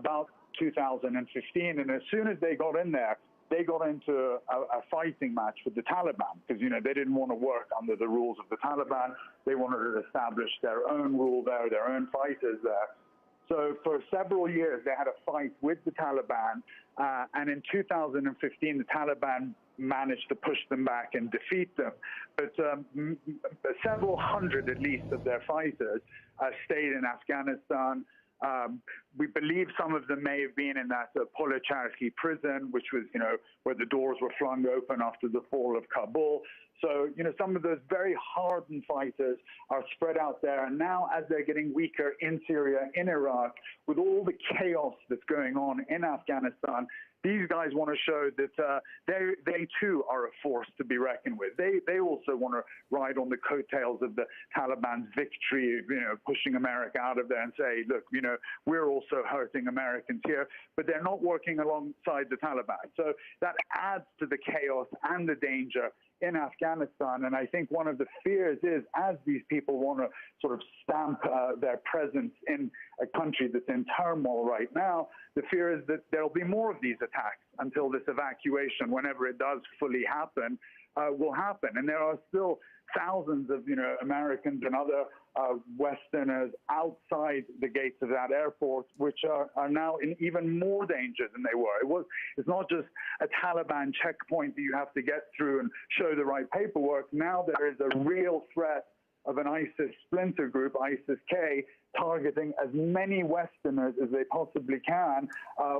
about 2015. And as soon as they got in there, they got into a fighting match with the Taliban because, they didn't want to work under the rules of the Taliban. They wanted to establish their own rule there, their own fighters there. So for several years, they had a fight with the Taliban. And in 2015, the Taliban managed to push them back and defeat them. But several hundred, at least, of their fighters stayed in Afghanistan. We believe some of them may have been in that Policharki prison, which was, where the doors were flung open after the fall of Kabul. So, some of those very hardened fighters are spread out there. And now, as they're getting weaker in Syria, in Iraq, with all the chaos that's going on in Afghanistan, these guys want to show that they too are a force to be reckoned with. They also want to ride on the coattails of the Taliban's victory, pushing America out of there and say, look, we're also hurting Americans here, but they're not working alongside the Taliban. So that adds to the chaos and the danger in Afghanistan. And I think one of the fears is, as these people want to sort of stamp their presence in a country that's in turmoil right now, the fear is that there'll be more of these attacks until this evacuation, whenever it does fully happen, will happen. And there are still thousands of, Americans and other Westerners outside the gates of that airport, which are now in even more danger than they were. It's not just a Taliban checkpoint that you have to get through and show the right paperwork. Now there is a real threat of an ISIS splinter group, ISIS-K, targeting as many Westerners as they possibly can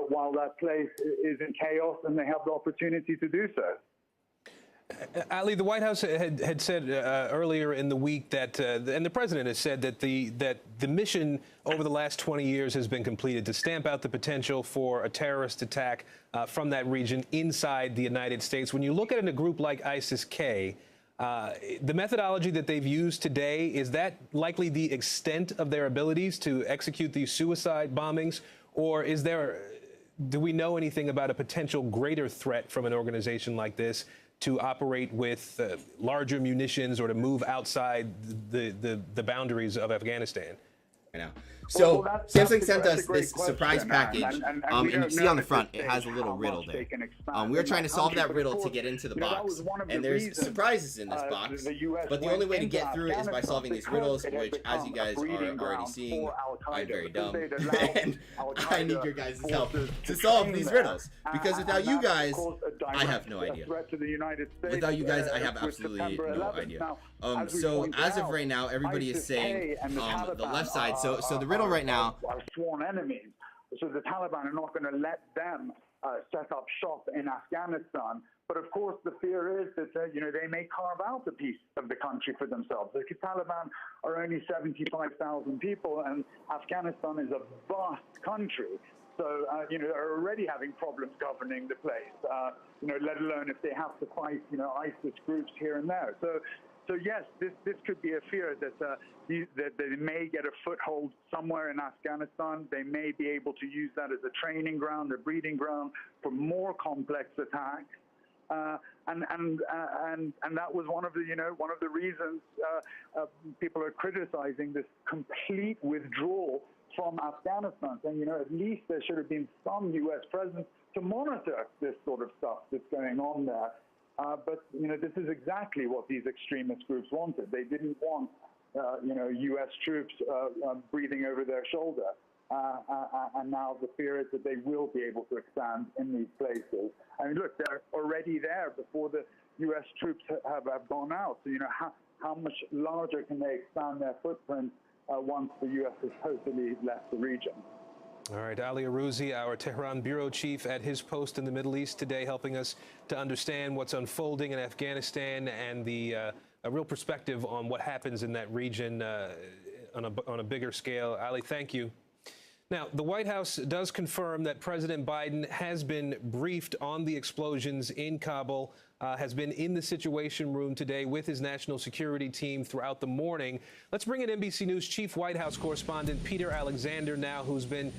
while that place is in chaos and they have the opportunity to do so. Ali, the White House had said earlier in the week that, and the president has said that the mission over the last 20 years has been completed to stamp out the potential for a terrorist attack from that region inside the United States. When you look at a group like ISIS-K, the methodology that they've used today, is that likely the extent of their abilities to execute these suicide bombings, or do we know anything about a potential greater threat from an organization like this to operate with larger munitions or to move outside the boundaries of Afghanistan? I know. So Samsung sent us this surprise package, and you see on the front, it has a little riddle there. We were trying to solve that riddle to get into the box, and there's surprises in this box, but the only way to get through it is by solving these riddles, which, as you guys are already seeing, I'm very dumb, and I need your guys' help to solve these riddles, because without you guys, I have no idea. Without you guys, I have absolutely no idea. So as of right now, everybody is saying the left side. So the riddle right now are sworn enemies. So the Taliban are not going to let them set up shop in Afghanistan. But of course, the fear is that they may carve out a piece of the country for themselves. The Taliban are only 75,000 people, and Afghanistan is a vast country. So, they're already having problems governing the place, let alone if they have to fight, ISIS groups here and there. So yes, this could be a fear that they may get a foothold somewhere in Afghanistan. They may be able to use that as a training ground, a breeding ground for more complex attacks. And that was one of the reasons people are criticizing this complete withdrawal from Afghanistan, saying, at least there should have been some U.S. presence to monitor this sort of stuff that's going on there. But this is exactly what these extremist groups wanted. They didn't want, U.S. troops breathing over their shoulder. And now the fear is that they will be able to expand in these places. I mean, look, they're already there before the U.S. troops have gone out. So, how much larger can they expand their footprint once the U.S. has totally left the region? All right, Ali Arouzi, our Tehran bureau chief, at his post in the Middle East today, helping us to understand what's unfolding in Afghanistan and a real perspective on what happens in that region on a bigger scale. Ali, thank you. Now, the White House does confirm that President Biden has been briefed on the explosions in Kabul, has been in the Situation Room today with his national security team throughout the morning. Let's bring in NBC News Chief White House correspondent Peter Alexander now, who's been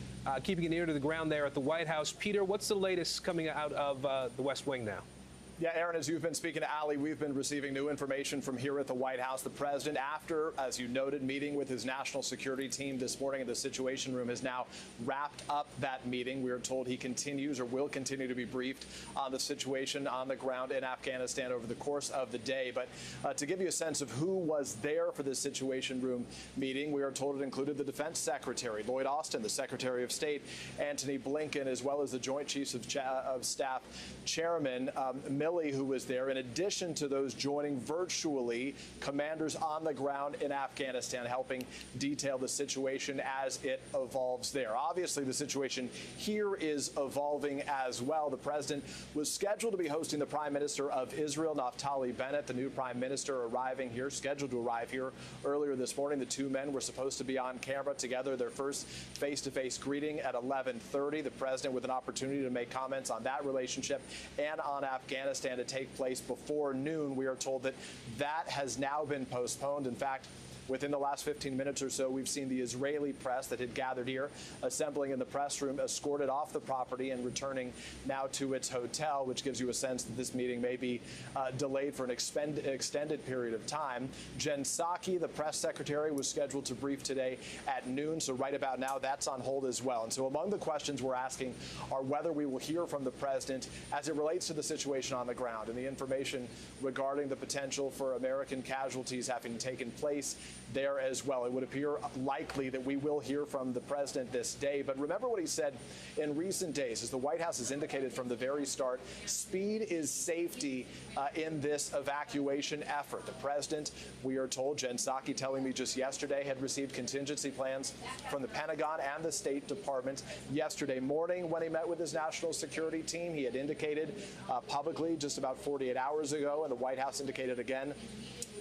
keeping an ear to the ground there at the White House. Peter, what's the latest coming out of the West Wing now? Yeah, Aaron, as you've been speaking to Ali, we've been receiving new information from here at the White House. The president, after, as you noted, meeting with his national security team this morning in the Situation Room, has now wrapped up that meeting. We are told he continues or will continue to be briefed on the situation on the ground in Afghanistan over the course of the day. But to give you a sense of who was there for this Situation Room meeting, we are told it included the Defense Secretary, Lloyd Austin, the Secretary of State, Antony Blinken, as well as the Joint Chiefs of Staff Chairman Milley, who was there, in addition to those joining virtually, commanders on the ground in Afghanistan, helping detail the situation as it evolves there. Obviously, the situation here is evolving as well. The president was scheduled to be hosting the Prime Minister of Israel, Naftali Bennett, the new Prime Minister, arriving here, scheduled to arrive here earlier this morning. The two men were supposed to be on camera together, their first face-to-face greeting at 11:30. The president with an opportunity to make comments on that relationship and on Afghanistan to take place before noon. We are told that that has now been postponed. In fact, within the last 15 minutes or so, we've seen the Israeli press that had gathered here, assembling in the press room, escorted off the property and returning now to its hotel, which gives you a sense that this meeting may be delayed for an extended period of time. Jen Psaki, the press secretary, was scheduled to brief today at noon, so right about now that's on hold as well. And so among the questions we're asking are whether we will hear from the president as it relates to the situation on the ground and the information regarding the potential for American casualties having taken place there as well. It would appear likely that we will hear from the president this day. But remember what he said in recent days, as the White House has indicated from the very start, speed is safety in this evacuation effort. The president, we are told, Jen Psaki telling me just yesterday, had received contingency plans from the Pentagon and the State Department yesterday morning when he met with his national security team. He had indicated publicly just about 48 hours ago, and the White House indicated again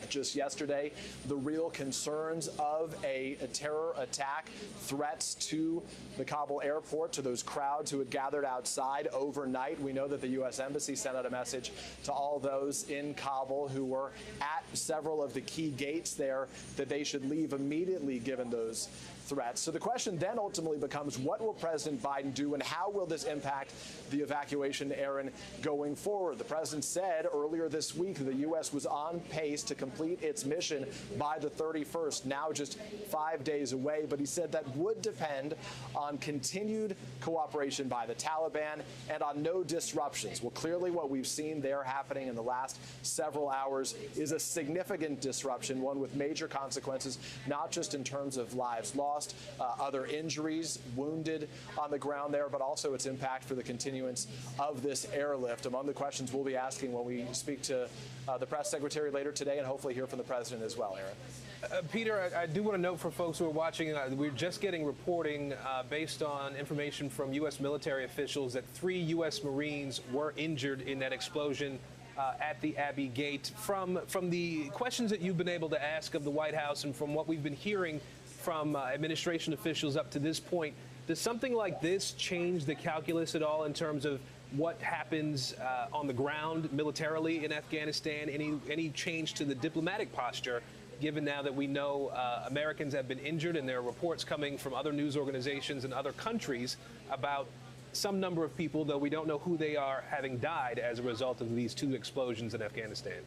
just yesterday, the real concerns of a terror attack, threats to the Kabul airport, to those crowds who had gathered outside overnight. We know that the U.S. Embassy sent out a message to all those in Kabul who were at several of the key gates there that they should leave immediately given those threats. So the question then ultimately becomes, what will President Biden do and how will this impact the evacuation, Aaron, going forward? The president said earlier this week that the U.S. was on pace to complete its mission by the 31st, now just 5 days away. But he said that would depend on continued cooperation by the Taliban and on no disruptions. Well, clearly what we've seen there happening in the last several hours is a significant disruption, one with major consequences, not just in terms of lives lost, other injuries, wounded on the ground there, but also its impact for the continuance of this airlift. Among the questions we'll be asking when we speak to the press secretary later today and hopefully hear from the president as well, Aaron. Peter, I do want to note for folks who are watching, we're just getting reporting based on information from U.S. military officials that 3 U.S. Marines were injured in that explosion at the Abbey Gate. From the questions that you've been able to ask of the White House and from what we've been hearing from administration officials up to this point, does something like this change the calculus at all in terms of what happens on the ground militarily in Afghanistan? Any change to the diplomatic posture, given now that we know Americans have been injured and there are reports coming from other news organizations and other countries about some number of people, though we don't know who they are, having died as a result of these 2 explosions in Afghanistan?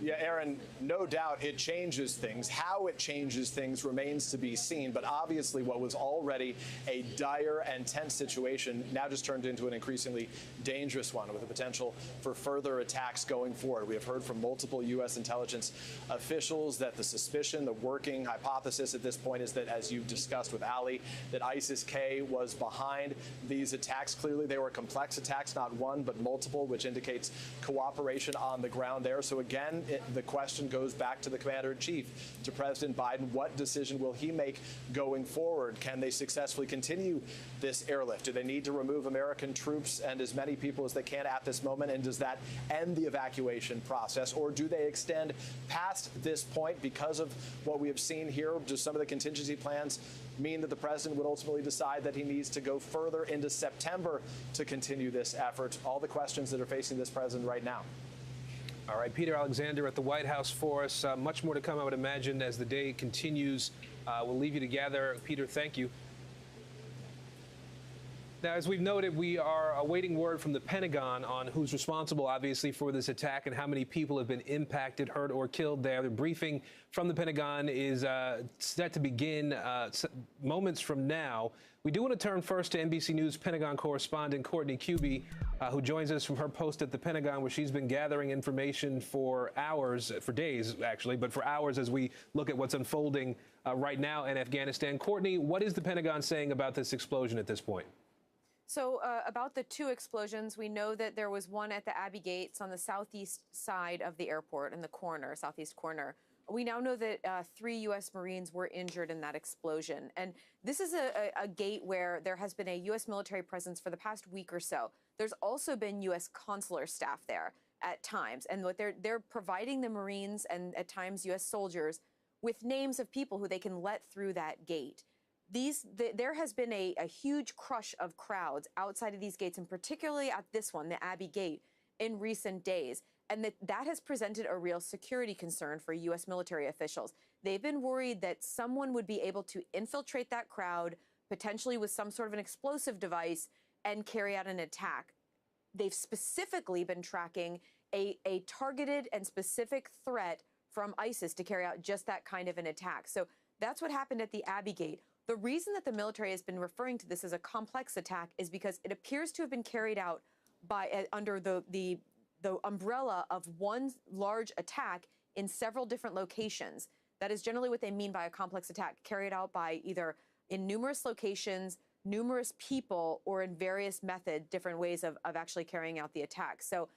Yeah, Aaron, no doubt it changes things. How it changes things remains to be seen. But obviously what was already a dire and tense situation now just turned into an increasingly dangerous one with the potential for further attacks going forward. We have heard from multiple U.S. intelligence officials that the suspicion, the working hypothesis at this point is that, as you've discussed with Ali, that ISIS-K was behind these attacks. Clearly, they were complex attacks, not one, but multiple, which indicates cooperation on the ground there. So again, the question goes back to the commander-in-chief, to President Biden. What decision will he make going forward? Can they successfully continue this airlift? Do they need to remove American troops and as many people as they can at this moment? And does that end the evacuation process? Or do they extend past this point because of what we have seen here? Do some of the contingency plans mean that the president would ultimately decide that he needs to go further into September to continue this effort? All the questions that are facing this president right now. All right, Peter Alexander at the White House for us. Much more to come, I would imagine, as the day continues. We'll leave you together. Peter, thank you. Now, as we've noted, we are awaiting word from the Pentagon on who's responsible, obviously, for this attack and how many people have been impacted, hurt, or killed there. The briefing from the Pentagon is set to begin moments from now. We do want to turn first to NBC News Pentagon correspondent Courtney Kube, who joins us from her post at the Pentagon, where she's been gathering information for hours, for days, actually, but for hours as we look at what's unfolding right now in Afghanistan. Courtney, what is the Pentagon saying about this explosion at this point? So about the two explosions, we know that there was one at the Abbey Gates on the southeast side of the airport in the corner, southeast corner. We now know that 3 U.S. Marines were injured in that explosion. And this is a gate where there has been a U.S. military presence for the past week or so. There's also been U.S. consular staff there at times. And what they're providing the Marines and at times U.S. soldiers with names of people who they can let through that gate. There has been a huge crush of crowds outside of these gates, and particularly at this one, the Abbey Gate, in recent days. And that has presented a real security concern for U.S. military officials. They've been worried that someone would be able to infiltrate that crowd, potentially with some sort of an explosive device, and carry out an attack. They've specifically been tracking a targeted and specific threat from ISIS to carry out just that kind of an attack. So that's what happened at the Abbey Gate. The reason that the military has been referring to this as a complex attack is because it appears to have been carried out by under the umbrella of one large attack in several different locations. That is generally what they mean by a complex attack, carried out by either in numerous locations, numerous people, or in various methods, different ways of actually carrying out the attack. So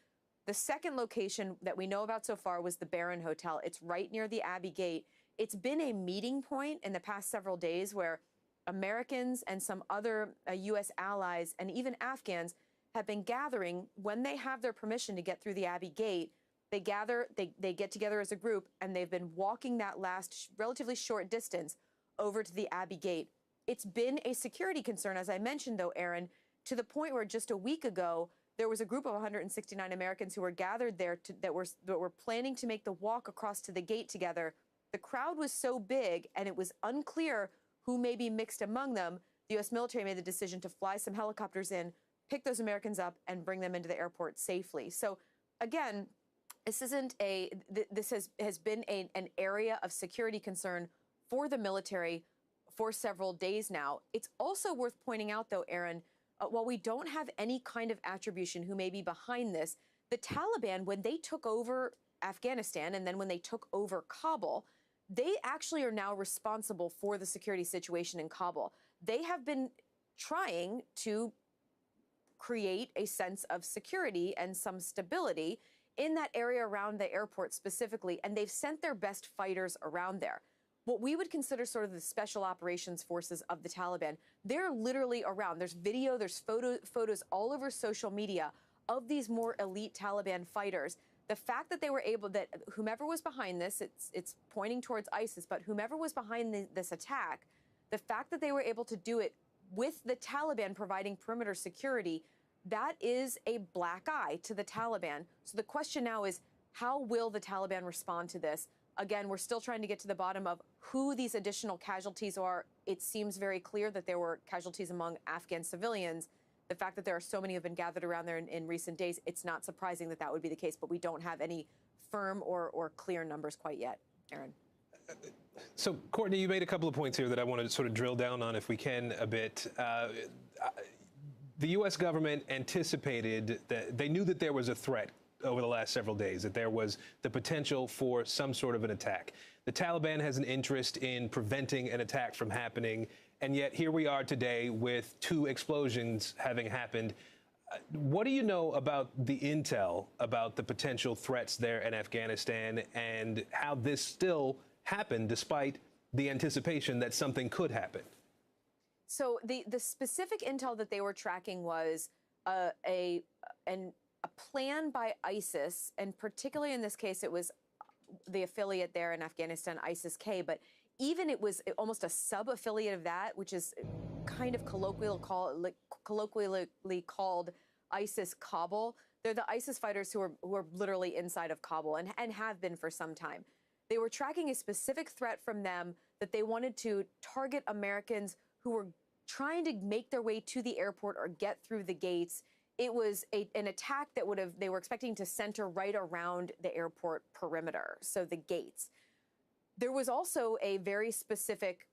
the second location that we know about so far was the Barron Hotel. It's right near the Abbey Gate. It's been a meeting point in the past several days where Americans and some other U.S. allies and even Afghans have been gathering. When they have their permission to get through the Abbey Gate, they gather, they get together as a group, and they've been walking that last relatively short distance over to the Abbey Gate. It's been a security concern, as I mentioned, though, Aaron, to the point where just a week ago, there was a group of 169 Americans who were gathered there that were planning to make the walk across to the gate together. The crowd was so big, and it was unclear who may be mixed among them. The U.S. military made the decision to fly some helicopters in, pick those Americans up, and bring them into the airport safely. So, again, this has been an area of security concern for the military for several days now. It's also worth pointing out, though, Aaron, while we don't have any kind of attribution who may be behind this, the Taliban, when they took over Afghanistan and then when they took over Kabul, they actually are now responsible for the security situation in Kabul. They have been trying to create a sense of security and some stability in that area around the airport specifically, and they've sent their best fighters around there. What we would consider sort of the special operations forces of the Taliban, they're literally around. There's video, there's photos all over social media of these more elite Taliban fighters. The fact that they were able, that whomever was behind this, it's pointing towards ISIS, but whomever was behind this attack, the fact that they were able to do it with the Taliban providing perimeter security, that is a black eye to the Taliban. So the question now is, how will the Taliban respond to this? Again, we're still trying to get to the bottom of who these additional casualties are. It seems very clear that there were casualties among Afghan civilians. The fact that there are so many who have been gathered around there in recent days, it's not surprising that that would be the case, but we don't have any firm or clear numbers quite yet. Aaron. So, Courtney, you made a couple of points here that I want to sort of drill down on, if we can, a bit. The U.S. government anticipated that they knew that there was a threat over the last several days, that there was the potential for some sort of an attack. The Taliban has an interest in preventing an attack from happening, and yet here we are today with 2 explosions having happened. What do you know about the intel about the potential threats there in Afghanistan and how this still happened despite the anticipation that something could happen? So the specific intel that they were tracking was a plan by ISIS, and particularly in this case, it was the affiliate there in Afghanistan, ISIS-K, but even it was almost a sub-affiliate of that, which is kind of colloquially called ISIS-Kabul. They're the ISIS fighters who are literally inside of Kabul and have been for some time. They were tracking a specific threat from them that they wanted to target Americans who were trying to make their way to the airport or get through the gates. It was an attack that they were expecting to center right around the airport perimeter, so the gates. There was also a very specific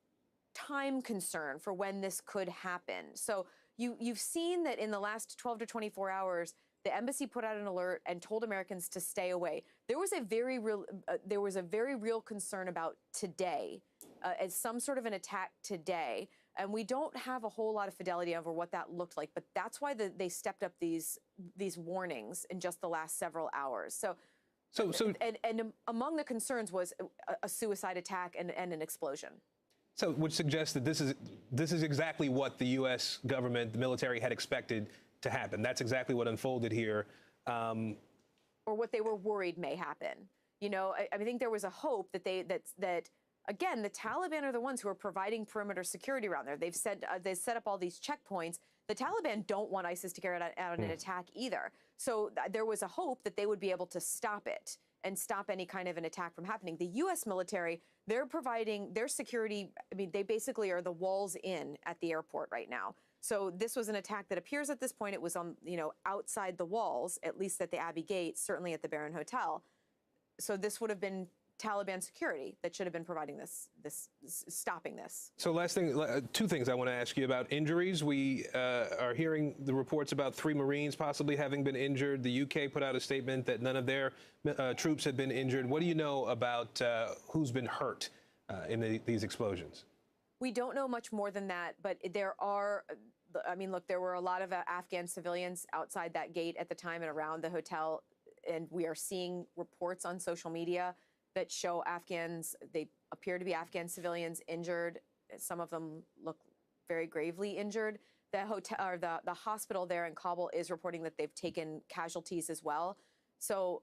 time concern for when this could happen. So you've seen that in the last 12 to 24 hours, the embassy put out an alert and told Americans to stay away. There was a very real concern about today, as some sort of an attack today. And we don't have a whole lot of fidelity over what that looked like, but that's why they stepped up these warnings in just the last several hours. And among the concerns was a suicide attack and an explosion. So, which suggests that this is exactly what the U.S. government, the military, had expected to happen. That's exactly what unfolded here. Or what they were worried may happen. You know, I think there was a hope that again, the Taliban are the ones who are providing perimeter security around there. They've set up all these checkpoints. The Taliban don't want ISIS to carry out an attack either. So there was a hope that they would be able to stop it and stop any kind of an attack from happening. The U.S. military, they're providing their security. I mean, they basically are the walls in at the airport right now. So this was an attack that appears at this point it was on, outside the walls, at least at the Abbey Gate, certainly at the Barron Hotel. So this would have been Taliban security that should have been providing stopping this. So last thing, two things I want to ask you about injuries. We are hearing the reports about 3 Marines possibly having been injured. The UK put out a statement that none of their troops had been injured. What do you know about who's been hurt in these explosions? We don't know much more than that, but there are, look, there were a lot of Afghan civilians outside that gate at the time and around the hotel, and we are seeing reports on social media that show they appear to be Afghan civilians injured. Some of them look very gravely injured. The hotel or the hospital there in Kabul is reporting that they've taken casualties as well. So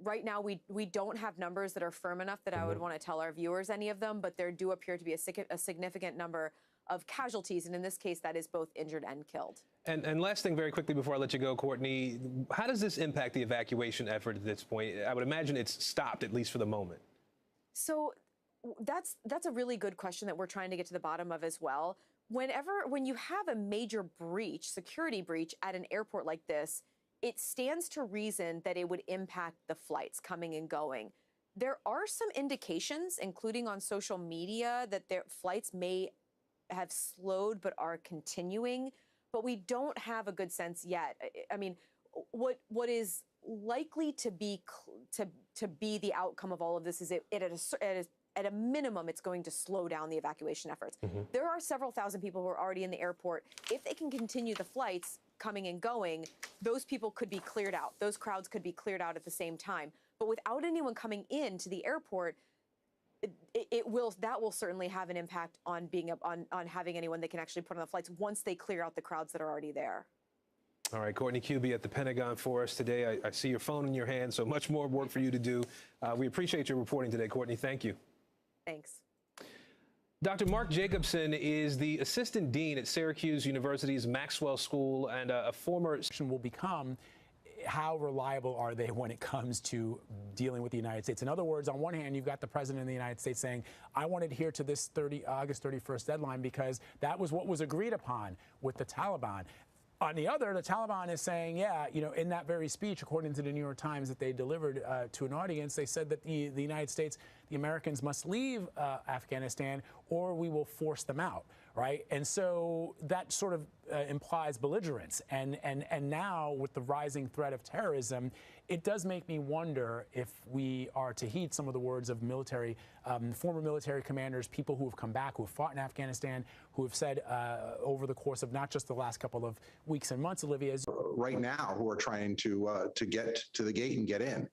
right now we don't have numbers that are firm enough that I would want to tell our viewers any of them, but there do appear to be a significant number of casualties, and in this case, that is both injured and killed. And last thing, very quickly before I let you go, Courtney, how does this impact the evacuation effort at this point? I would imagine it's stopped, at least for the moment. So that's a really good question that we're trying to get to the bottom of as well. When you have a major security breach at an airport like this, it stands to reason that it would impact the flights coming and going. There are some indications, including on social media, that their flights may have slowed but are continuing, but we don't have a good sense yet. I mean, what is likely to be the outcome of all of this is at a minimum, it's going to slow down the evacuation efforts. There are several thousand people who are already in the airport. If they can continue the flights coming and going, those people could be cleared out. Those crowds could be cleared out at the same time. But without anyone coming into the airport, that will certainly have an impact on having anyone they can actually put on the flights once they clear out the crowds that are already there. All right, Courtney Kube at the Pentagon for us today. I see your phone in your hand, so much more work for you to do. We appreciate your reporting today, Courtney. Thank you. Thanks. Dr. Mark Jacobson is the assistant dean at Syracuse University's Maxwell School and a former... ...will become how reliable are they when it comes to dealing with the United States? In other words, on one hand, you've got the president of the United States saying, I want to adhere to this August 31st deadline because that was what was agreed upon with the Taliban. On the other, the Taliban is saying, yeah, in that very speech, according to the New York Times that they delivered to an audience, they said that the United States, the Americans must leave Afghanistan or we will force them out, right? And so that sort of implies belligerence. And now with the rising threat of terrorism, it does make me wonder if we are to heed some of the words of former military commanders, people who have come back, who have fought in Afghanistan, who have said over the course of not just the last couple of weeks and months, Olivia, right now who are trying to get to the gate and get in.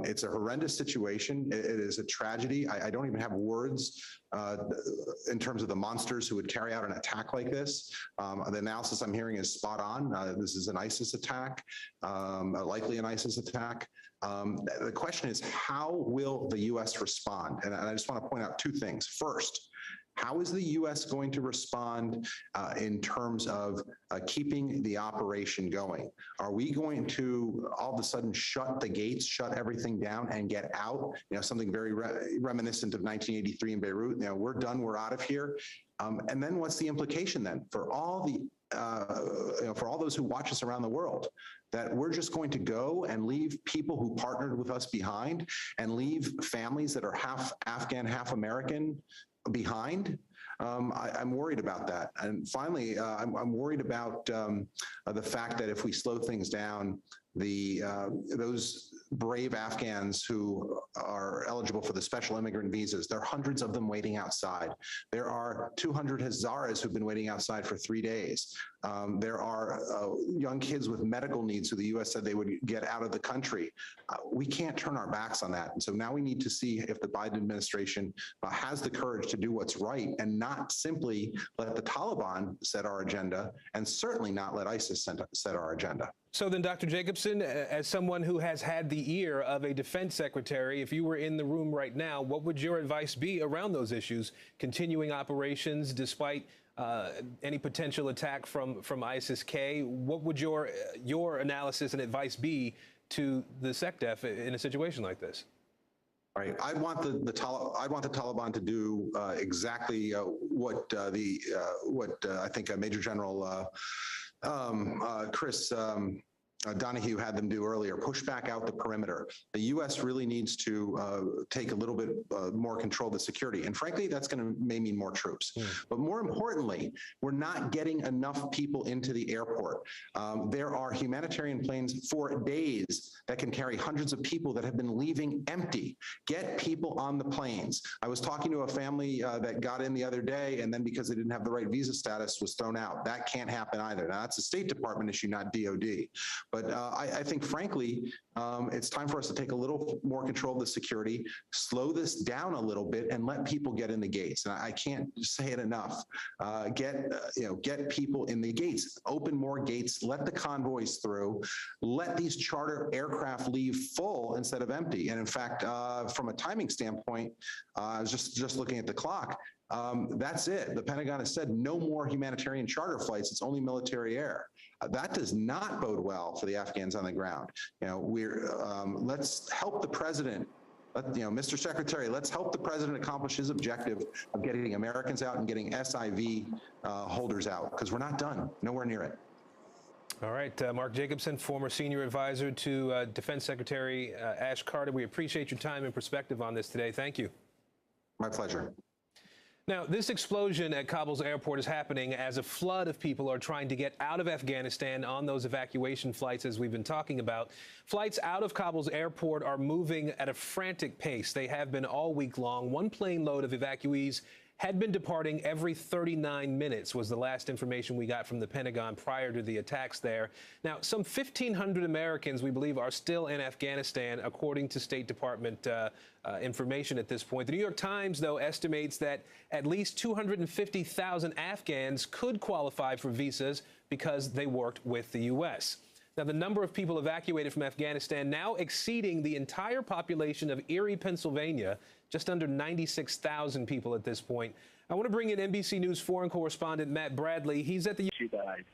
It's a horrendous situation. It is a tragedy. I don't even have words in terms of the monsters who would carry out an attack like this. The analysis I'm hearing is spot on. This is an ISIS attack, likely an ISIS attack. The question is, how will the U.S. respond? And I just want to point out two things. First, How is the U.S. going to respond in terms of keeping the operation going? Are we going to all of a sudden shut the gates, shut everything down, and get out? Something very reminiscent of 1983 in Beirut. We're done. We're out of here. And then what's the implication then for all the for all those who watch us around the world, that we're just going to go and leave people who partnered with us behind and leave families that are half Afghan, half American behind? I'm worried about that. And finally, I'm worried about the fact that if we slow things down, those brave Afghans who are eligible for the special immigrant visas, there are hundreds of them waiting outside. There are 200 Hazaras who've been waiting outside for 3 days. There are young kids with medical needs who the U.S. said they would get out of the country. We can't turn our backs on that. And so now we need to see if the Biden administration has the courage to do what's right and not simply let the Taliban set our agenda, and certainly not let ISIS set our agenda. So then, Dr. Jacobson, as someone who has had the ear of a defense secretary, if you were in the room right now, what would your advice be around those issues, continuing operations despite any potential attack from ISIS-K? What would your analysis and advice be to the SecDef in a situation like this? Right. I want the Taliban to do exactly what I think Major General Chris Donahue had them do earlier, push back out the perimeter. The U.S. really needs to take a little bit more control of the security. And frankly, that's going to may mean more troops. But more importantly, we're not getting enough people into the airport. There are humanitarian planes for days that can carry hundreds of people that have been leaving empty. Get people on the planes. I was talking to a family that got in the other day, and then because they didn't have the right visa status, was thrown out. That can't happen either. Now, that's a State Department issue, not DOD. But I think, frankly, it's time for us to take a little more control of the security, slow this down a little bit, and let people get in the gates. And I can't say it enough. Get people in the gates, open more gates, let the convoys through, let these charter aircraft leave full instead of empty. And in fact, from a timing standpoint, I was just looking at the clock. That's it. The Pentagon has said no more humanitarian charter flights. It's only military air. That does not bode well for the Afghans on the ground. Let's help the president. Mr. Secretary, let's help the president accomplish his objective of getting Americans out and getting SIV holders out, because we're not done. Nowhere near it. All right, Mark Jacobson, former senior advisor to Defense Secretary Ash Carter. We appreciate your time and perspective on this today. Thank you. My pleasure. Now, this explosion at Kabul's airport is happening as a flood of people are trying to get out of Afghanistan on those evacuation flights, as we've been talking about. Flights out of Kabul's airport are moving at a frantic pace. They have been all week long. One plane load of evacuees had been departing every 39 minutes, was the last information we got from the Pentagon prior to the attacks there. Now, some 1,500 Americans, we believe, are still in Afghanistan, according to State Department information at this point. The New York Times, though, estimates that at least 250,000 Afghans could qualify for visas because they worked with the U.S. Now, the number of people evacuated from Afghanistan now exceeding the entire population of Erie, Pennsylvania, just under 96,000 people at this point. I want to bring in NBC News foreign correspondent Matt Bradley. He's at the... She died.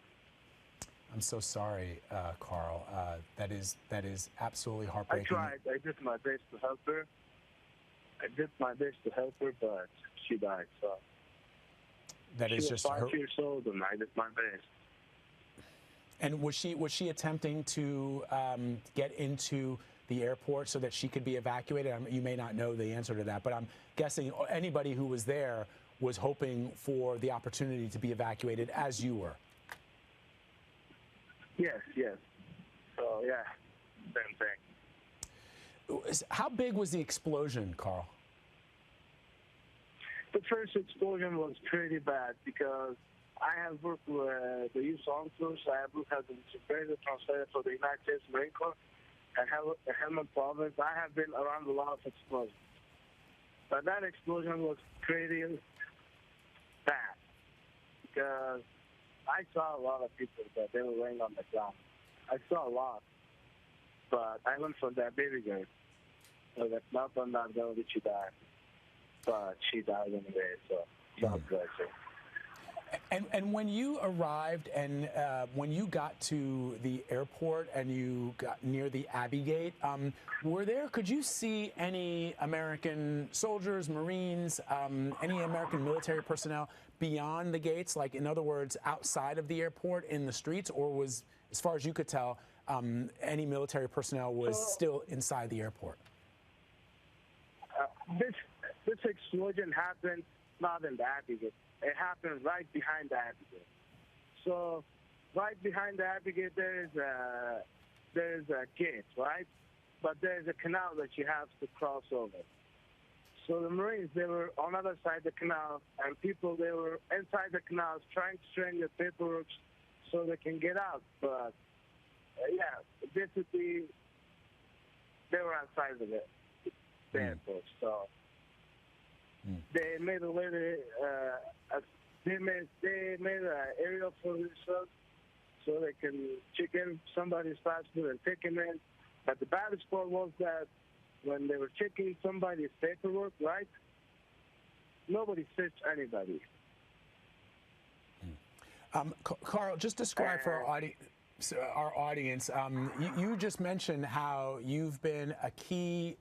I'm so sorry, Carl. That is absolutely heartbreaking. I tried. I did my best to help her. But she died. So that is just her. She was 5 years old, and I did my best. And was she attempting to get into the airport so that she could be evacuated? You may not know the answer to that, but I'm guessing anybody who was there was hoping for the opportunity to be evacuated, as you were. Yes. So, yeah, same thing. How big was the explosion, Carl? The first explosion was pretty bad because I have worked with the youth officers. I have worked as a superior translator for the United States Marine Corps at Helmand Province. I have been around a lot of explosions. But that explosion was pretty bad because I saw a lot of people that they were laying on the ground. I saw a lot. But I learned from that baby girl. So that's not on that girl that she died. But she died anyway, so God bless you. And when you arrived and when you got to the airport and you got near the Abbey Gate, could you see any American soldiers, Marines, any American military personnel beyond the gates, like in other words, outside of the airport in the streets, or was, as far as you could tell, any military personnel was still inside the airport? This explosion happened not in the Abbey Gate. It happened right behind the Abbey Gate. So right behind the Abbey Gate, there's a gate, right? But there's a canal that you have to cross over. So the Marines, they were on the other side of the canal, and people, they were inside the canals trying to string the paperwork so they can get out. But, yeah, basically, they were outside of it, the airport. So they made a lady, they made an area for themselves so they can check in somebody's passport and take him in. But the baddest part was that when they were checking somebody's paperwork, right, nobody searched anybody. Carl, just describe for our audience, you just mentioned how you've been a key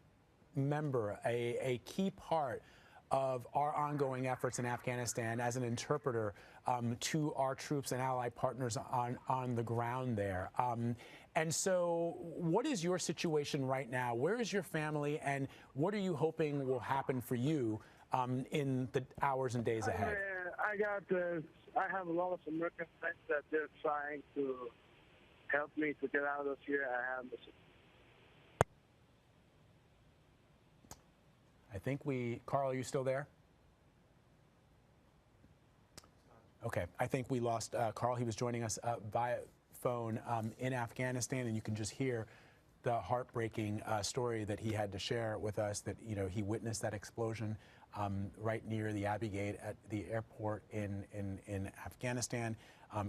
member, a key part of our ongoing efforts in Afghanistan as an interpreter to our troops and allied partners on the ground there. And so what is your situation right now? Where is your family, and what are you hoping will happen for you in the hours and days ahead? I have a lot of American friends that they're trying to help me to get out of here. I think Carl, are you still there? Okay, I think we lost Carl. He was joining us via phone in Afghanistan, and you can just hear the heartbreaking story that he had to share with us, that, you know, he witnessed that explosion right near the Abbey Gate at the airport in Afghanistan,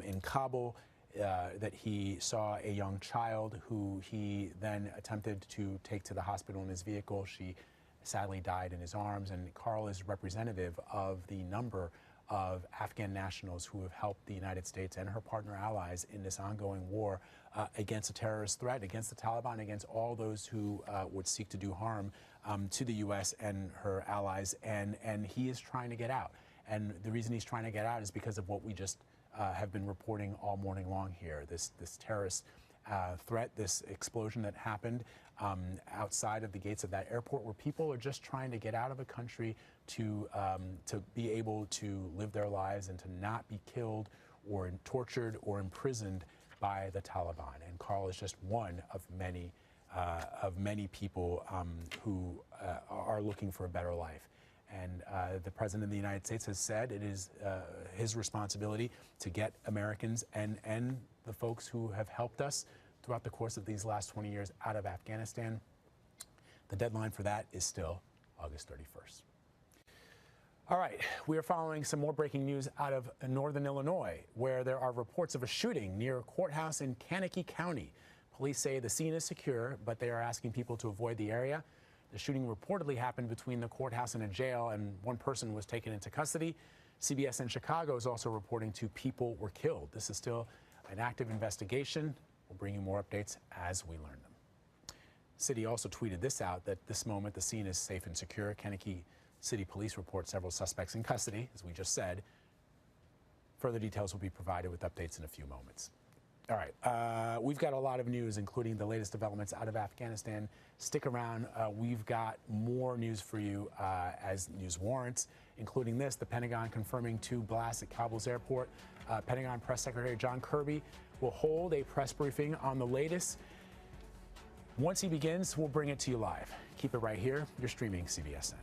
in Kabul, that he saw a young child who he then attempted to take to the hospital in his vehicle. She sadly died in his arms, and Carl is representative of the number of Afghan nationals who have helped the United States and her partner allies in this ongoing war against a terrorist threat, against the Taliban, against all those who would seek to do harm to the U.S. and her allies, and he is trying to get out. And the reason he's trying to get out is because of what we just have been reporting all morning long here, this terrorist threat, this explosion that happened outside of the gates of that airport, where people are just trying to get out of a country to be able to live their lives and to not be killed or tortured or imprisoned by the Taliban. And Carl is just one of many people who are looking for a better life. And the President of the United States has said it is his responsibility to get Americans and the folks who have helped us throughout the course of these last 20 years out of Afghanistan. The deadline for that is still August 31st. All right, we are following some more breaking news out of northern Illinois, where there are reports of a shooting near a courthouse in Kankakee County. Police say the scene is secure, but they are asking people to avoid the area. The shooting reportedly happened between the courthouse and a jail, and one person was taken into custody. CBS in Chicago is also reporting 2 people were killed. This is still an active investigation. We'll bring you more updates as we learn them. City also tweeted this out, that this moment the scene is safe and secure. Kankakee City Police report several suspects in custody, as we just said. Further details will be provided with updates in a few moments. All right, we've got a lot of news, including the latest developments out of Afghanistan. Stick around. We've got more news for you as news warrants, including this: the Pentagon confirming 2 blasts at Kabul's airport. Pentagon Press Secretary John Kirby will hold a press briefing on the latest. Once he begins, we'll bring it to you live. Keep it right here. You're streaming CBSN.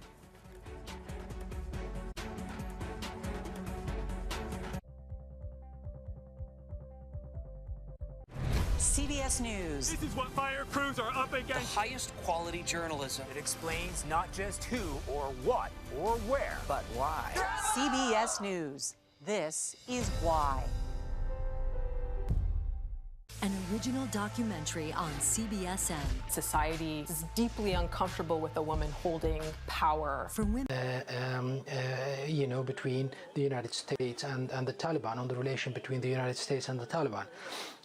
CBS News. This is what fire crews are up against. The highest quality journalism. It explains not just who or what or where, but why. CBS News. This is why. an original documentary on CBSN. Society is deeply uncomfortable with a woman holding power. For women, between the United States and the Taliban, on the relation between the United States and the Taliban.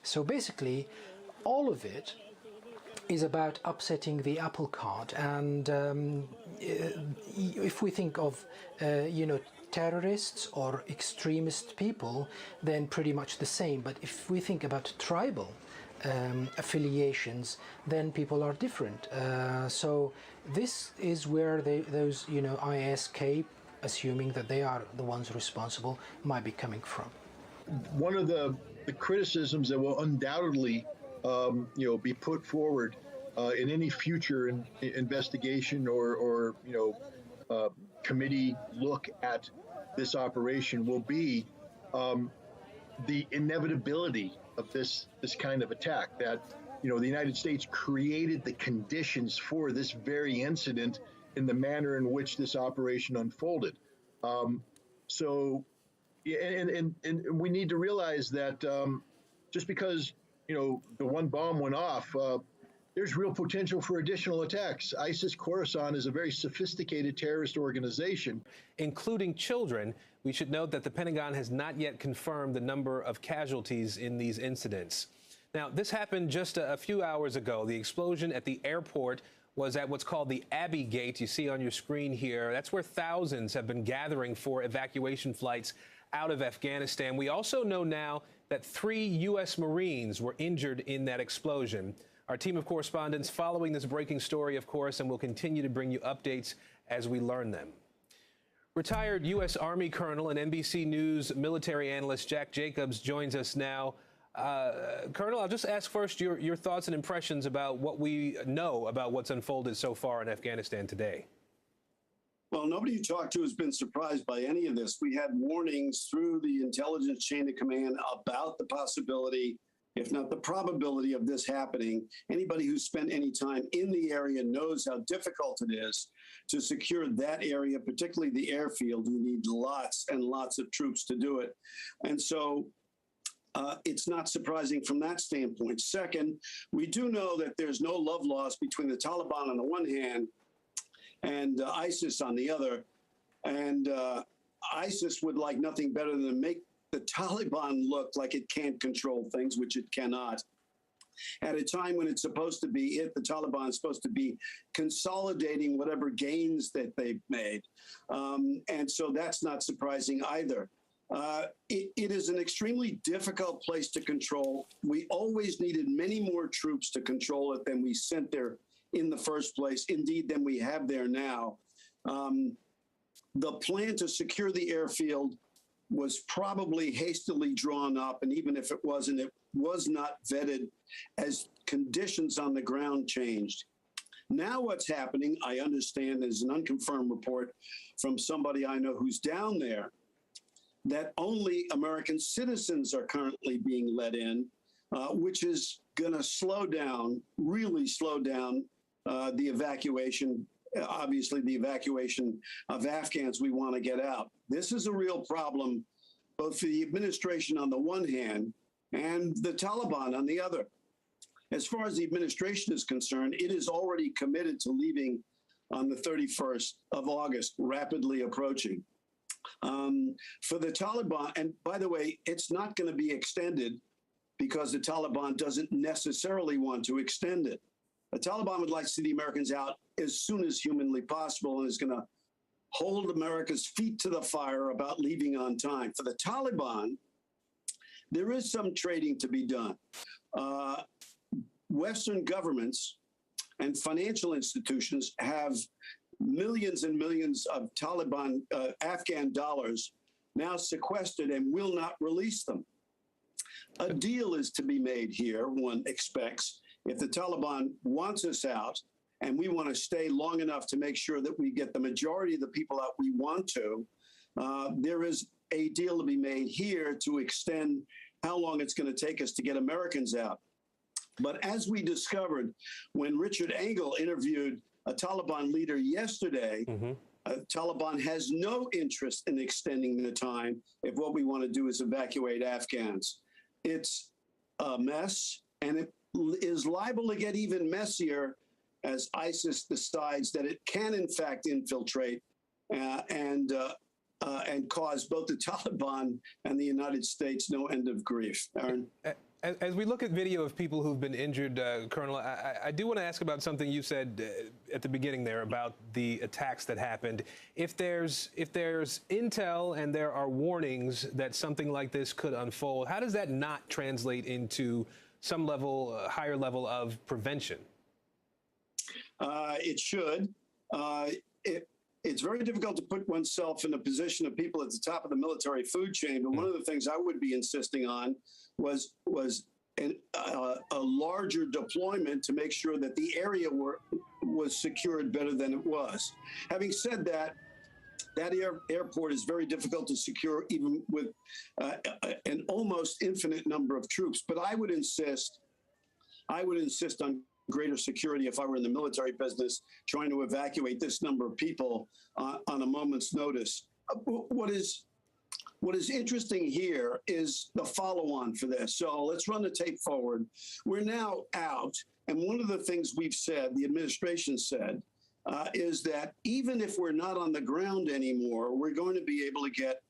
So basically, all of it is about upsetting the apple cart. And if we think of, terrorists or extremist people, then pretty much the same. But if we think about tribal affiliations, then people are different. So this is where those ISK, assuming that they are the ones responsible, might be coming from. One of the criticisms that will undoubtedly be put forward in any future investigation or committee look at this operation will be the inevitability of this kind of attack, that the United States created the conditions for this very incident in the manner in which this operation unfolded. And we need to realize that just because the one bomb went off, there's real potential for additional attacks. ISIS Khorasan is a very sophisticated terrorist organization. Including children. We should note that the Pentagon has not yet confirmed the number of casualties in these incidents. Now, this happened just a few hours ago. The explosion at the airport was at what's called the Abbey Gate. You see on your screen here. That's where thousands have been gathering for evacuation flights out of Afghanistan. We also know now that 3 U.S. Marines were injured in that explosion. Our team of correspondents following this breaking story, of course, and will continue to bring you updates as we learn them. Retired U.S. Army Colonel and NBC News military analyst Jack Jacobs joins us now. Colonel, I'll just ask first your thoughts and impressions about what we know about what's unfolded so far in Afghanistan today. Well, nobody you talk to has been surprised by any of this. We had warnings through the intelligence chain of command about the possibility, if not the probability, of this happening. Anybody who's spent any time in the area knows how difficult it is to secure that area, particularly the airfield. You need lots and lots of troops to do it. And so it's not surprising from that standpoint. Second, we do know that there's no love lost between the Taliban on the one hand and ISIS on the other. And ISIS would like nothing better than to make the Taliban look like it can't control things, which it cannot. At a time when it's supposed to be the Taliban is supposed to be consolidating whatever gains that they've made. And so that's not surprising either. It is an extremely difficult place to control. We always needed many more troops to control it than we sent there in the first place, indeed, than we have there now. The plan to secure the airfield was probably hastily drawn up, and even if it wasn't, it was not vetted as conditions on the ground changed. Now what's happening, I understand, is an unconfirmed report from somebody I know who's down there, that only American citizens are currently being let in, which is going to slow down, really slow down the evacuation, obviously the evacuation of Afghans we want to get out. This is a real problem, both for the administration on the one hand and the Taliban on the other. As far as the administration is concerned, it is already committed to leaving on the 31st of August, rapidly approaching. For the Taliban, and by the way, it's not going to be extended because the Taliban doesn't necessarily want to extend it. The Taliban would like to see the Americans out as soon as humanly possible and is going to hold America's feet to the fire about leaving on time. For the Taliban, there is some trading to be done. Western governments and financial institutions have millions and millions of Taliban Afghan dollars now sequestered and will not release them. A deal is to be made here, one expects. If the Taliban wants us out and we want to stay long enough to make sure that we get the majority of the people out we want to, there is a deal to be made here to extend how long it's going to take us to get Americans out. But as we discovered when Richard Engel interviewed a Taliban leader yesterday, Taliban has no interest in extending the time if what we want to do is evacuate Afghans. It's a mess. And it is liable to get even messier as ISIS decides that it can, in fact, infiltrate and cause both the Taliban and the United States no end of grief. Aaron? As we look at video of people who've been injured, Colonel, I do want to ask about something you said at the beginning there about the attacks that happened. If there's intel and there are warnings that something like this could unfold, how does that not translate into some level, higher level of prevention? It should. It's very difficult to put oneself in a position of people at the top of the military food chain. But one of the things I would be insisting on was a larger deployment to make sure that the area was secured better than it was. Having said that, that airport is very difficult to secure, even with an almost infinite number of troops. But I would insist on greater security if I were in the military business trying to evacuate this number of people on a moment's notice. What is interesting here is the follow-on for this. So let's run the tape forward. We're now out, and one of the things we've said, the administration said, is that even if we're not on the ground anymore, we're going to be able to get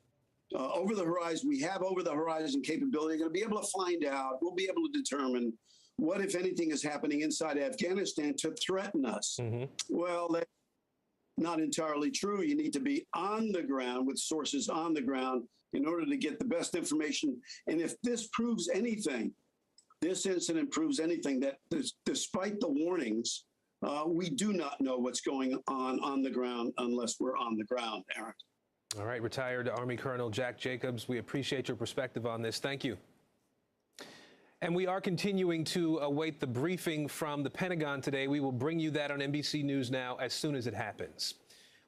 over the horizon. We have over the horizon capability. We're going to be able to find out. We'll be able to determine what, if anything, is happening inside Afghanistan to threaten us. Mm-hmm. Well, that's not entirely true. You need to be on the ground with sources on the ground in order to get the best information. And if this proves anything, this incident proves anything, that despite the warnings, we do not know what's going on the ground unless we're on the ground, Aaron. All right, retired Army Colonel Jack Jacobs, we appreciate your perspective on this. Thank you. And we are continuing to await the briefing from the Pentagon today. We will bring you that on NBC News Now as soon as it happens.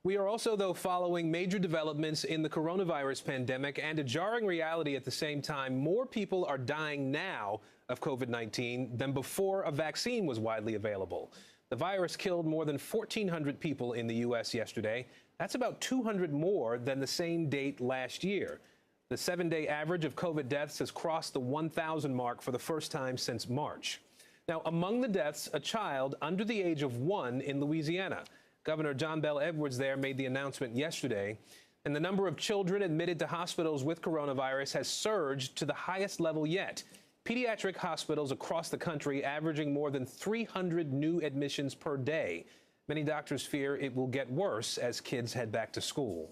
We are also, though, following major developments in the coronavirus pandemic and a jarring reality at the same time. More people are dying now of COVID-19 than before a vaccine was widely available. The virus killed more than 1,400 people in the U.S. yesterday. That's about 200 more than the same date last year. The 7-day average of COVID deaths has crossed the 1,000 mark for the first time since March. Now, among the deaths, a child under the age of 1 in Louisiana. Governor John Bel Edwards there made the announcement yesterday, and the number of children admitted to hospitals with coronavirus has surged to the highest level yet. Pediatric hospitals across the country averaging more than 300 new admissions per day. Many doctors fear it will get worse as kids head back to school.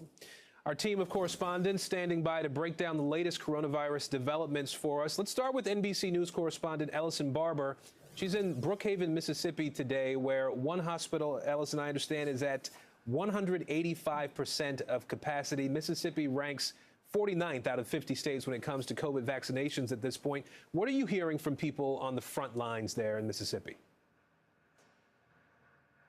Our team of correspondents standing by to break down the latest coronavirus developments for us. Let's start with NBC News correspondent Ellison Barber. She's in Brookhaven, Mississippi today, where one hospital, Ellison, I understand, is at 185% of capacity. Mississippi ranks 49th out of 50 states when it comes to COVID vaccinations at this point. What are you hearing from people on the front lines there in Mississippi?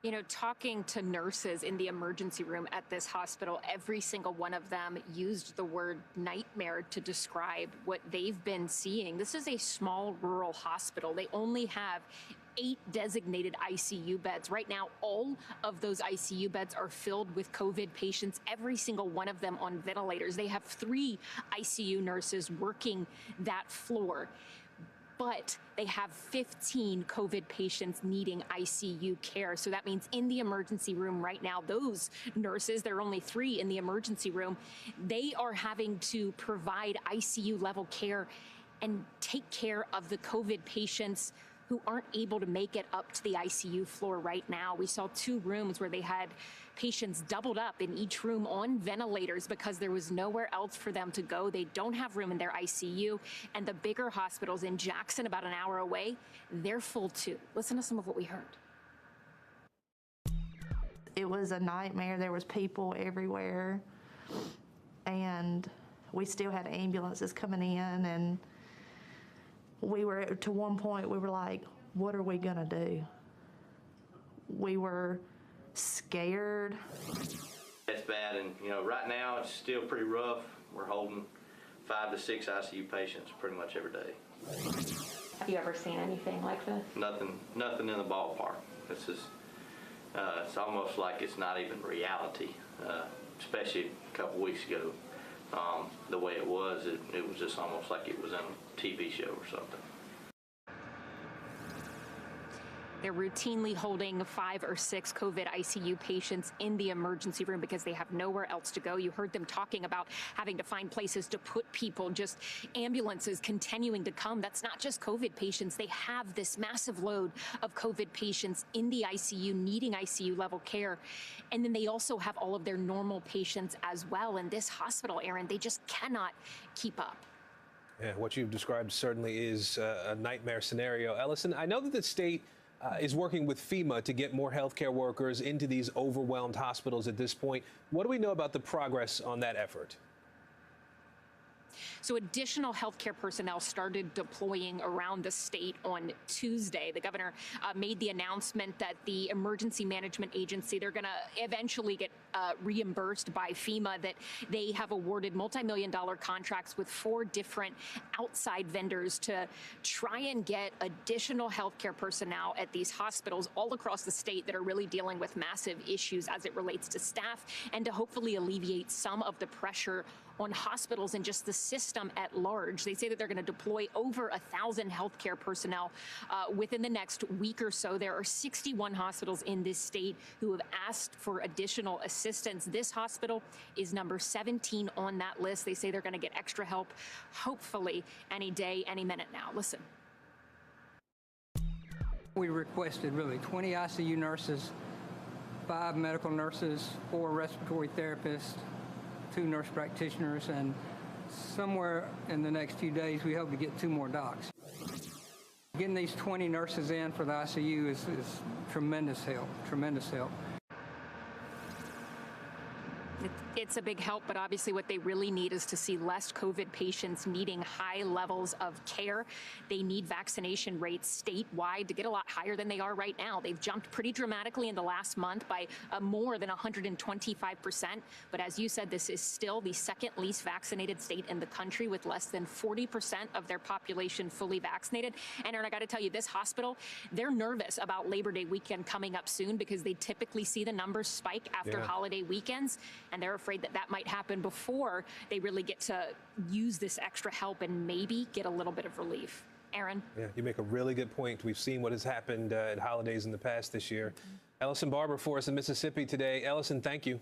You know, talking to nurses in the emergency room at this hospital, every single one of them used the word nightmare to describe what they've been seeing. This is a small rural hospital. They only have 8 designated ICU beds. Right now, all of those ICU beds are filled with COVID patients, every single one of them on ventilators. They have 3 ICU nurses working that floor. But they have 15 COVID patients needing ICU care. So that means in the emergency room right now, those nurses, there are only 3 in the emergency room, they are having to provide ICU level care and take care of the COVID patients who aren't able to make it up to the ICU floor right now. We saw 2 rooms where they had patients doubled up in each room on ventilators because there was nowhere else for them to go. They don't have room in their ICU. And the bigger hospitals in Jackson, about an hour away, they're full too. Listen to some of what we heard. It was a nightmare. There was people everywhere. And we still had ambulances coming in, and we were, to one point, we were like, what are we gonna do? We were scared. It's bad, and you know, right now it's still pretty rough. We're holding 5 to 6 ICU patients pretty much every day. Have you ever seen anything like this? Nothing in the ballpark. This is, it's almost like it's not even reality, especially a couple weeks ago. The way it was just almost like it was on a TV show or something. They're routinely holding 5 or 6 COVID ICU patients in the emergency room because they have nowhere else to go. You heard them talking about having to find places to put people, just ambulances continuing to come. That's not just COVID patients. They have this massive load of COVID patients in the ICU needing ICU level care. And then they also have all of their normal patients as well. And this hospital, Aaron, they just cannot keep up. Yeah, what you've described certainly is a nightmare scenario. Ellison, I know that the state is working with FEMA to get more healthcare workers into these overwhelmed hospitals at this point. What do we know about the progress on that effort? So additional healthcare personnel started deploying around the state on Tuesday. The governor made the announcement that the Emergency Management Agency, they're going to eventually get reimbursed by FEMA, that they have awarded multi-million-dollar contracts with 4 different outside vendors to try and get additional healthcare personnel at these hospitals all across the state that are really dealing with massive issues as it relates to staff, and to hopefully alleviate some of the pressure on hospitals and just the system at large. They say that they're going to deploy over 1,000 healthcare personnel within the next week or so. There are 61 hospitals in this state who have asked for additional assistance. This hospital is number 17 on that list. They say they're going to get extra help, hopefully any day, any minute now. Listen. We requested really 20 ICU nurses, 5 medical nurses, 4 respiratory therapists, 2 nurse practitioners, and somewhere in the next few days, we hope to get 2 more docs. Getting these 20 nurses in for the ICU is tremendous help, tremendous help. It's a big help, but obviously what they really need is to see less COVID patients needing high levels of care. They need vaccination rates statewide to get a lot higher than they are right now. They've jumped pretty dramatically in the last month by more than 125%. But as you said, this is still the second least vaccinated state in the country, with less than 40% of their population fully vaccinated. And Aaron, I got to tell you, this hospital, they're nervous about Labor Day weekend coming up soon because they typically see the numbers spike after holiday weekends. And they're afraid that that might happen before they really get to use this extra help and maybe get a little bit of relief. Aaron? Yeah, you make a really good point. We've seen what has happened at holidays in the past this year. Ellison Barber for us in Mississippi today. Ellison, thank you.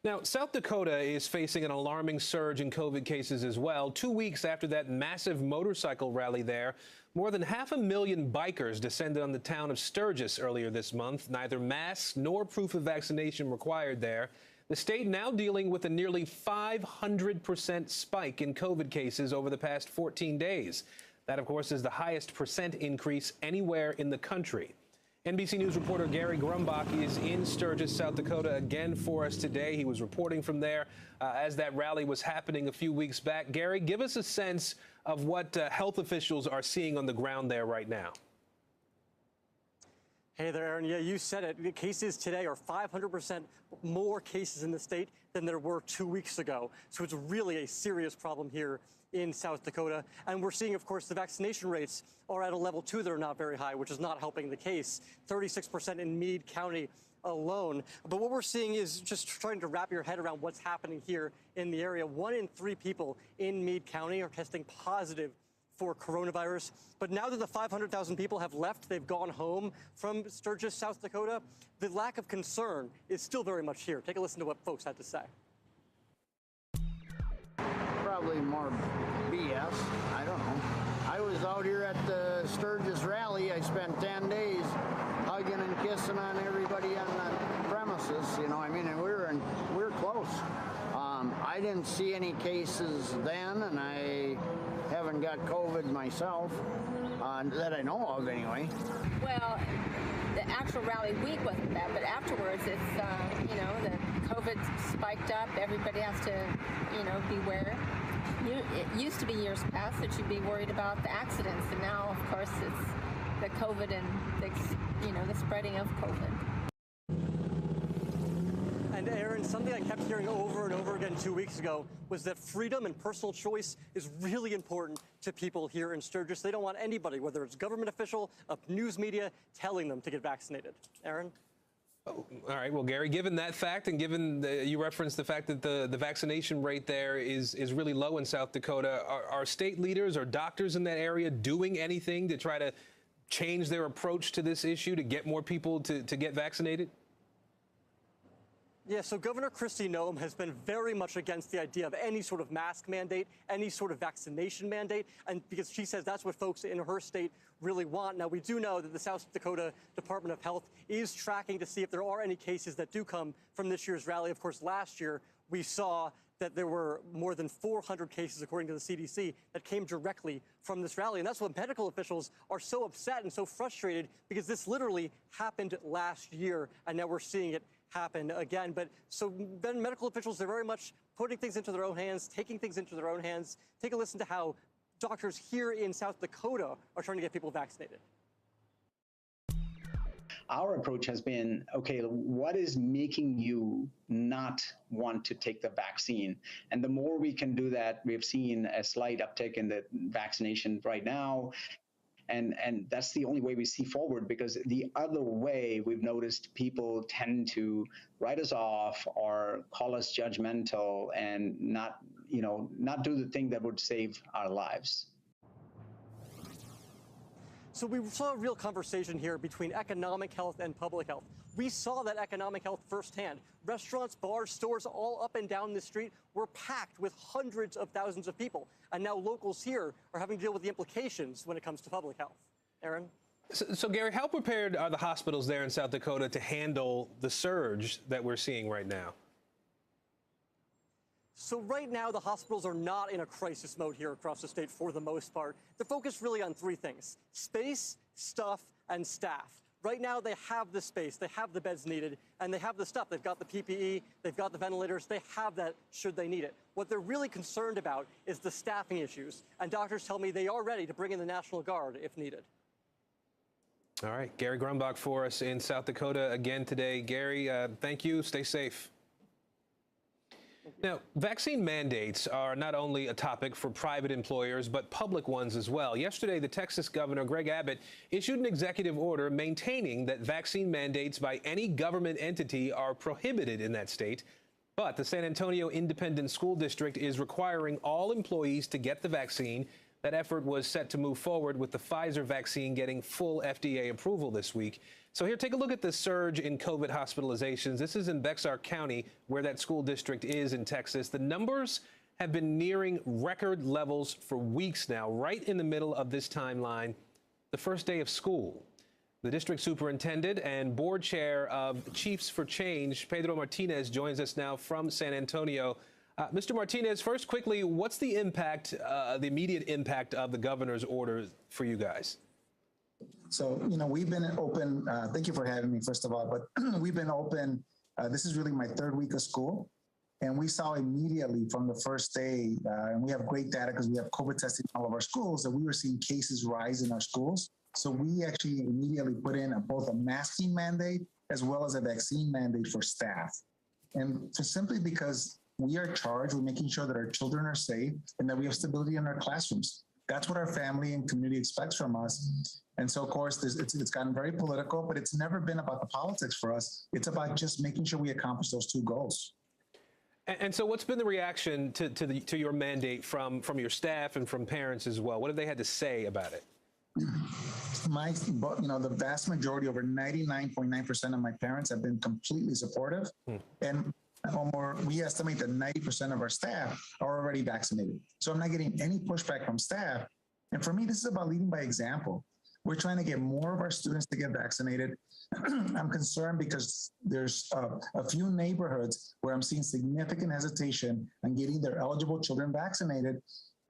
Now, South Dakota is facing an alarming surge in COVID cases as well. 2 weeks after that massive motorcycle rally there, more than 500,000 bikers descended on the town of Sturgis earlier this month. Neither masks nor proof of vaccination required there. The state now dealing with a nearly 500% spike in COVID cases over the past 14 days. That, of course, is the highest percent increase anywhere in the country. NBC News reporter Gary Grumbach is in Sturgis, South Dakota, again for us today. He was reporting from there as that rally was happening a few weeks back. Gary, give us a sense of what health officials are seeing on the ground there right now. Hey there, Aaron. Yeah, you said it. The cases today are 500% more cases in the state than there were 2 weeks ago. So it's really a serious problem here in South Dakota. And we're seeing, of course, the vaccination rates are at a level 2 that are not very high, which is not helping the case. 36% in Meade County alone. But what we're seeing is just trying to wrap your head around what's happening here in the area. 1 in 3 people in Meade County are testing positive for coronavirus. But now that the 500,000 people have left, they've gone home from Sturgis, South Dakota, the lack of concern is still very much here. Take a listen to what folks had to say. Probably more BS. I don't know. I was out here at the Sturgis rally. I spent 10 days hugging and kissing on everybody on the premises. You know, I mean, and we're close. I didn't see any cases then, and I haven't got COVID myself, that I know of anyway. Well, the actual rally week wasn't bad, but afterwards it's, you know, the COVID spiked up. Everybody has to, you know, beware. It used to be years past that you'd be worried about the accidents, and now, of course, it's the COVID and the, you know, the spreading of COVID. And Aaron, something I kept hearing over and over again 2 weeks ago was that freedom and personal choice is really important to people here in Sturgis. They don't want anybody, whether it's government official, news media, telling them to get vaccinated. Aaron? Oh, all right. Well, Gary, given that fact, and given you referenced the fact that the vaccination rate there is really low in South Dakota, are state leaders or doctors in that area doing anything to try to change their approach to this issue to get more people to get vaccinated? Yeah, so Governor Kristi Noem has been very much against the idea of any sort of mask mandate, any sort of vaccination mandate, and because she says that's what folks in her state really want. Now, we do know that the South Dakota Department of Health is tracking to see if there are any cases that do come from this year's rally. Of course, last year we saw that there were more than 400 cases, according to the CDC, that came directly from this rally. And that's what medical officials are so upset and so frustrated, because this literally happened last year, and now we're seeing it happen again. But so then medical officials are very much putting things into their own hands, taking things into their own hands. Take a listen to how doctors here in South Dakota are trying to get people vaccinated. Our approach has been, okay, what is making you not want to take the vaccine? And the more we can do that, we've seen a slight uptick in the vaccination right now. And that's the only way we see forward, because the other way we've noticed people tend to write us off or call us judgmental and not do the thing that would save our lives. So we saw a real conversation here between economic health and public health. We saw that economic health firsthand. Restaurants, bars, stores all up and down the street were packed with hundreds of thousands of people. And now locals here are having to deal with the implications when it comes to public health. Aaron? So Gary, how prepared are the hospitals there in South Dakota to handle the surge that we're seeing right now? So right now, the hospitals are not in a crisis mode here across the state for the most part. They're focused really on three things: space, stuff, and staff. Right now, they have the space, they have the beds needed, and they have the stuff. They've got the PPE, they've got the ventilators, they have that should they need it. What they're really concerned about is the staffing issues, and doctors tell me they are ready to bring in the National Guard if needed. All right, Gary Grumbach for us in South Dakota again today. Gary, thank you. Stay safe. Now, vaccine mandates are not only a topic for private employers, but public ones as well. Yesterday, the Texas governor, Greg Abbott, issued an executive order maintaining that vaccine mandates by any government entity are prohibited in that state. But the San Antonio Independent School District is requiring all employees to get the vaccine. That effort was set to move forward with the Pfizer vaccine getting full FDA approval this week. So here, take a look at the surge in COVID hospitalizations. This is in Bexar County, where that school district is in Texas. The numbers have been nearing record levels for weeks now, right in the middle of this timeline, the first day of school. The district superintendent and board chair of Chiefs for Change, Pedro Martinez, joins us now from San Antonio. Mr. Martinez, first, quickly, what's the impact, the immediate impact of the governor's order for you guys? So, we've been open. Thank you for having me, first of all. But we've been open. This is really my third week of school. And we saw immediately from the first day, and we have great data because we have COVID testing in all of our schools, that we were seeing cases rise in our schools. So we actually immediately put in both a masking mandate as well as a vaccine mandate for staff. And simply because we are charged with making sure that our children are safe and that we have stability in our classrooms. That's what our family and community expects from us. And so, of course, it's gotten very political, but it's never been about the politics for us. It's about just making sure we accomplish those two goals. And so what's been the reaction to your mandate from your staff and from parents as well? What have they had to say about it? The vast majority, over 99.9% of my parents have been completely supportive. And we estimate that 90% of our staff are already vaccinated. So I'm not getting any pushback from staff. And for me, this is about leading by example. We're trying to get more of our students to get vaccinated. I'm concerned because there's a few neighborhoods where I'm seeing significant hesitation on getting their eligible children vaccinated.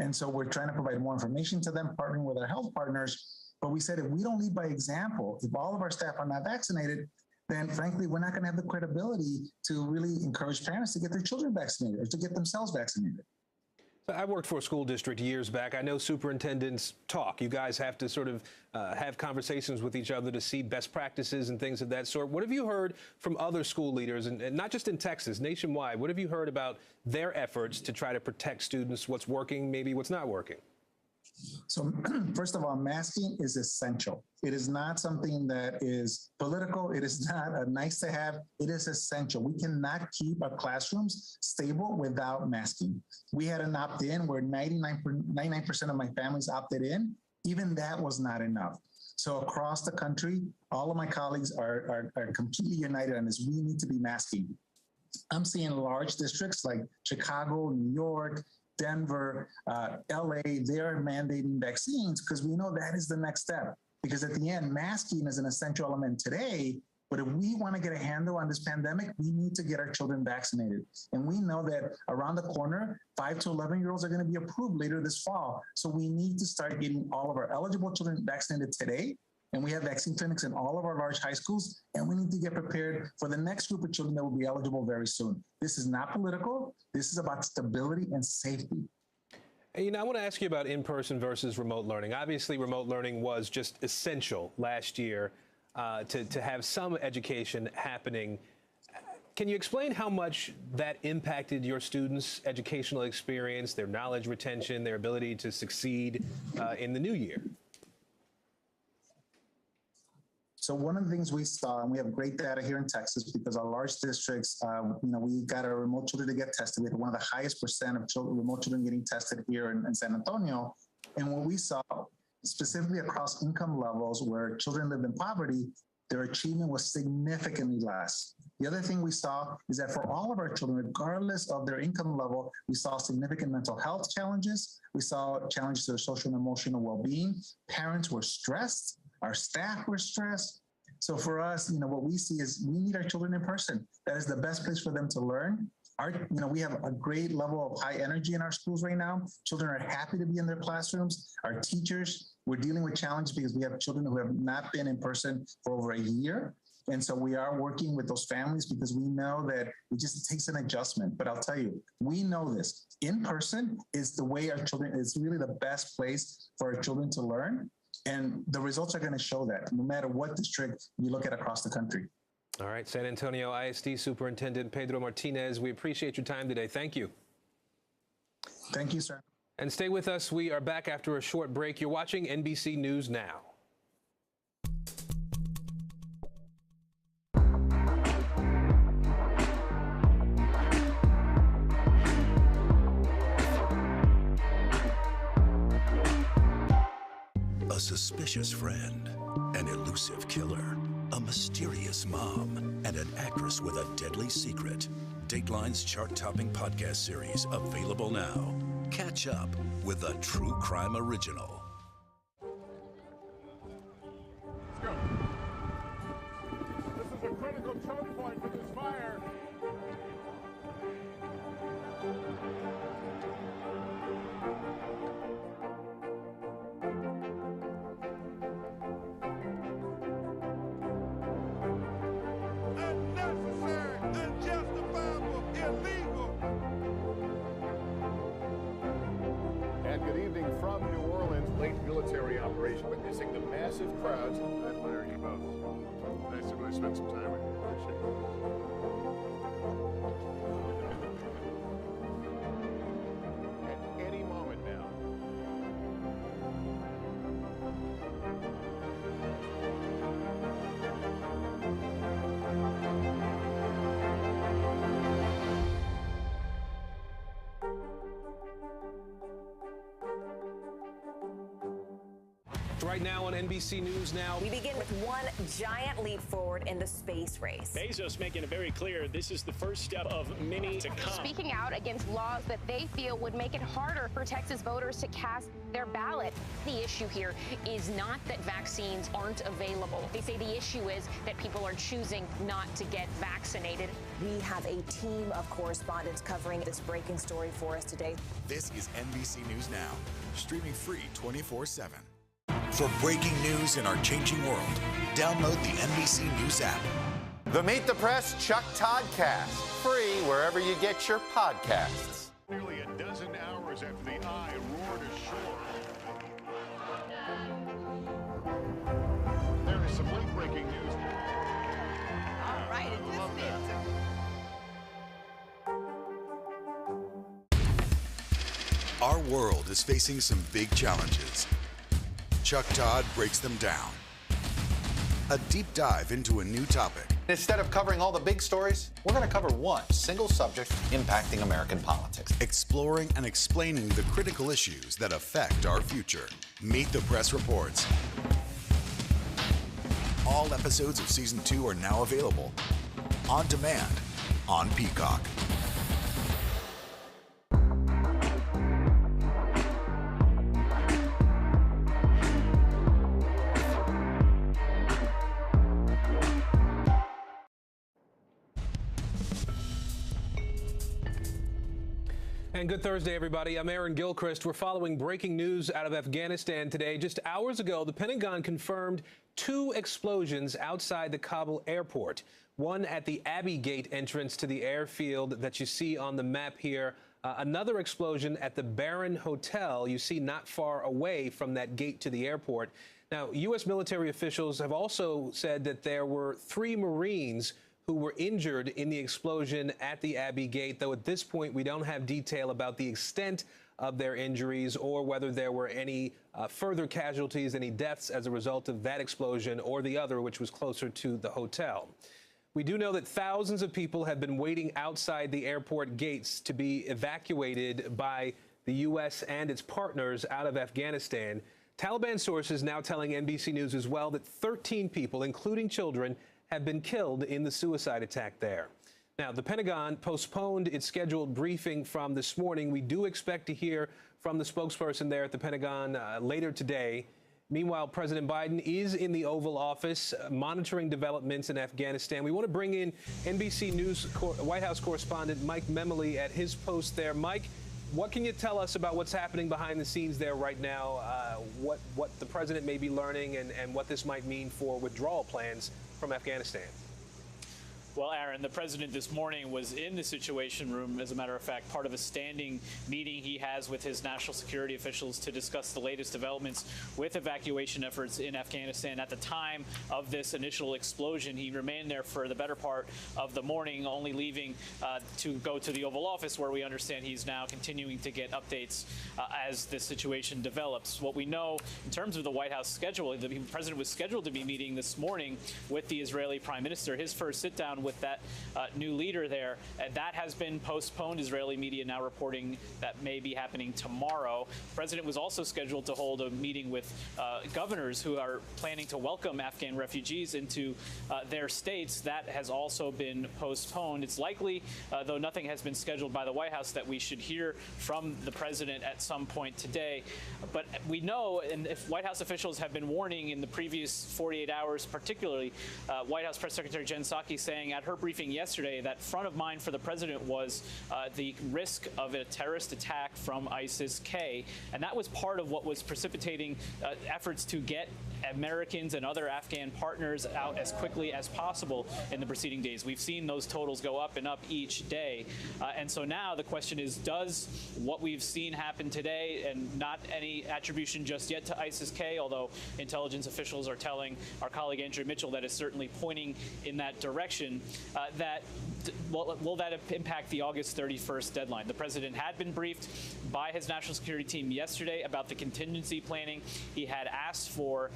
And so we're trying to provide more information to them, partnering with our health partners. But we said, if we don't lead by example, if all of our staff are not vaccinated, then frankly, we're not going to have the credibility to really encourage parents to get their children vaccinated or to get themselves vaccinated. So I worked for a school district years back. I know superintendents talk. You guys have to sort of have conversations with each other to see best practices and things of that sort. What have you heard from other school leaders, and not just in Texas, nationwide? What have you heard about their efforts to try to protect students, what's working, maybe what's not working? So first of all, masking is essential. It is not something that is political. It is not a nice to have. It is essential. We cannot keep our classrooms stable without masking. We had an opt-in where 99% of my families opted in. Even that was not enough. So across the country, all of my colleagues are completely united on this. We need to be masking. I'm seeing large districts like Chicago, New York, Denver, LA, they're mandating vaccines because we know that is the next step. Because at the end, masking is an essential element today. But if we want to get a handle on this pandemic, we need to get our children vaccinated. And we know that around the corner, 5 to 11-year-olds are going to be approved later this fall. So we need to start getting all of our eligible children vaccinated today. And we have vaccine clinics in all of our large high schools. And we need to get prepared for the next group of children that will be eligible very soon. This is not political. This is about stability and safety. Hey, I want to ask you about in-person versus remote learning. Obviously, remote learning was just essential last year to have some education happening. Can you explain how much that impacted your students' educational experience, their knowledge retention, their ability to succeed in the new year? So one of the things we saw, and we have great data here in Texas because our large districts, we got our remote children to get tested. We had one of the highest percent of remote children getting tested here in San Antonio. And what we saw, specifically across income levels where children live in poverty, their achievement was significantly less. The other thing we saw is that for all of our children, regardless of their income level, we saw significant mental health challenges. We saw challenges to their social and emotional well-being. Parents were stressed. Our staff were stressed. So for us, what we see is we need our children in person. That is the best place for them to learn. We have a great level of high energy in our schools right now. Children are happy to be in their classrooms. Our teachers, we're dealing with challenges because we have children who have not been in person for over a year. And so we are working with those families because we know that it just takes an adjustment. But I'll tell you, we know this. In person is the way our children, is really the best place for our children to learn. And the results are going to show that no matter what district you look at across the country. All right, San Antonio ISD Superintendent Pedro Martinez, we appreciate your time today. Thank you. Thank you, sir. And stay with us. We are back after a short break. You're watching NBC News Now. A suspicious friend, an elusive killer, a mysterious mom, and an actress with a deadly secret. Dateline's chart-topping podcast series available now. Catch up with a true crime original. Let's go. This is a critical choke point for this fire. Good evening from New Orleans, late military operation, witnessing the massive crowds. I admire you both. Nice to really spend some time with you. Appreciate it. At any moment now. Right now on NBC News Now. We begin with one giant leap forward in the space race. Bezos making it very clear this is the first step of many to come. Speaking out against laws that they feel would make it harder for Texas voters to cast their ballot. The issue here is not that vaccines aren't available. They say the issue is that people are choosing not to get vaccinated. We have a team of correspondents covering this breaking story for us today. This is NBC News Now, streaming free 24/7. For breaking news in our changing world, download the NBC News app. The Meet the Press Chuck Toddcast, free wherever you get your podcasts. Nearly a dozen hours after the eye roared ashore. There is some late breaking news. All right, it just fits. Our world is facing some big challenges. Chuck Todd breaks them down. A deep dive into a new topic. Instead of covering all the big stories, we're going to cover one single subject impacting American politics. Exploring and explaining the critical issues that affect our future. Meet the Press Reports. All episodes of Season 2 are now available on demand on Peacock. And good Thursday, everybody. I'm Aaron Gilchrist. We're following breaking news out of Afghanistan today. Just hours ago, the Pentagon confirmed 2 explosions outside the Kabul airport. One at the Abbey Gate entrance to the airfield that you see on the map here. Another explosion at the Baron Hotel you see not far away from that gate to the airport. Now, U.S. military officials have also said that there were 3 Marines who were injured in the explosion at the Abbey Gate, though at this point we don't have detail about the extent of their injuries or whether there were any further casualties, any deaths as a result of that explosion or the other, which was closer to the hotel. We do know that thousands of people have been waiting outside the airport gates to be evacuated by the U.S. and its partners out of Afghanistan. Taliban sources now telling NBC News as well that 13 people, including children, have been killed in the suicide attack there. Now, the Pentagon postponed its scheduled briefing from this morning. We do expect to hear from the spokesperson there at the Pentagon later today. Meanwhile, President Biden is in the Oval Office monitoring developments in Afghanistan. We want to bring in NBC News White House correspondent Mike Memoli at his post there. Mike, what can you tell us about what's happening behind the scenes there right now, what the president may be learning and what this might mean for withdrawal plans from Afghanistan? Well, Aaron, the president this morning was in the Situation Room, as a matter of fact, part of a standing meeting he has with his national security officials to discuss the latest developments with evacuation efforts in Afghanistan. At the time of this initial explosion, he remained there for the better part of the morning, only leaving to go to the Oval Office, where we understand he's now continuing to get updates as the situation develops. What we know in terms of the White House schedule, the president was scheduled to be meeting this morning with the Israeli prime minister, his first sit-down with that new leader there. That has been postponed. Israeli media now reporting that may be happening tomorrow. The president was also scheduled to hold a meeting with governors who are planning to welcome Afghan refugees into their states. That has also been postponed. It's likely, though nothing has been scheduled by the White House, that we should hear from the president at some point today. But we know, and if White House officials have been warning in the previous 48 hours, particularly White House Press Secretary Jen Psaki saying at her briefing yesterday that front of mind for the president was the risk of a terrorist attack from ISIS-K. And that was part of what was precipitating efforts to get Americans and other Afghan partners out as quickly as possible in the preceding days. We've seen those totals go up and up each day. And so now the question is, does what we've seen happen today, and not any attribution just yet to ISIS-K, although intelligence officials are telling our colleague Andrew Mitchell that is certainly pointing in that direction, will that impact the August 31st deadline? The president had been briefed by his national security team yesterday about the contingency planning. He had asked for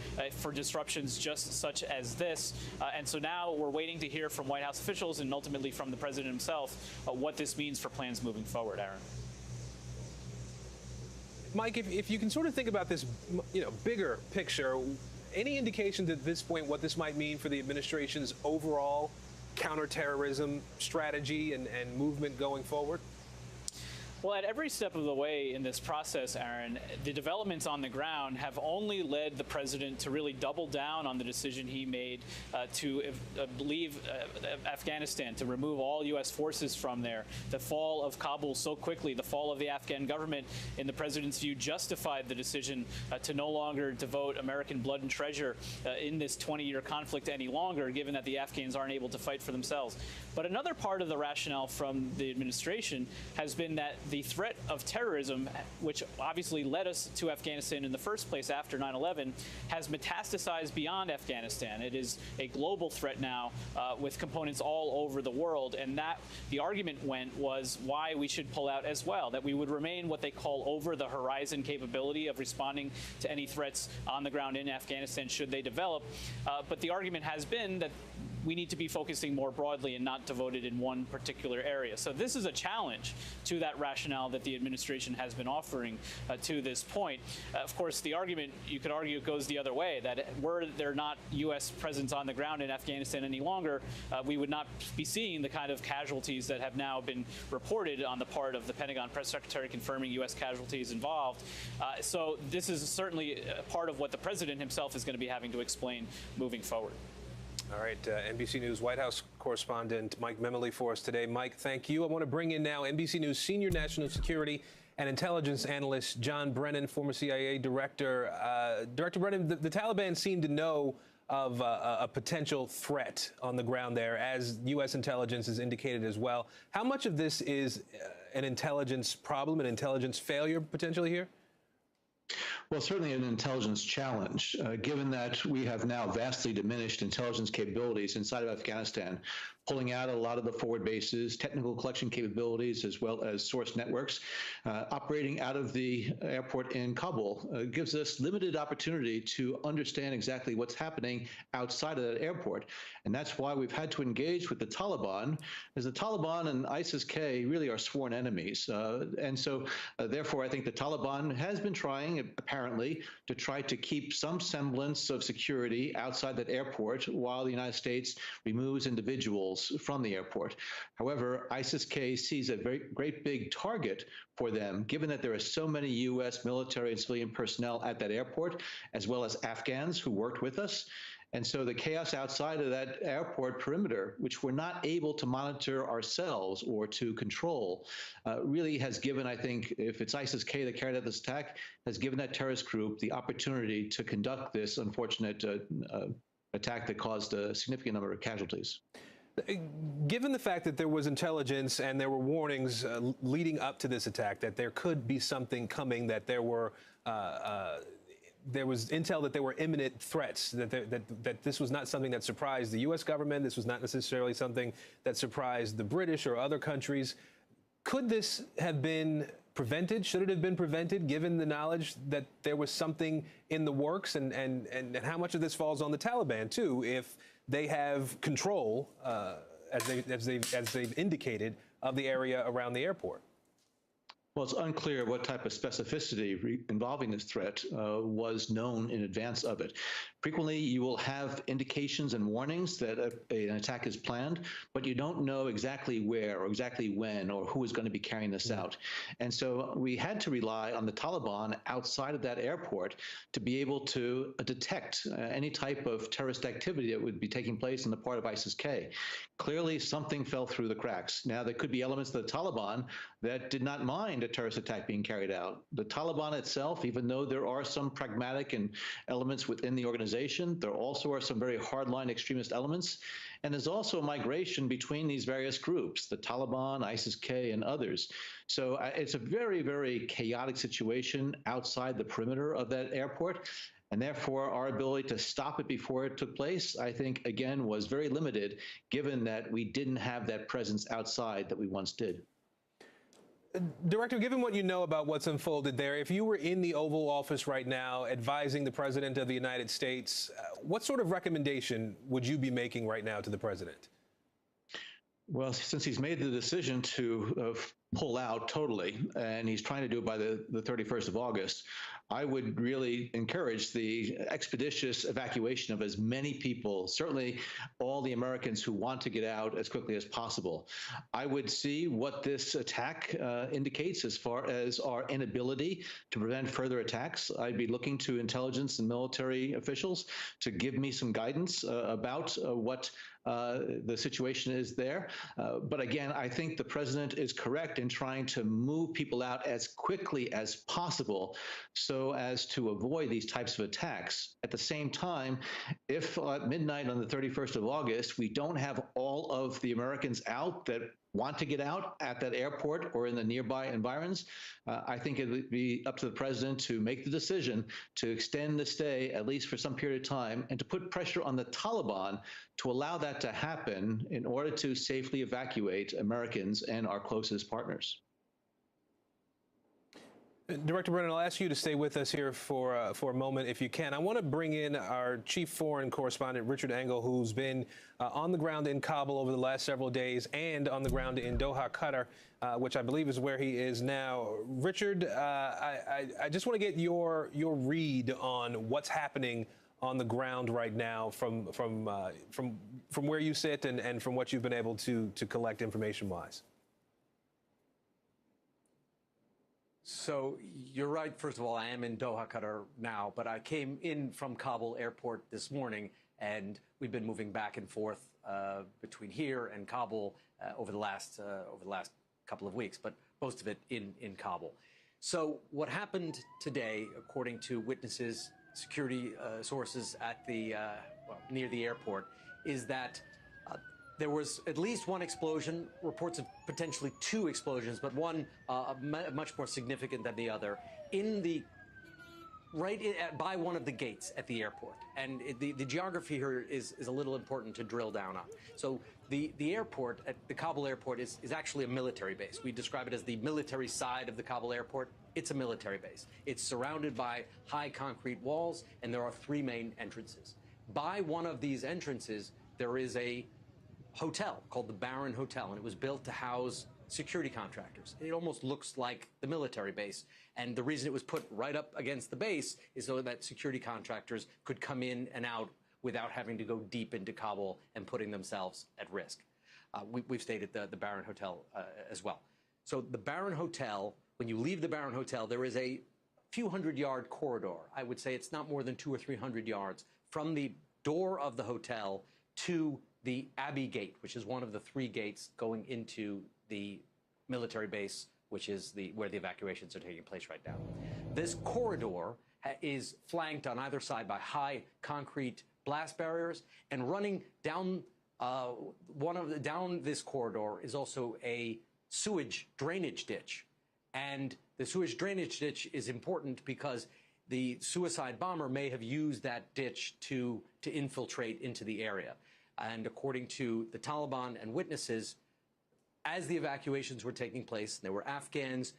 disruptions just such as this. And so now we're waiting to hear from White House officials and ultimately from the president himself what this means for plans moving forward, Aaron. Mike, if you can sort of think about this, bigger picture, any indications at this point what this might mean for the administration's overall counterterrorism strategy and movement going forward? Well, at every step of the way in this process, Aaron, the developments on the ground have only led the president to really double down on the decision he made to leave Afghanistan, to remove all U.S. forces from there. The fall of Kabul so quickly, the fall of the Afghan government, in the president's view, justified the decision to no longer devote American blood and treasure in this 20-year conflict any longer, given that the Afghans aren't able to fight for themselves. But another part of the rationale from the administration has been that the threat of terrorism, which obviously led us to Afghanistan in the first place after 9/11, has metastasized beyond Afghanistan. It is a global threat now with components all over the world. And that the argument was why we should pull out as well, that we would remain what they call over-the-horizon capability of responding to any threats on the ground in Afghanistan should they develop. But the argument has been that we need to be focusing more broadly and not devoted in one particular area. So this is a challenge to that rationale that the administration has been offering to this point. Of course, the argument, you could argue, goes the other way, that were there not U.S. presence on the ground in Afghanistan any longer, we would not be seeing the kind of casualties that have now been reported on the part of the Pentagon press secretary confirming U.S. casualties involved. So this is certainly part of what the president himself is going to be having to explain moving forward. All right, NBC News White House correspondent Mike Memoli for us today. Mike, thank you. I want to bring in now NBC News senior national security and intelligence analyst John Brennan, former CIA director. Director Brennan, the Taliban seem to know of a potential threat on the ground there, as U.S. intelligence has indicated as well. How much of this is an intelligence problem, an intelligence failure potentially here? Well, certainly an intelligence challenge, given that we have now vastly diminished intelligence capabilities inside of Afghanistan, pulling out a lot of the forward bases, technical collection capabilities, as well as source networks. Operating out of the airport in Kabul gives us limited opportunity to understand exactly what's happening outside of that airport. And that's why we've had to engage with the Taliban, as the Taliban and ISIS-K really are sworn enemies. And so, therefore, I think the Taliban has been trying, apparently, to try to keep some semblance of security outside that airport while the United States removes individuals from the airport. However, ISIS-K sees a very great big target for them, given that there are so many U.S. military and civilian personnel at that airport, as well as Afghans who worked with us. And so the chaos outside of that airport perimeter, which we're not able to monitor ourselves or to control, really has given, I think, if it's ISIS-K that carried out this attack, has given that terrorist group the opportunity to conduct this unfortunate attack that caused a significant number of casualties. Given the fact that there was intelligence and there were warnings leading up to this attack that there could be something coming, that there was intel that there were imminent threats, that this was not something that surprised the U.S. government, this was not necessarily something that surprised the British or other countries, could this have been prevented? Should it have been prevented, given the knowledge that there was something in the works, and how much of this falls on the Taliban too, if they have control, as they've indicated, of the area around the airport? Well, it's unclear what type of specificity involving this threat was known in advance of it. Frequently, you will have indications and warnings that an attack is planned, but you don't know exactly where or exactly when or who is going to be carrying this out. And so we had to rely on the Taliban outside of that airport to be able to detect any type of terrorist activity that would be taking place on the part of ISIS-K. Clearly, something fell through the cracks. Now, there could be elements of the Taliban that did not mind a terrorist attack being carried out. The Taliban itself, even though there are some pragmatic and elements within the organization, there also are some very hardline extremist elements. And there's also a migration between these various groups, the Taliban, ISIS-K, and others. So it's a very, very chaotic situation outside the perimeter of that airport. And therefore, our ability to stop it before it took place, I think, again, was very limited, given that we didn't have that presence outside that we once did. Director, given what you know about what's unfolded there, if you were in the Oval Office right now advising the President of the United States, what sort of recommendation would you be making right now to the President? Well, since he's made the decision to pull out totally, and he's trying to do it by the 31st of August, I would really encourage the expeditious evacuation of as many people, certainly all the Americans who want to get out as quickly as possible. I would see what this attack indicates as far as our inability to prevent further attacks. I'd be looking to intelligence and military officials to give me some guidance about what the situation is there. But again, I think the president is correct in trying to move people out as quickly as possible so as to avoid these types of attacks. At the same time, if at midnight on the 31st of August, we don't have all of the Americans out that want to get out at that airport or in the nearby environs, I think it would be up to the president to make the decision to extend the stay, at least for some period of time, and to put pressure on the Taliban to allow that to happen in order to safely evacuate Americans and our closest partners. Director Brennan, I'll ask you to stay with us here for a moment, if you can. I want to bring in our chief foreign correspondent, Richard Engel, who's been on the ground in Kabul over the last several days and on the ground in Doha, Qatar, which I believe is where he is now. Richard, I just want to get your read on what's happening on the ground right now from where you sit and from what you've been able to collect information-wise. So you're right. First of all, I am in Doha, Qatar now, but I came in from Kabul airport this morning, and we've been moving back and forth between here and Kabul over the last couple of weeks, but most of it in Kabul. So what happened today, according to witnesses, security sources at the near the airport, is that there was at least one explosion, reports of potentially two explosions, but one much more significant than the other, by one of the gates at the airport. And the geography here is a little important to drill down on. So the airport, at the Kabul airport, is actually a military base. We describe it as the military side of the Kabul airport. It's a military base. It's surrounded by high concrete walls, and there are three main entrances. By one of these entrances, there is a hotel called the Baron Hotel, and it was built to house security contractors. It almost looks like the military base, and the reason it was put right up against the base is so that security contractors could come in and out without having to go deep into Kabul and putting themselves at risk. We've stayed at the Baron Hotel as well. So the Baron Hotel, when you leave the Baron Hotel, there is a few hundred-yard corridor. I would say it's not more than 200 or 300 yards from the door of the hotel to the Abbey Gate, which is one of the three gates going into the military base, which is where the evacuations are taking place right now. This corridor is flanked on either side by high concrete blast barriers, and running down down this corridor is also a sewage drainage ditch. And the sewage drainage ditch is important because the suicide bomber may have used that ditch to infiltrate into the area. And according to the Taliban and witnesses, as the evacuations were taking place, there were Afghans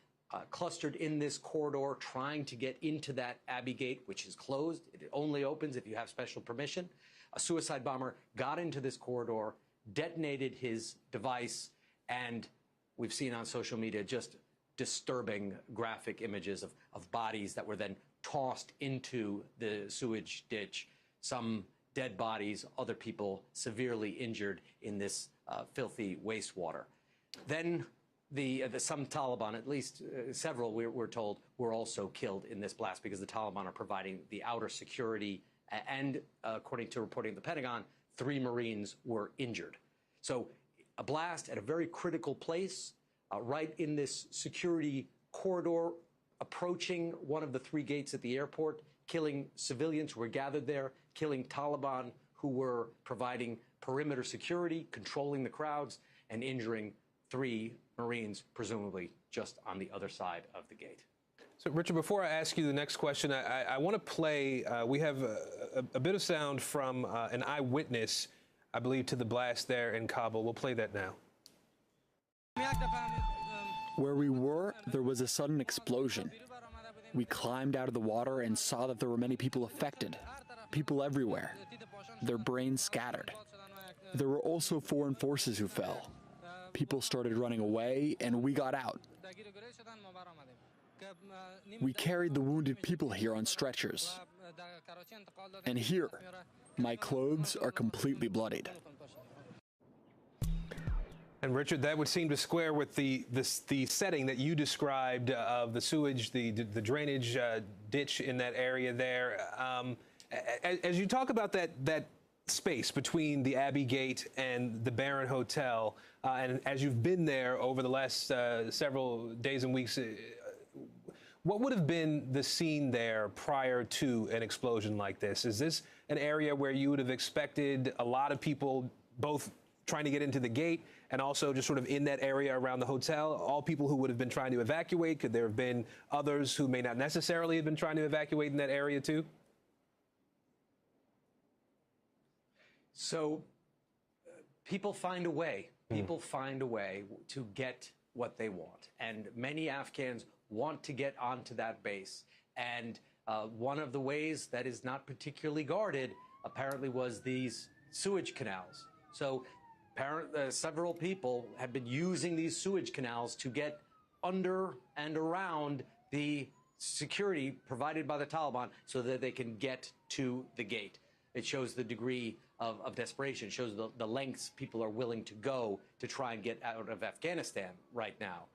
clustered in this corridor trying to get into that Abbey Gate, which is closed. It only opens if you have special permission. A suicide bomber got into this corridor, detonated his device, and we've seen on social media just disturbing graphic images of bodies that were then tossed into the sewage ditch. Some dead bodies, other people severely injured in this filthy wastewater. Then some Taliban, at least several, we're told, were also killed in this blast because the Taliban are providing the outer security. And according to reporting of the Pentagon, 3 Marines were injured. So a blast at a very critical place, right in this security corridor, approaching one of the 3 gates at the airport, killing civilians who were gathered there, killing Taliban who were providing perimeter security, controlling the crowds, and injuring 3 Marines, presumably just on the other side of the gate. So, Richard, before I ask you the next question, I want to play, we have a bit of sound from an eyewitness, I believe, to the blast there in Kabul. We'll play that now. Where we were, there was a sudden explosion. We climbed out of the water and saw that there were many people affected, people everywhere, their brains scattered. There were also foreign forces who fell. People started running away, and we got out. We carried the wounded people here on stretchers. And here, my clothes are completely bloodied. And Richard, that would seem to square with the setting that you described of the sewage, the drainage ditch in that area there. As you talk about that space between the Abbey Gate and the Baron Hotel, and as you've been there over the last several days and weeks, what would have been the scene there prior to an explosion like this? Is this an area where you would have expected a lot of people both trying to get into the gate and also just sort of in that area around the hotel, all people who would have been trying to evacuate? Could there have been others who may not necessarily have been trying to evacuate in that area too? So people find a way. People find a way to get what they want. And many Afghans want to get onto that base. And one of the ways that is not particularly guarded, apparently, was these sewage canals. So several people have been using these sewage canals to get under and around the security provided by the Taliban so that they can get to the gate. It shows the degree of desperation, shows the lengths people are willing to go to try and get out of Afghanistan right now.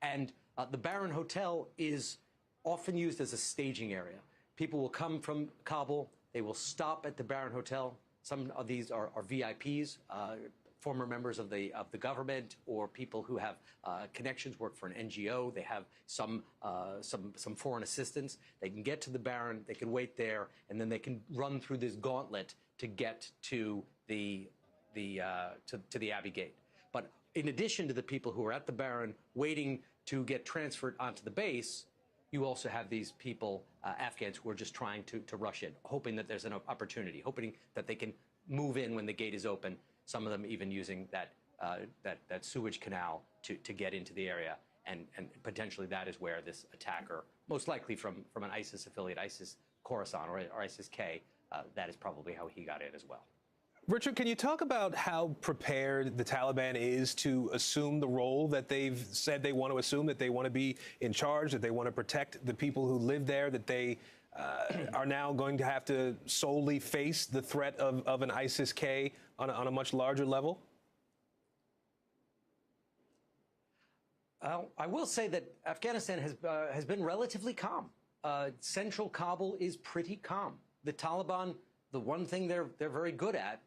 And the Baron Hotel is often used as a staging area. People will come from Kabul, they will stop at the Baron Hotel. Some of these are VIPs, former members of the government, or people who have connections, work for an NGO. They have some foreign assistance. They can get to the Baron, they can wait there, and then they can run through this gauntlet to get to the Abbey Gate. But in addition to the people who are at the Baron waiting to get transferred onto the base, you also have these people, Afghans, who are just trying to rush in, hoping that there's an opportunity, hoping that they can move in when the gate is open. Some of them even using that sewage canal to get into the area, and potentially that is where this attacker, most likely from an ISIS affiliate, ISIS Khorasan or ISIS-K, that is probably how he got in as well. Richard, can you talk about how prepared the Taliban is to assume the role that they've said they want to assume, that they want to be in charge, that they want to protect the people who live there, that they are now going to have to solely face the threat of an ISIS-K on a much larger level? I will say that Afghanistan has been relatively calm. Central Kabul is pretty calm. The Taliban, the one thing they're very good at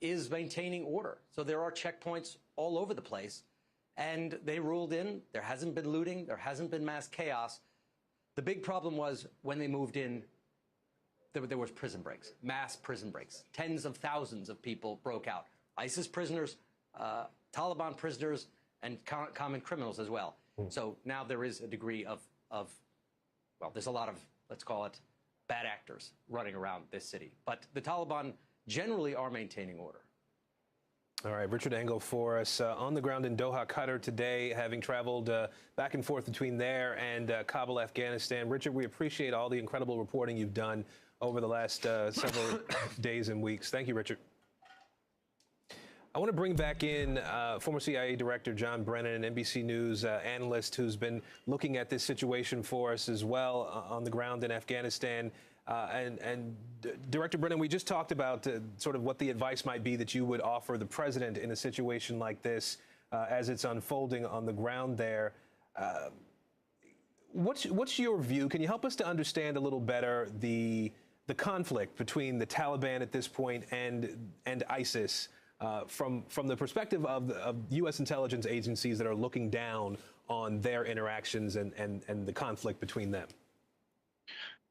is maintaining order. So there are checkpoints all over the place, and they ruled in. There hasn't been looting. There hasn't been mass chaos. The big problem was when they moved in, there was prison breaks, mass prison breaks. Tens of thousands of people broke out. ISIS prisoners, Taliban prisoners, and common criminals as well. So now there is a degree of, well, there's a lot of, let's call it, bad actors running around this city. But the Taliban generally are maintaining order. All right, Richard Engel for us on the ground in Doha, Qatar today, having traveled back and forth between there and Kabul, Afghanistan. Richard, we appreciate all the incredible reporting you've done over the last several days and weeks. Thank you, Richard. I want to bring back in former CIA Director John Brennan, an NBC News analyst who's been looking at this situation for us as well on the ground in Afghanistan. And Director Brennan, we just talked about sort of what the advice might be that you would offer the president in a situation like this as it's unfolding on the ground there. What's your view? Can you help us to understand a little better the conflict between the Taliban at this point and ISIS from the perspective of U.S. intelligence agencies that are looking down on their interactions and the conflict between them?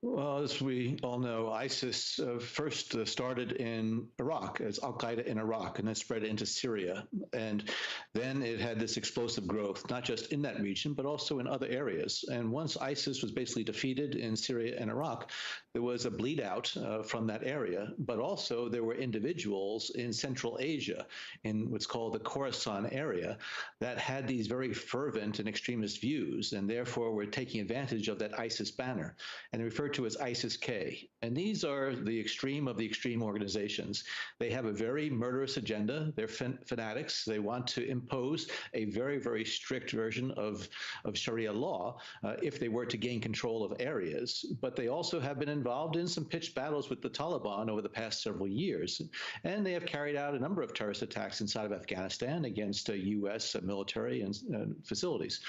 Well, as we all know, ISIS first started in Iraq as Al-Qaeda in Iraq, and then spread into Syria. And then it had this explosive growth, not just in that region, but also in other areas. And once ISIS was basically defeated in Syria and Iraq, there was a bleed out from that area. But also there were individuals in Central Asia, in what's called the Khorasan area, that had these very fervent and extremist views, and therefore were taking advantage of that ISIS banner. And they referred to as ISIS-K. And these are the extreme of the extreme organizations. They have a very murderous agenda. They're fanatics. They want to impose a very, very strict version of Sharia law if they were to gain control of areas. But they also have been involved in some pitched battles with the Taliban over the past several years. And they have carried out a number of terrorist attacks inside of Afghanistan against U.S. military and facilities.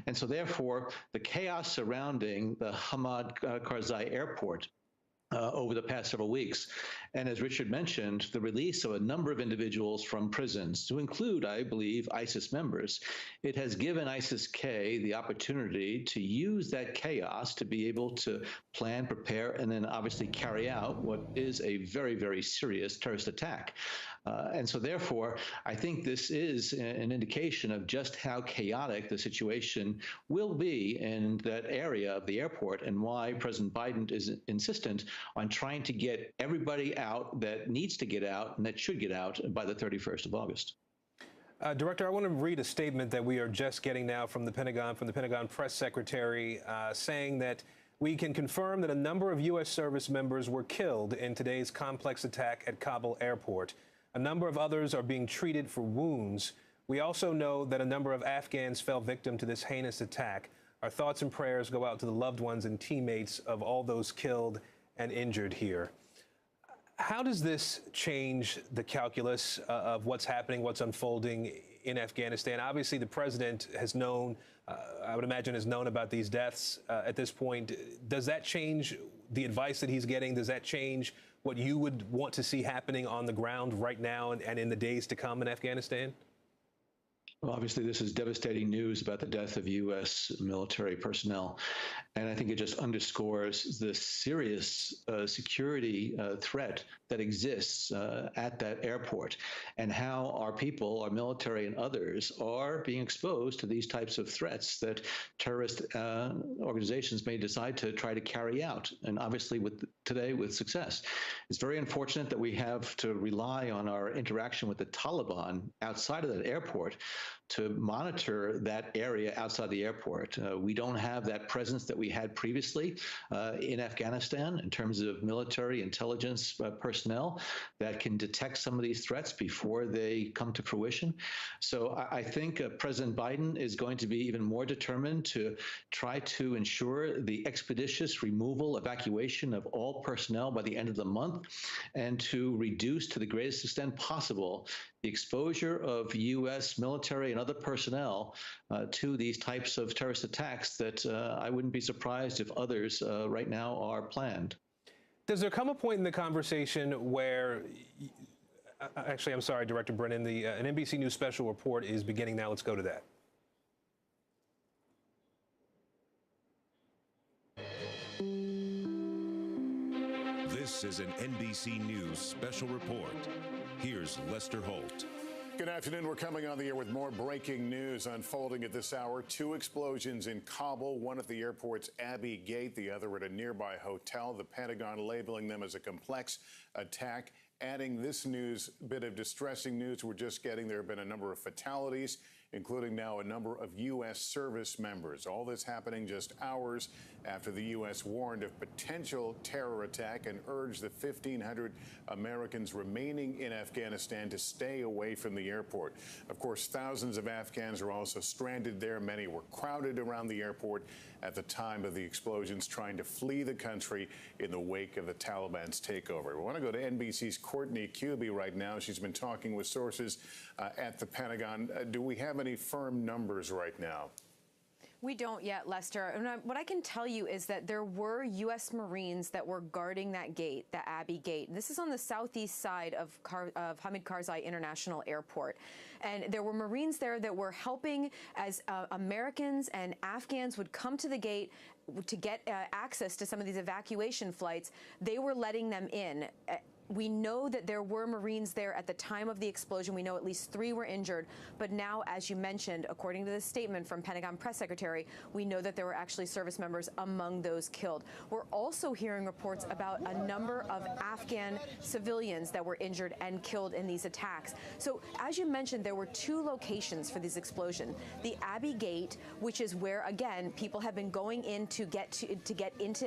And so therefore, the chaos surrounding the Hamad Karzai airport over the past several weeks. And as Richard mentioned, the release of a number of individuals from prisons, to include, I believe, ISIS members, it has given ISIS-K the opportunity to use that chaos to be able to plan, prepare, and then obviously carry out what is a very, very serious terrorist attack. And so therefore, I think this is an indication of just how chaotic the situation will be in that area of the airport, and why President Biden is insistent on trying to get everybody out that needs to get out and that should get out by the 31st of August. Director, I want to read a statement that we are just getting now from the Pentagon press secretary, saying that we can confirm that a number of U.S. service members were killed in today's complex attack at Kabul airport. A number of others are being treated for wounds. We also know that a number of Afghans fell victim to this heinous attack. Our thoughts and prayers go out to the loved ones and teammates of all those killed and injured here. How does this change the calculus of what's happening, what's unfolding in Afghanistan? Obviously, the president has known, I would imagine, has known about these deaths at this point. Does that change the advice that he's getting? Does that change what you would want to see happening on the ground right now and in the days to come in Afghanistan? Well, obviously, this is devastating news about the death of U.S. military personnel. And I think it just underscores the serious security threat that exists at that airport and how our people, our military and others, are being exposed to these types of threats that terrorist organizations may decide to try to carry out. And obviously, today with success. It's very unfortunate that we have to rely on our interaction with the Taliban outside of that airport to monitor that area outside the airport. We don't have that presence that we had previously in Afghanistan in terms of military intelligence personnel that can detect some of these threats before they come to fruition. So I think President Biden is going to be even more determined to try to ensure the expeditious removal, evacuation of all personnel by the end of the month, and to reduce to the greatest extent possible the exposure of U.S. military and other personnel to these types of terrorist attacks that I wouldn't be surprised if others right now are planned. Does there come a point in the conversation where, actually, I'm sorry, Director Brennan, an NBC News special report is beginning now. Let's go to that. This is an NBC News special report. Here's Lester Holt. Good afternoon. We're coming on the air with more breaking news unfolding at this hour. 2 explosions in Kabul, one at the airport's Abbey Gate, the other at a nearby hotel. The Pentagon labeling them as a complex attack. Adding this bit of distressing news we're just getting, there have been a number of fatalities, including now a number of U.S. service members. All this happening just hours after the U.S. warned of potential terror attack and urged the 1,500 Americans remaining in Afghanistan to stay away from the airport. Of course, thousands of Afghans are also stranded there. Many were crowded around the airport at the time of the explosions, trying to flee the country in the wake of the Taliban's takeover. We want to go to NBC's Courtney Kube right now. She's been talking with sources at the Pentagon. Do we have any firm numbers right now? We don't yet, Lester. And what I can tell you is that there were U.S. Marines that were guarding that gate, the Abbey Gate. This is on the southeast side of Hamid Karzai International Airport. And there were Marines there that were helping as Americans and Afghans would come to the gate to get access to some of these evacuation flights. They were letting them in. We know that there were Marines there at the time of the explosion. We know at least 3 were injured. But now, as you mentioned, according to the statement from Pentagon Press Secretary, we know that there were actually service members among those killed. We're also hearing reports about a number of Afghan civilians that were injured and killed in these attacks. So, as you mentioned, there were 2 locations for this explosion. The Abbey Gate, which is where, again, people have been going in to get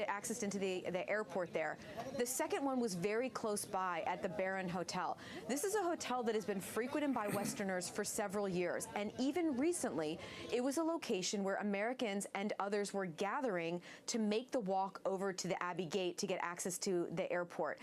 access into the airport there. The second one was very close by at the Barron Hotel. This is a hotel that has been frequented by Westerners for several years, and even recently it was a location where Americans and others were gathering to make the walk over to the Abbey Gate to get access to the airport.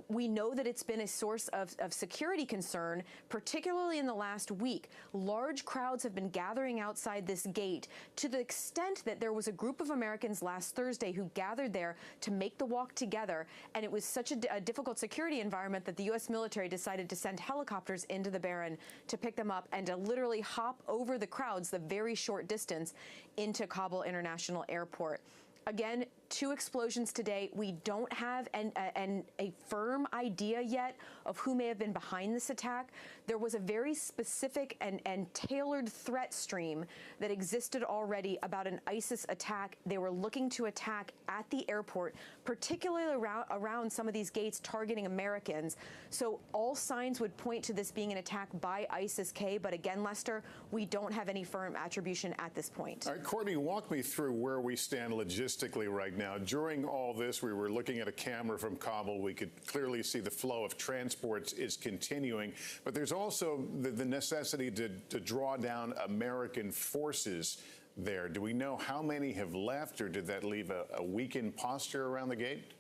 We know that it's been a source of security concern, particularly in the last week. Large crowds have been gathering outside this gate to the extent that there was a group of Americans last Thursday who gathered there to make the walk together, and it was such a difficult security environment that the U.S. military decided to send helicopters into the Barron to pick them up and to literally hop over the crowds the very short distance into Kabul International Airport. Again, 2 explosions today. We don't have a firm idea yet of who may have been behind this attack. There was a very specific and tailored threat stream that existed already about an ISIS attack. They were looking to attack at the airport, particularly around some of these gates targeting Americans. So all signs would point to this being an attack by ISIS-K. But again, Lester, we don't have any firm attribution at this point. All right, Courtney, walk me through where we stand logistically right now. During all this, we were looking at a camera from Kabul. We could clearly see the flow of transports is continuing. But there's also the necessity to draw down American forces there. Do we know how many have left, or did that leave a weakened posture around the gate?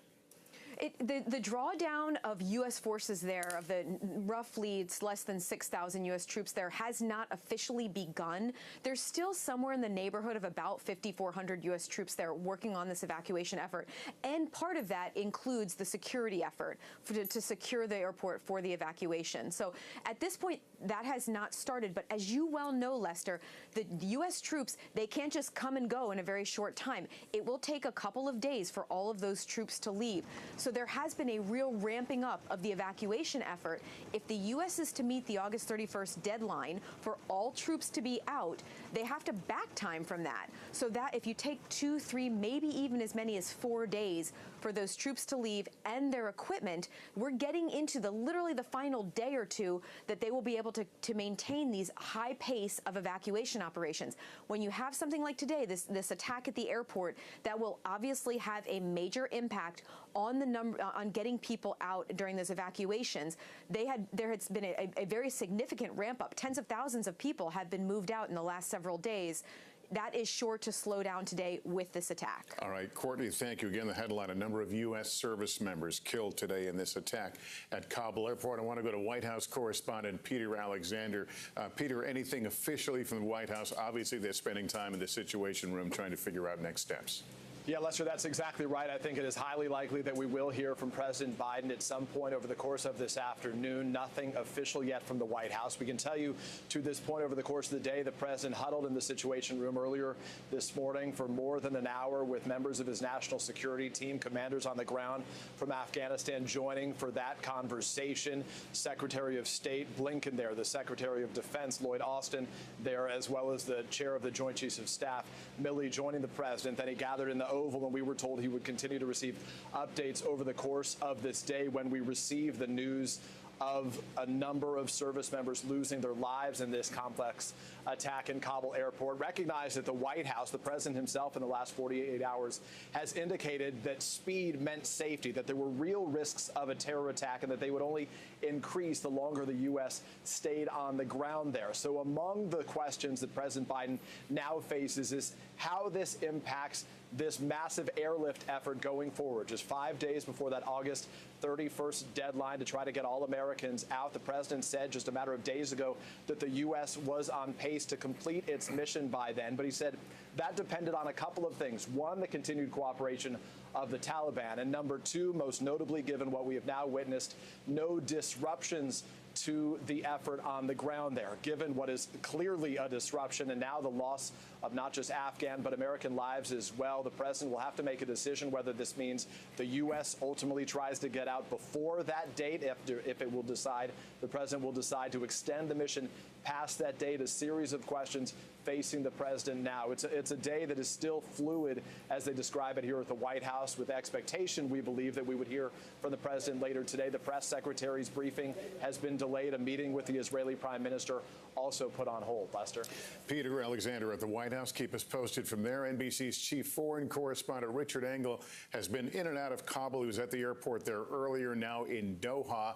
The drawdown of U.S. forces there, of the roughly it's less than 6,000 U.S. troops there, has not officially begun. There's still somewhere in the neighborhood of about 5,400 U.S. troops there working on this evacuation effort. And part of that includes the security effort to secure the airport for the evacuation. So at this point, that has not started. But as you well know, Lester, the U.S. troops, they can't just come and go in a very short time. It will take a couple of days for all of those troops to leave. So there has been a real ramping up of the evacuation effort. If the U.S. is to meet the August 31st deadline for all troops to be out, they have to back time from that. So that if you take 2, 3, maybe even as many as 4 days for those troops to leave and their equipment, we're getting into literally the final day or two that they will be able to maintain these high pace of evacuation operations. When you have something like today, this attack at the airport, that will obviously have a major impact on the on getting people out during those evacuations. There has been a very significant ramp up. Tens of thousands of people have been moved out in the last several days. That is sure to slow down today with this attack. All right, Courtney, thank you. Again, the headline, a number of U.S. service members killed today in this attack at Kabul Airport. I want to go to White House correspondent Peter Alexander. Peter, anything officially from the White House? Obviously, they're spending time in the Situation Room trying to figure out next steps. Yeah, Lester, that's exactly right. I think it is highly likely that we will hear from President Biden at some point over the course of this afternoon. Nothing official yet from the White House. We can tell you to this point over the course of the day, the president huddled in the Situation Room earlier this morning for more than an hour with members of his national security team, commanders on the ground from Afghanistan joining for that conversation. Secretary of State Blinken there, the Secretary of Defense Lloyd Austin there, as well as the chair of the Joint Chiefs of Staff, Milley, joining the president. Then he gathered in the Oval, and we were told he would continue to receive updates over the course of this day when we receive the news of a number of service members losing their lives in this complex attack in Kabul Airport. Recognize that the White House, the president himself in the last 48 hours, has indicated that speed meant safety, that there were real risks of a terror attack, and that they would only increase the longer the U.S. stayed on the ground there. So among the questions that President Biden now faces is how this impacts this massive airlift effort going forward. Just 5 days before that August 31st deadline to try to get all Americans out, the president said just a matter of days ago that the U.S. was on pace to complete its mission by then. But he said that depended on a couple of things. One, the continued cooperation of the Taliban. And number two, most notably, given what we have now witnessed, no disruptions to the effort on the ground there, given what is clearly a disruption and now the loss of not just Afghan but American lives as well. The president will have to make a decision whether this means the U.S. ultimately tries to get out before that date. If it will decide, the president will decide to extend the mission past that date. A series of questions facing the president now. It's a day that is still fluid, as they describe it here at the White House, with expectation, we believe, that we would hear from the president later today. The press secretary's briefing has been delayed. A meeting with the Israeli prime minister also put on hold. Lester. Peter Alexander at the White House. Keep us posted from there. NBC's chief foreign correspondent Richard Engel has been in and out of Kabul. He was at the airport there earlier, now in Doha.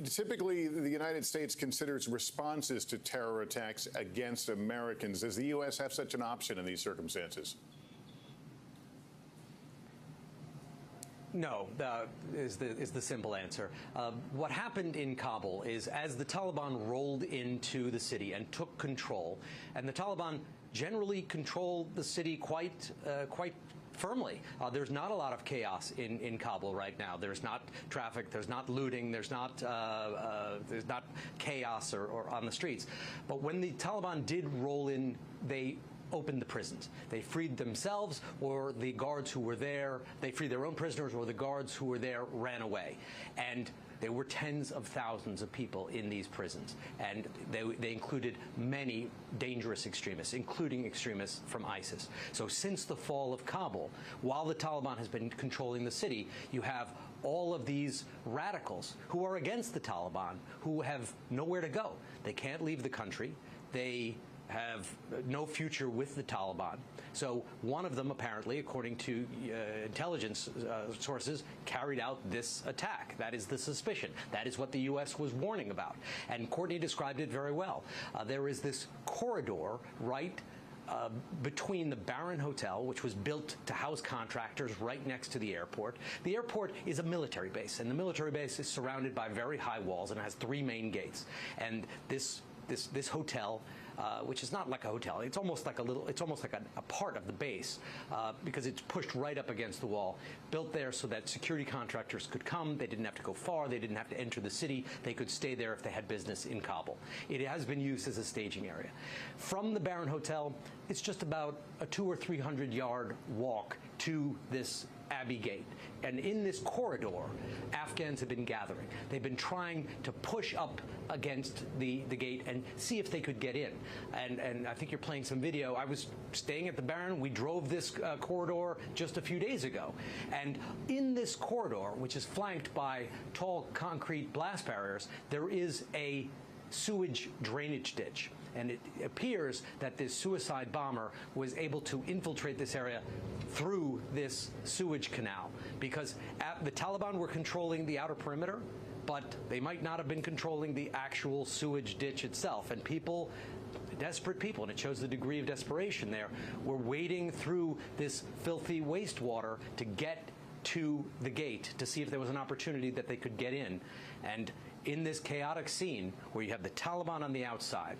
Typically, the United States considers responses to terror attacks against Americans. Does the U.S. have such an option in these circumstances? No, is the simple answer. What happened in Kabul is, as the Taliban rolled into the city and took control, and the Taliban generally control the city quite firmly. There's not a lot of chaos in Kabul right now. There's not traffic. There's not looting. There's not chaos or on the streets. But when the Taliban did roll in, they opened the prisons. They freed themselves, or the guards who were there, they freed their own prisoners, or the guards who were there ran away. And there were tens of thousands of people in these prisons, and they included many dangerous extremists, including extremists from ISIS. So since the fall of Kabul, while the Taliban has been controlling the city, you have all of these radicals who are against the Taliban, who have nowhere to go. They can't leave the country. They have no future with the Taliban. So one of them, apparently, according to intelligence sources, carried out this attack. That is the suspicion. That is what the U.S. was warning about. And Courtney described it very well. There is this corridor right between the Barron Hotel, which was built to house contractors right next to the airport. The airport is a military base, and the military base is surrounded by very high walls and has 3 main gates. And this hotel, which is not like a hotel, it's almost like a part of the base, because it's pushed right up against the wall, built there so that security contractors could come. They didn't have to go far. They didn't have to enter the city. They could stay there if they had business in Kabul. It has been used as a staging area. From the Barron Hotel, it's just about a 200 or 300 yard walk to this Abbey Gate. And in this corridor, Afghans have been gathering. They've been trying to push up against the gate and see if they could get in. And I think you're playing some video. I was staying at the Barron. We drove this corridor just a few days ago. And in this corridor, which is flanked by tall concrete blast barriers, there is a sewage drainage ditch. And it appears that this suicide bomber was able to infiltrate this area through this sewage canal, because the Taliban were controlling the outer perimeter, but they might not have been controlling the actual sewage ditch itself. And people, desperate people, and it shows the degree of desperation there, were wading through this filthy wastewater to get to the gate to see if there was an opportunity that they could get in. And in this chaotic scene where you have the Taliban on the outside,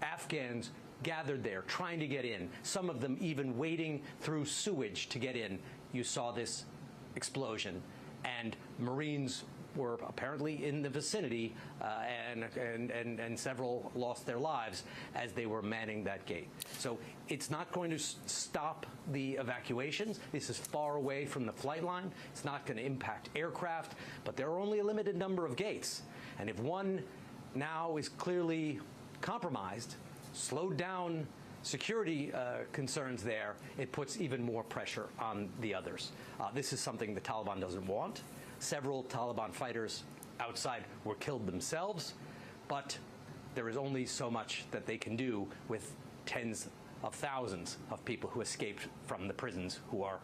Afghans gathered there trying to get in, some of them even wading through sewage to get in, you saw this explosion. And Marines were apparently in the vicinity, and several lost their lives as they were manning that gate. So it's not going to stop the evacuations. This is far away from the flight line. It's not going to impact aircraft, but there are only a limited number of gates. And if one now is clearly compromised, slowed down security concerns there, it puts even more pressure on the others. This is something the Taliban doesn't want. Several Taliban fighters outside were killed themselves, but there is only so much that they can do with tens of thousands of people who escaped from the prisons who are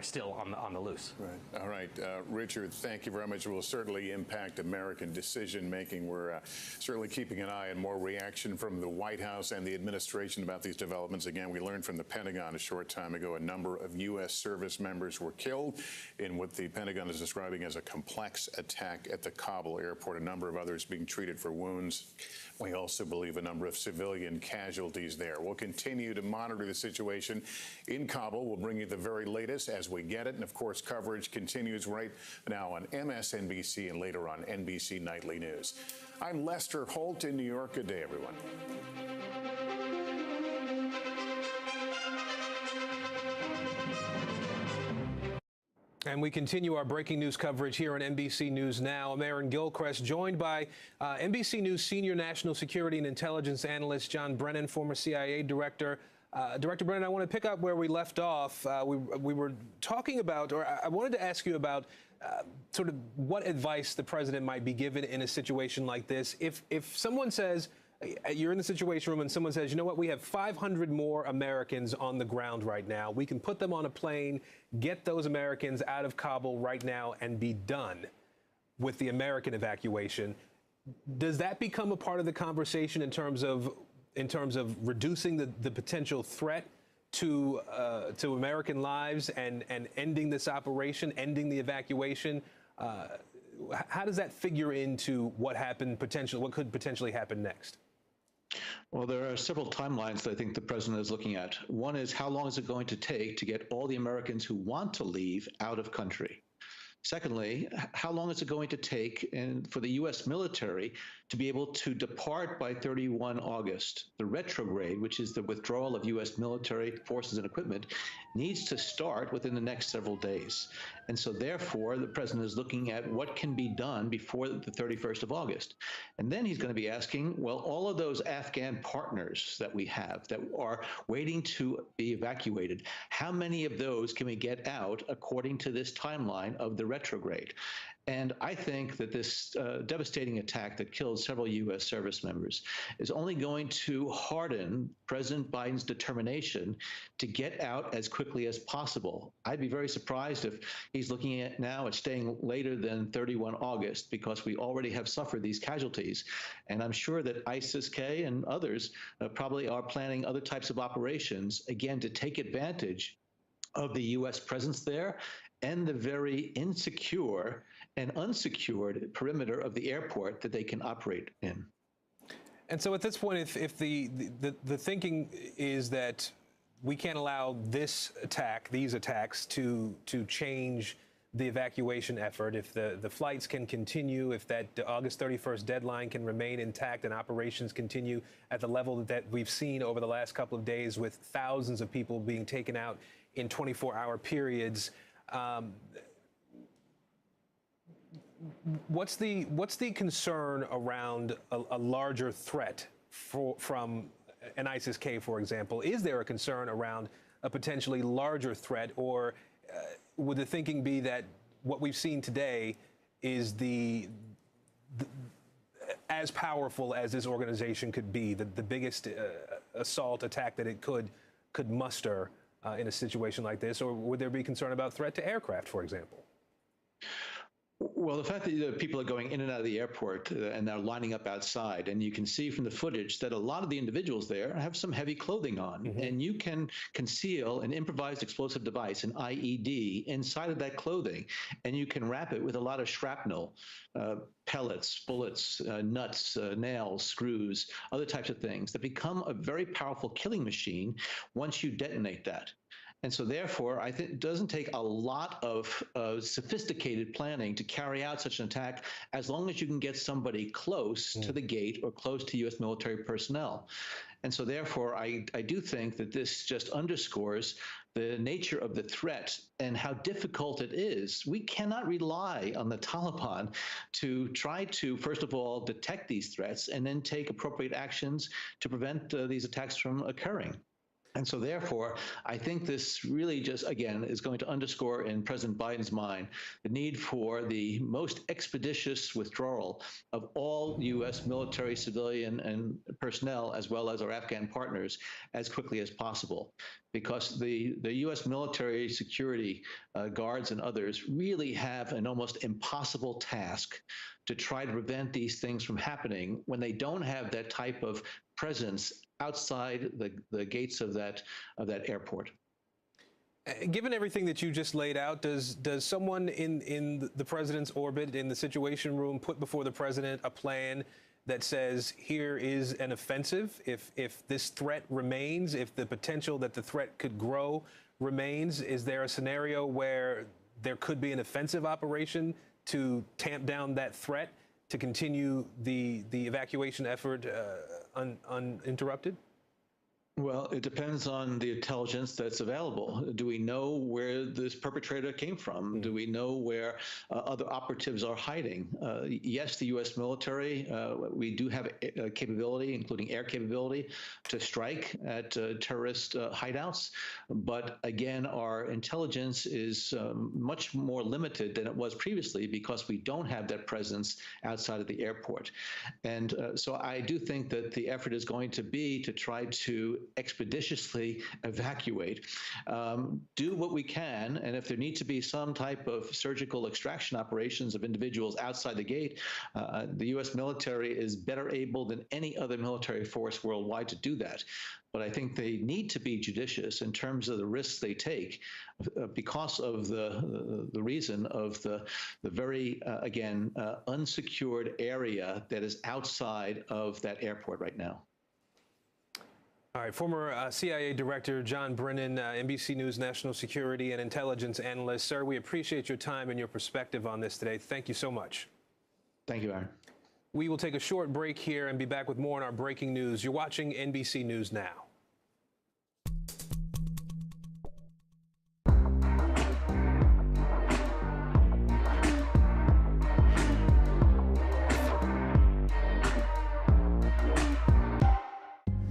still on the loose. Right. All right. Richard, thank you very much. It will certainly impact American decision-making. We're certainly keeping an eye on more reaction from the White House and the administration about these developments. Again, we learned from the Pentagon a short time ago a number of U.S. service members were killed in what the Pentagon is describing as a complex attack at the Kabul airport, a number of others being treated for wounds. We also believe a number of civilian casualties there. We'll continue to monitor the situation in Kabul. We'll bring you the very latest as we get it. And, of course, coverage continues right now on MSNBC and later on NBC Nightly News. I'm Lester Holt in New York. Good day, everyone. And we continue our breaking news coverage here on NBC News Now. I'm Aaron Gilchrist, joined by NBC News senior national security and intelligence analyst John Brennan, former CIA director. Director Brennan, I want to pick up where we left off. We were talking about, or I wanted to ask you about sort of what advice the president might be given in a situation like this. If someone says, you're in the Situation Room and someone says, you know what, we have 500 more Americans on the ground right now. We can put them on a plane, get those Americans out of Kabul right now and be done with the American evacuation. Does that become a part of the conversation in terms of reducing the potential threat to American lives and ending this operation, ending the evacuation? How does that figure into what could potentially happen next? Well, there are several timelines that I think the president is looking at. One is, how long is it going to take to get all the Americans who want to leave out of country? Secondly, how long is it going to take for the U.S. military to be able to depart by 31 August. The retrograde, which is the withdrawal of U.S. military forces and equipment, needs to start within the next several days. And so therefore, the president is looking at what can be done before the 31st of August. And then he's going to be asking, well, all of those Afghan partners that we have that are waiting to be evacuated, how many of those can we get out according to this timeline of the retrograde? And I think that this devastating attack that killed several U.S. service members is only going to harden President Biden's determination to get out as quickly as possible. I'd be very surprised if he's looking at now at staying later than 31 August, because we already have suffered these casualties. And I'm sure that ISIS-K and others probably are planning other types of operations, again, to take advantage of the U.S. presence there and the very insecure and unsecured perimeter of the airport that they can operate in. And so at this point, if the thinking is that we can't allow this attack, these attacks, to change the evacuation effort, if the flights can continue, if that August 31st deadline can remain intact and operations continue at the level that we've seen over the last couple of days, with thousands of people being taken out in 24-hour periods, what's the concern around a larger threat from an ISIS-K, for example? Is there a concern around a potentially larger threat, or would the thinking be that what we've seen today is as powerful as this organization could be, the biggest assault attack that it could muster in a situation like this? Or would there be concern about threat to aircraft, for example? Well, the fact that people are going in and out of the airport and they're lining up outside, and you can see from the footage that a lot of the individuals there have some heavy clothing on, and you can conceal an improvised explosive device, an IED, inside of that clothing, and you can wrap it with a lot of shrapnel, pellets, bullets, nuts, nails, screws, other types of things that become a very powerful killing machine once you detonate that. And so therefore, I think it doesn't take a lot of sophisticated planning to carry out such an attack, as long as you can get somebody close to the gate or close to U.S. military personnel. And so therefore, I do think that this just underscores the nature of the threat and how difficult it is. We cannot rely on the Taliban to try to, first of all, detect these threats and then take appropriate actions to prevent these attacks from occurring. And so therefore, I think this really just, again, is going to underscore in President Biden's mind the need for the most expeditious withdrawal of all U.S. military, civilian, and personnel, as well as our Afghan partners, as quickly as possible. Because the U.S. military security guards and others really have an almost impossible task to try to prevent these things from happening when they don't have that type of presence outside the gates of that airport. Given everything that you just laid out, does someone in the president's orbit, in the Situation Room, put before the president a plan that says here is an offensive if this threat remains, if the potential that the threat could grow remains? Is there a scenario where there could be an offensive operation to tamp down that threat, to continue the evacuation effort uninterrupted? Well, it depends on the intelligence that's available. Do we know where this perpetrator came from? Do we know where other operatives are hiding? Yes, the U.S. military, we do have a capability, including air capability, to strike at terrorist hideouts. But again, our intelligence is much more limited than it was previously, because we don't have that presence outside of the airport. And so I do think that the effort is going to be to try to expeditiously evacuate, do what we can, and if there needs to be some type of surgical extraction operations of individuals outside the gate, the U.S. military is better able than any other military force worldwide to do that. But I think they need to be judicious in terms of the risks they take, because of the reason of the very, again, unsecured area that is outside of that airport right now. All right, former CIA Director John Brennan, NBC News national security and intelligence analyst. Sir, we appreciate your time and your perspective on this today. Thank you so much. Thank you, Aaron. We will take a short break here and be back with more on our breaking news. You're watching NBC News Now.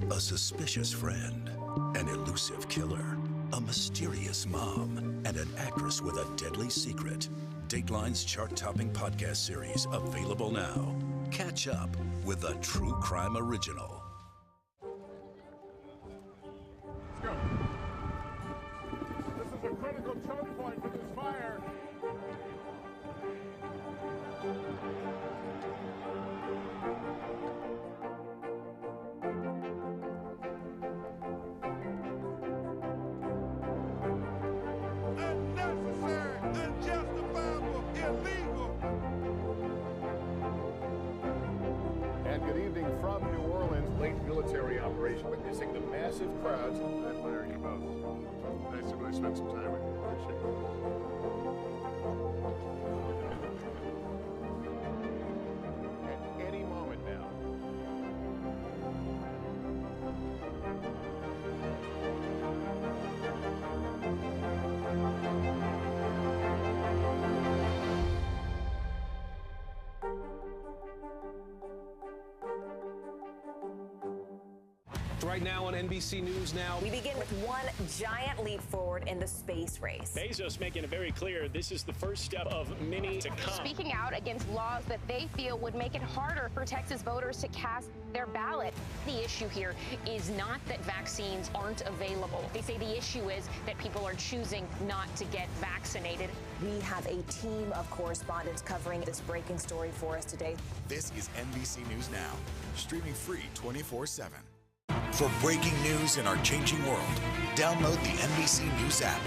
A suspicious friend, an elusive killer, a mysterious mom, and an actress with a deadly secret. Dateline's chart-topping podcast series available now. Catch up with a true crime original. Let's go. This is a critical choke point for this fire. Unnecessary, unjustifiable, illegal. And good evening from New Orleans. Late military operation witnessing the massive crowds. I admire you both. Nice to really spend some time with you. Appreciate it. At any moment now. Right now on NBC News Now. We begin with one giant leap forward in the space race. Bezos making it very clear this is the first step of many to come. Speaking out against laws that they feel would make it harder for Texas voters to cast their ballot. The issue here is not that vaccines aren't available. They say the issue is that people are choosing not to get vaccinated. We have a team of correspondents covering this breaking story for us today. This is NBC News Now, streaming free 24/7. For breaking news in our changing world, download the NBC News app.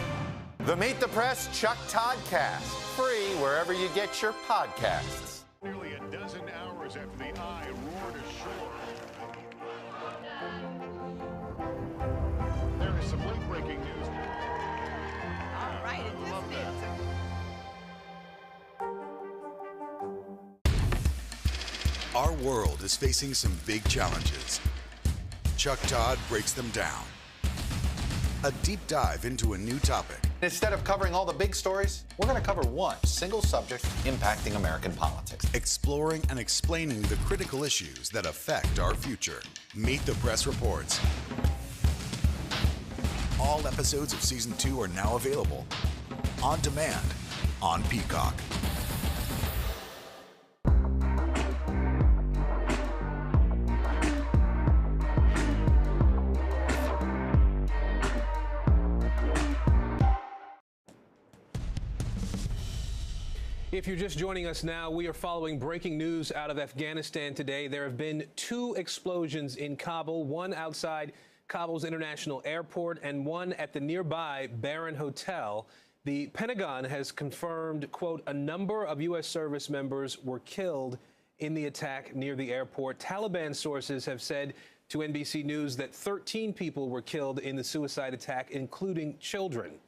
The Meet the Press Chuck Toddcast, free wherever you get your podcasts. Nearly a dozen hours after the eye roared ashore. There is some late-breaking news. All right, it just is. Our world is facing some big challenges. Chuck Todd breaks them down. A deep dive into a new topic. Instead of covering all the big stories, we're going to cover one single subject impacting American politics. Exploring and explaining the critical issues that affect our future. Meet the Press Reports. All episodes of Season 2 are now available on demand on Peacock. If you're just joining us now, we are following breaking news out of Afghanistan today. There have been 2 explosions in Kabul, one outside Kabul's international airport and one at the nearby Baron Hotel. The Pentagon has confirmed, quote, a number of U.S. service members were killed in the attack near the airport. Taliban sources have said to NBC News that 13 people were killed in the suicide attack, including children.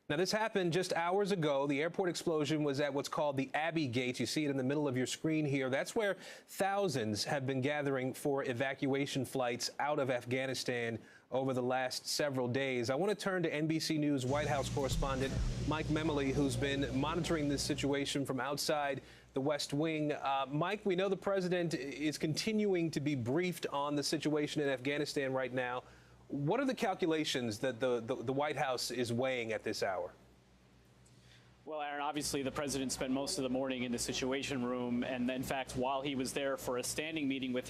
Now, this happened just hours ago. The airport explosion was at what's called the Abbey Gate. You see it in the middle of your screen here. That's where thousands have been gathering for evacuation flights out of Afghanistan over the last several days. I want to turn to NBC News White House correspondent Mike Memoli, who's been monitoring this situation from outside the West Wing. Mike, we know the president is continuing to be briefed on the situation in Afghanistan right now. What are the calculations that the White House is weighing at this hour? Well, Aaron, obviously the president spent most of the morning in the Situation Room, and in fact, while he was there for a standing meeting with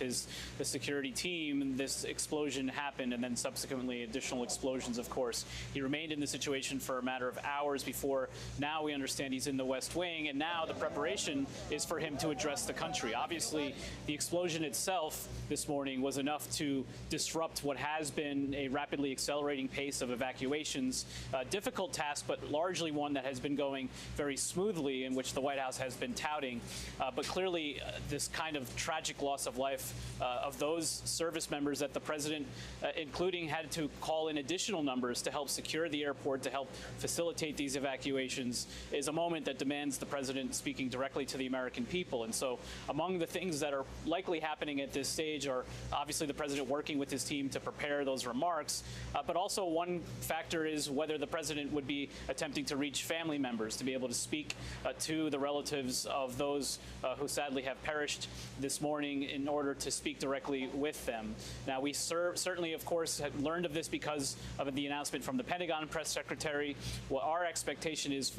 the security team, this explosion happened, and then subsequently additional explosions, of course. He remained in the situation for a matter of hours before now we understand he's in the West Wing, and now the preparation is for him to address the country. Obviously, the explosion itself this morning was enough to disrupt what has been a rapidly accelerating pace of evacuations. A difficult task, but largely one that has been going going very smoothly, in which the White House has been touting. But clearly, this kind of tragic loss of life of those service members that the president, including, had to call in additional numbers to help secure the airport, to help facilitate these evacuations, is a moment that demands the president speaking directly to the American people. And so among the things that are likely happening at this stage are obviously the president working with his team to prepare those remarks, but also one factor is whether the president would be attempting to reach family members to be able to speak to the relatives of those who sadly have perished this morning in order to speak directly with them. Now, we certainly, of course, have learned of this because of the announcement from the Pentagon press secretary. What our expectation is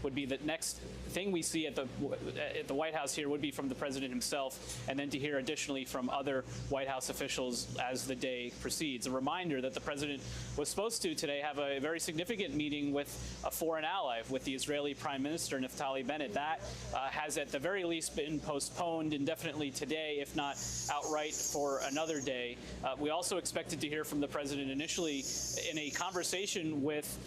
would be the next thing we see at the White House here would be from the president himself, and then to hear additionally from other White House officials as the day proceeds. A reminder that the president was supposed to today have a very significant meeting with a foreign ally, with the Israeli Prime Minister Naftali Bennett. That has at the very least been postponed indefinitely today, if not outright for another day. We also expected to hear from the president initially in a conversation with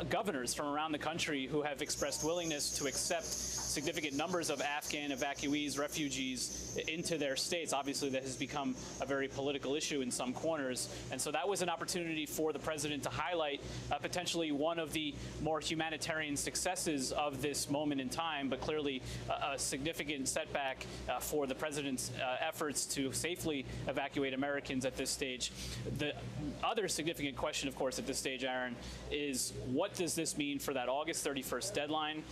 governors from around the country who have expressed willingness to accept significant numbers of Afghan evacuees, refugees into their states. Obviously, that has become a very political issue in some corners. And so that was an opportunity for the president to highlight potentially one of the more humanitarian successes of this moment in time, but clearly a significant setback for the president's efforts to safely evacuate Americans at this stage. The other significant question, of course, at this stage, Aaron, is what does this mean for that August 31st deadline?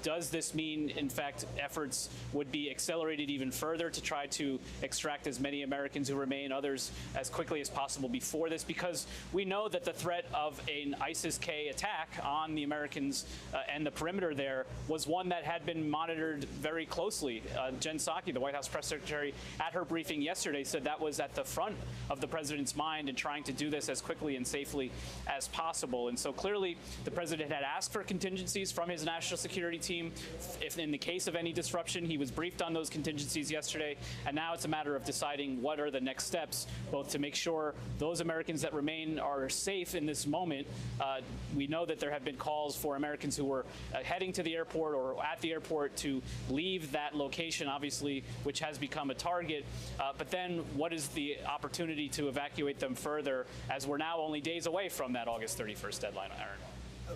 Does this mean, in fact, efforts would be accelerated even further to try to extract as many Americans who remain, others as quickly as possible before this? Because we know that the threat of an ISIS-K attack on the Americans and the perimeter there was one that had been monitored very closely. Jen Psaki, the White House press secretary, at her briefing yesterday said that was at the front of the president's mind in trying to do this as quickly and safely as possible. And so clearly the president had asked for contingencies from his national security team. If in the case of any disruption, he was briefed on those contingencies yesterday, and now it's a matter of deciding what are the next steps, both to make sure those Americans that remain are safe in this moment. We know that there have been calls for Americans who were heading to the airport or at the airport to leave that location, obviously, which has become a target. But then what is the opportunity to evacuate them further, as we're now only days away from that August 31st deadline, Aaron?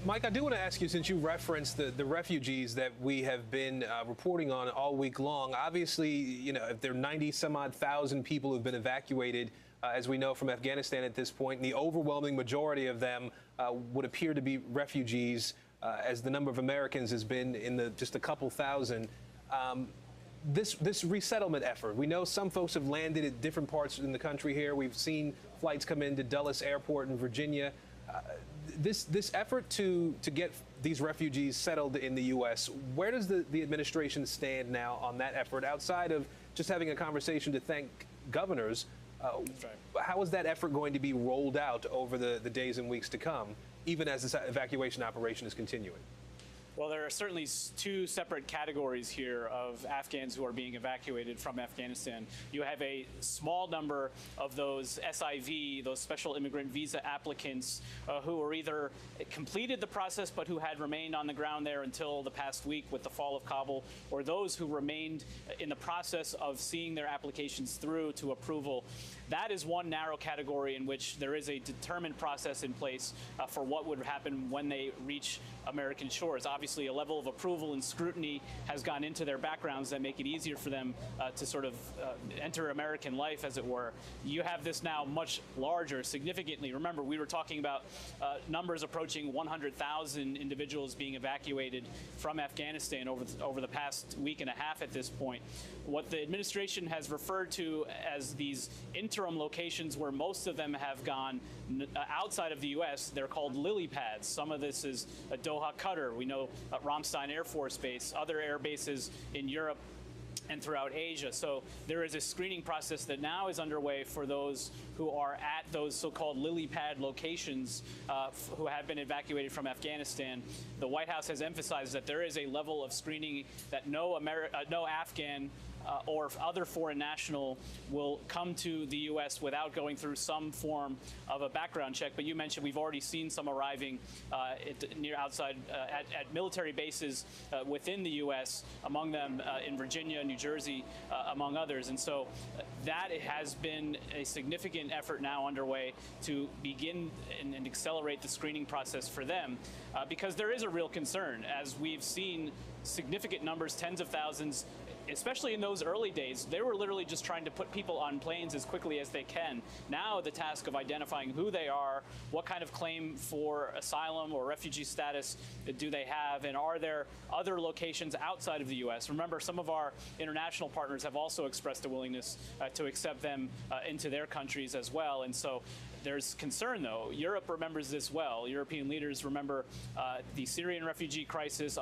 Mike, I do want to ask you, since you referenced the refugees that we have been reporting on all week long, obviously, you know, if there are 90-some-odd thousand people who've been evacuated, as we know, from Afghanistan at this point, and the overwhelming majority of them would appear to be refugees, as the number of Americans has been in just a couple thousand. This resettlement effort, we know some folks have landed at different parts in the country here. We've seen flights come into Dulles Airport in Virginia. This effort to get these refugees settled in the U.S., where does the administration stand now on that effort, outside of just having a conversation to thank governors? How is that effort going to be rolled out over the days and weeks to come, even as this evacuation operation is continuing? Well, there are certainly two separate categories here of Afghans who are being evacuated from Afghanistan. You have a small number of those SIV, those special immigrant visa applicants who are either completed the process but who had remained on the ground there until the past week with the fall of Kabul, or those who remained in the process of seeing their applications through to approval. That is one narrow category in which there is a determined process in place for what would happen when they reach American shores. Obviously, a level of approval and scrutiny has gone into their backgrounds that make it easier for them to sort of enter American life, as it were. You have this now much larger, significantly. Remember, we were talking about numbers approaching 100,000 individuals being evacuated from Afghanistan over the past week and a half at this point. What the administration has referred to as these interim locations, where most of them have gone outside of the U.S., they're called lily pads. Some of this is Doha, Qatar. We know Ramstein Air Force Base, other air bases in Europe and throughout Asia. So there is a screening process that now is underway for those who are at those so-called lily pad locations who have been evacuated from Afghanistan. The White House has emphasized that there is a level of screening that no Afghan or other foreign national will come to the U.S. without going through some form of a background check. But you mentioned we've already seen some arriving at military bases within the U.S., among them in Virginia, New Jersey, among others. And so that has been a significant effort now underway to begin and accelerate the screening process for them, because there is a real concern, as we've seen significant numbers, tens of thousands, especially in those early days. They were literally just trying to put people on planes as quickly as they can. Now the task of identifying who they are, what kind of claim for asylum or refugee status do they have, and are there other locations outside of the U.S.? Remember, some of our international partners have also expressed a willingness to accept them into their countries as well. And so there's concern, though. Europe remembers this well. European leaders remember the Syrian refugee crisis,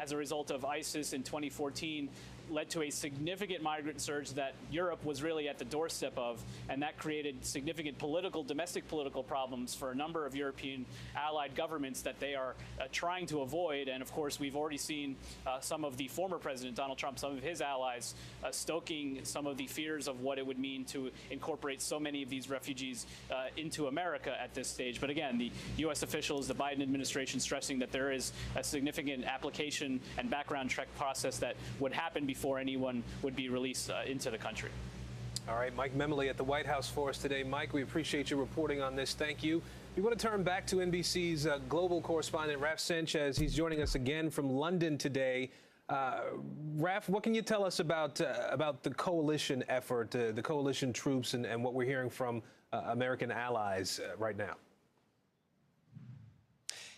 as a result of ISIS in 2014, led to a significant migrant surge that Europe was really at the doorstep of, and that created significant domestic political problems for a number of European allied governments that they are trying to avoid. And of course, we've already seen some of the former President Donald Trump, some of his allies, stoking some of the fears of what it would mean to incorporate so many of these refugees into America at this stage. But again, the U.S. officials, the Biden administration, stressing that there is a significant application and background check process that would happen before anyone would be released into the country. All right, Mike Memoli at the White House for us today. Mike, we appreciate your reporting on this. Thank you. We want to turn back to NBC's global correspondent, Raf Sanchez. He's joining us again from London today. Raf, what can you tell us about the coalition effort, the coalition troops, and what we're hearing from American allies right now?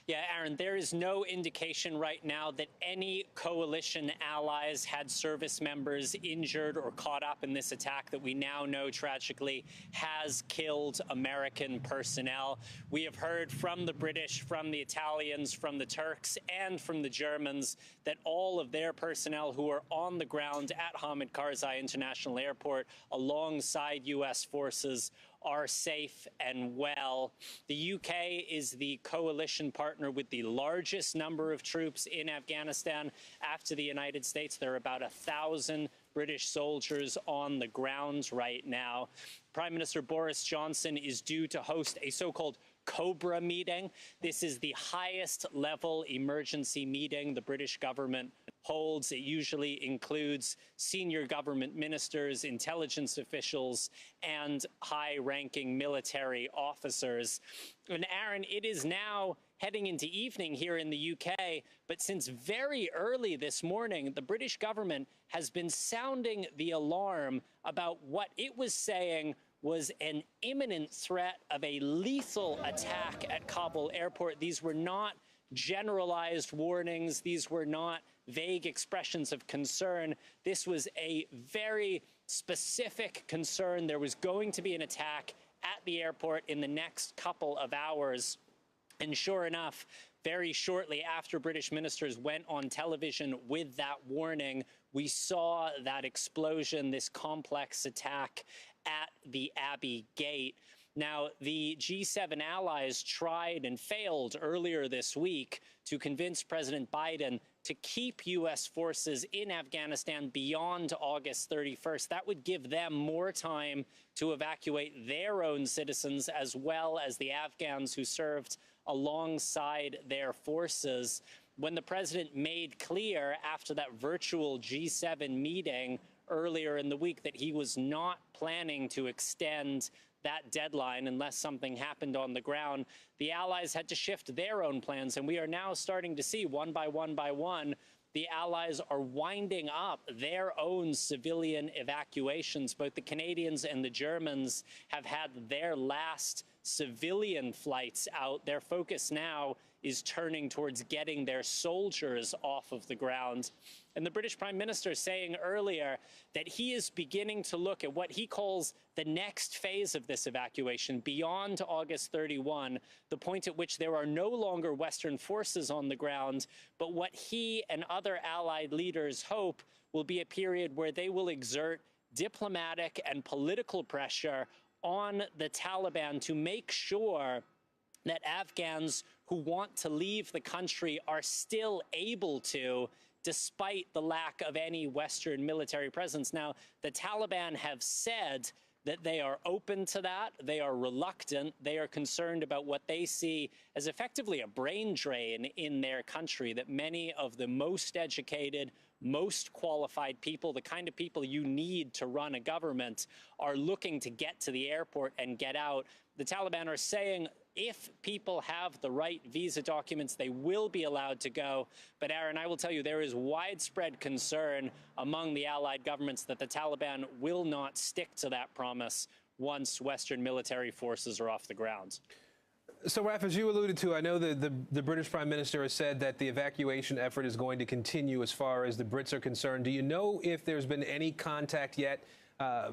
Yeah, Aaron, there is no indication right now that any coalition allies had service members injured or caught up in this attack that we now know tragically has killed American personnel. We have heard from the British, from the Italians, from the Turks, and from the Germans that all of their personnel who are on the ground at Hamid Karzai International Airport alongside U.S. forces are safe and well. The UK is the coalition partner with the largest number of troops in Afghanistan. After the United States, there are about 1,000 British soldiers on the ground right now. Prime Minister Boris Johnson is due to host a so-called Cobra meeting. This is the highest level emergency meeting the British government holds. It usually includes senior government ministers, intelligence officials, and high-ranking military officers. And Aaron, it is now heading into evening here in the UK, but since very early this morning, the British government has been sounding the alarm about what it was saying was an imminent threat of a lethal attack at Kabul airport. These were not generalized warnings. These were not vague expressions of concern. This was a very specific concern. There was going to be an attack at the airport in the next couple of hours. And sure enough, very shortly after British ministers went on television with that warning, we saw that explosion, this complex attack at the Abbey Gate. Now, the G7 allies tried and failed earlier this week to convince President Biden to keep U.S. forces in Afghanistan beyond August 31st. That would give them more time to evacuate their own citizens as well as the Afghans who served alongside their forces. When the president made clear after that virtual G7 meeting earlier in the week that he was not planning to extend that deadline unless something happened on the ground, the allies had to shift their own plans. And we are now starting to see one by one, the allies are winding up their own civilian evacuations. Both the Canadians and the Germans have had their last civilian flights out. Their focus now is turning towards getting their soldiers off of the ground. And the British Prime Minister saying earlier that he is beginning to look at what he calls the next phase of this evacuation beyond August 31, the point at which there are no longer Western forces on the ground, but what he and other allied leaders hope will be a period where they will exert diplomatic and political pressure on the Taliban to make sure that Afghans who want to leave the country are still able to, despite the lack of any Western military presence. Now, the Taliban have said that they are open to that. They are reluctant. They are concerned about what they see as effectively a brain drain in their country, that many of the most educated, most qualified people, the kind of people you need to run a government, are looking to get to the airport and get out. The Taliban are saying if people have the right visa documents, they will be allowed to go. But Aaron, I will tell you, there is widespread concern among the allied governments that the Taliban will not stick to that promise once Western military forces are off the ground. So, Raf, as you alluded to, I know that the British Prime Minister has said that the evacuation effort is going to continue as far as the Brits are concerned. Do you know if there's been any contact yet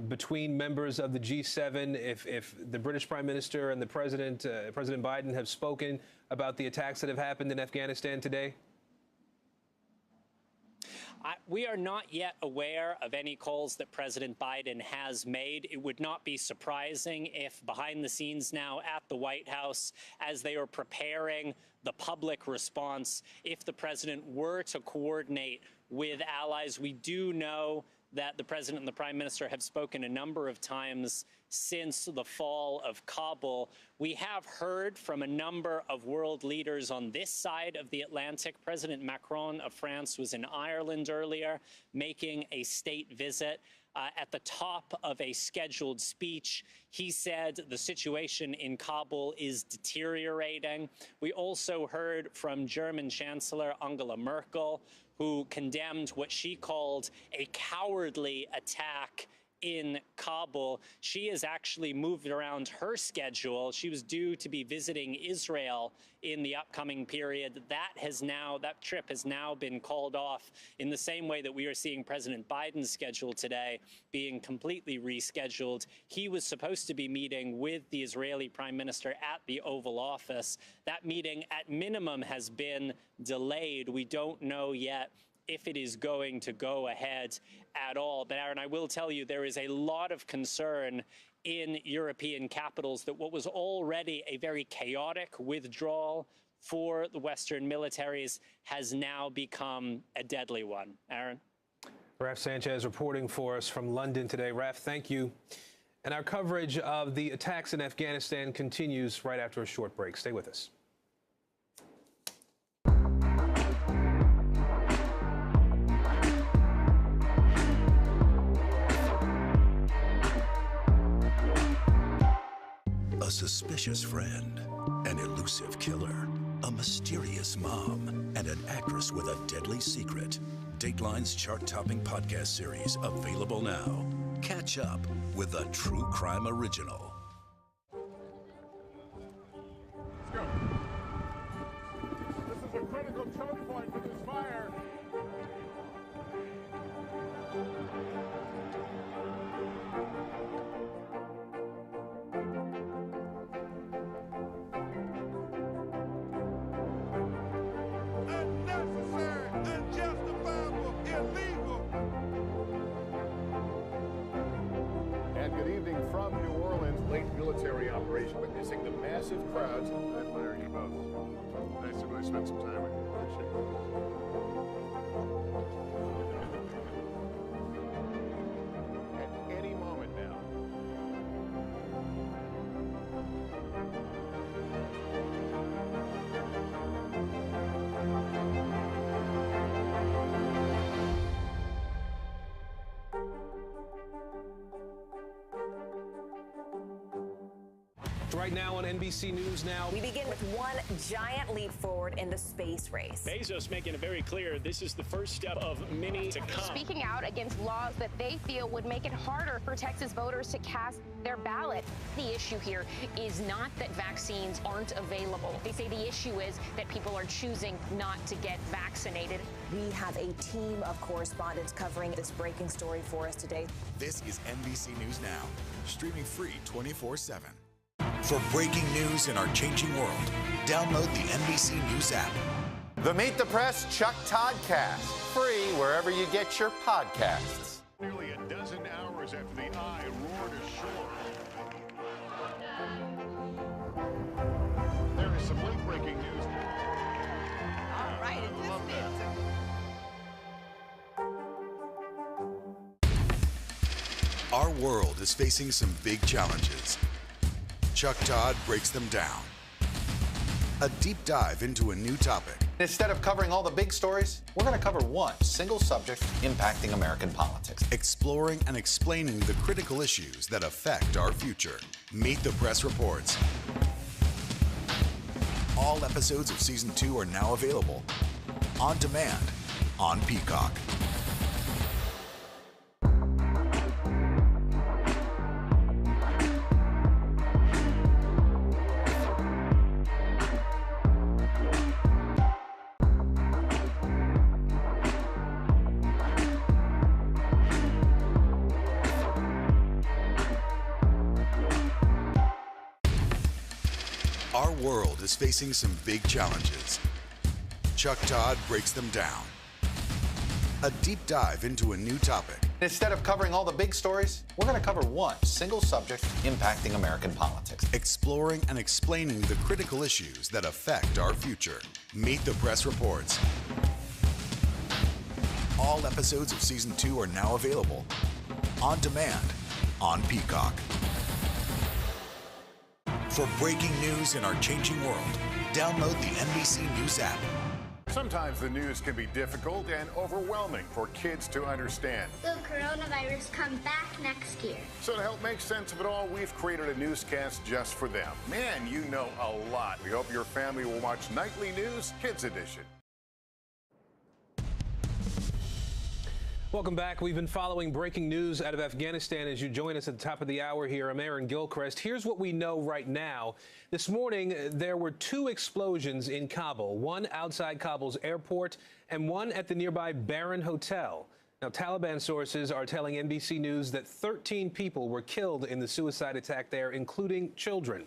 between members of the G7, if the British Prime Minister and the President Biden have spoken about the attacks that have happened in Afghanistan today? We are not yet aware of any calls that President Biden has made. It would not be surprising if behind the scenes now at the White House, as they are preparing the public response, if the president were to coordinate with allies. We do know that the president and the prime minister have spoken a number of times since the fall of Kabul. We have heard from a number of world leaders on this side of the Atlantic. President Macron of France was in Ireland earlier, making a state visit. At the top of a scheduled speech, he said the situation in Kabul is deteriorating. We also heard from German Chancellor Angela Merkel, who condemned what she called a cowardly attack in Kabul. She has actually moved around her schedule. She was due to be visiting Israel in the upcoming period. That trip has now been called off, in the same way that we are seeing President Biden's schedule today being completely rescheduled. He was supposed to be meeting with the Israeli Prime Minister at the Oval Office. That meeting, at minimum, has been delayed. We don't know yet if it is going to go ahead at all. But Aaron, I will tell you, there is a lot of concern in European capitals that what was already a very chaotic withdrawal for the Western militaries has now become a deadly one. Aaron? Raf Sanchez reporting for us from London today. Raf, thank you. And our coverage of the attacks in Afghanistan continues right after a short break. Stay with us. A suspicious friend, an elusive killer, a mysterious mom, and an actress with a deadly secret. Dateline's chart-topping podcast series available now. Catch up with a true crime original. Let's go. This is a critical choke point for this fire. Unnecessary, unjustifiable, illegal. And good evening from New Orleans. Late military operation witnessing the massive crowds. I admire you both. Nice to really spend some time with you. Appreciate it. At any moment now. Right now on NBC News Now. We begin with one giant leap forward in the space race. Bezos making it very clear this is the first step of many to come. Speaking out against laws that they feel would make it harder for Texas voters to cast their ballot. The issue here is not that vaccines aren't available. They say the issue is that people are choosing not to get vaccinated. We have a team of correspondents covering this breaking story for us today. This is NBC News Now, streaming free 24/7. For breaking news in our changing world, download the NBC News app. The Meet the Press Chuck Toddcast, free wherever you get your podcasts. Nearly a dozen hours after the eye roared ashore. There is some late breaking news. All right, in this Our world is facing some big challenges. Chuck Todd breaks them down. A deep dive into a new topic. Instead of covering all the big stories, we're going to cover one single subject impacting American politics. Exploring and explaining the critical issues that affect our future. Meet the Press Reports. All episodes of Season 2 are now available on demand on Peacock. Our world is facing some big challenges. Chuck Todd breaks them down. A deep dive into a new topic. Instead of covering all the big stories, we're going to cover one single subject impacting American politics. Exploring and explaining the critical issues that affect our future. Meet the Press Reports. All episodes of Season 2 are now available on demand on Peacock. For breaking news in our changing world, download the NBC News app. Sometimes the news can be difficult and overwhelming for kids to understand. Will coronavirus come back next year? So to help make sense of it all, we've created a newscast just for them. Man, you know a lot. We hope your family will watch Nightly News Kids Edition. Welcome back. We've been following breaking news out of Afghanistan as you join us at the top of the hour here. I'm Aaron Gilchrist. Here's what we know right now. This morning, there were 2 explosions in Kabul, one outside Kabul's airport and one at the nearby Baron Hotel. Now, Taliban sources are telling NBC News that 13 people were killed in the suicide attack there, including children.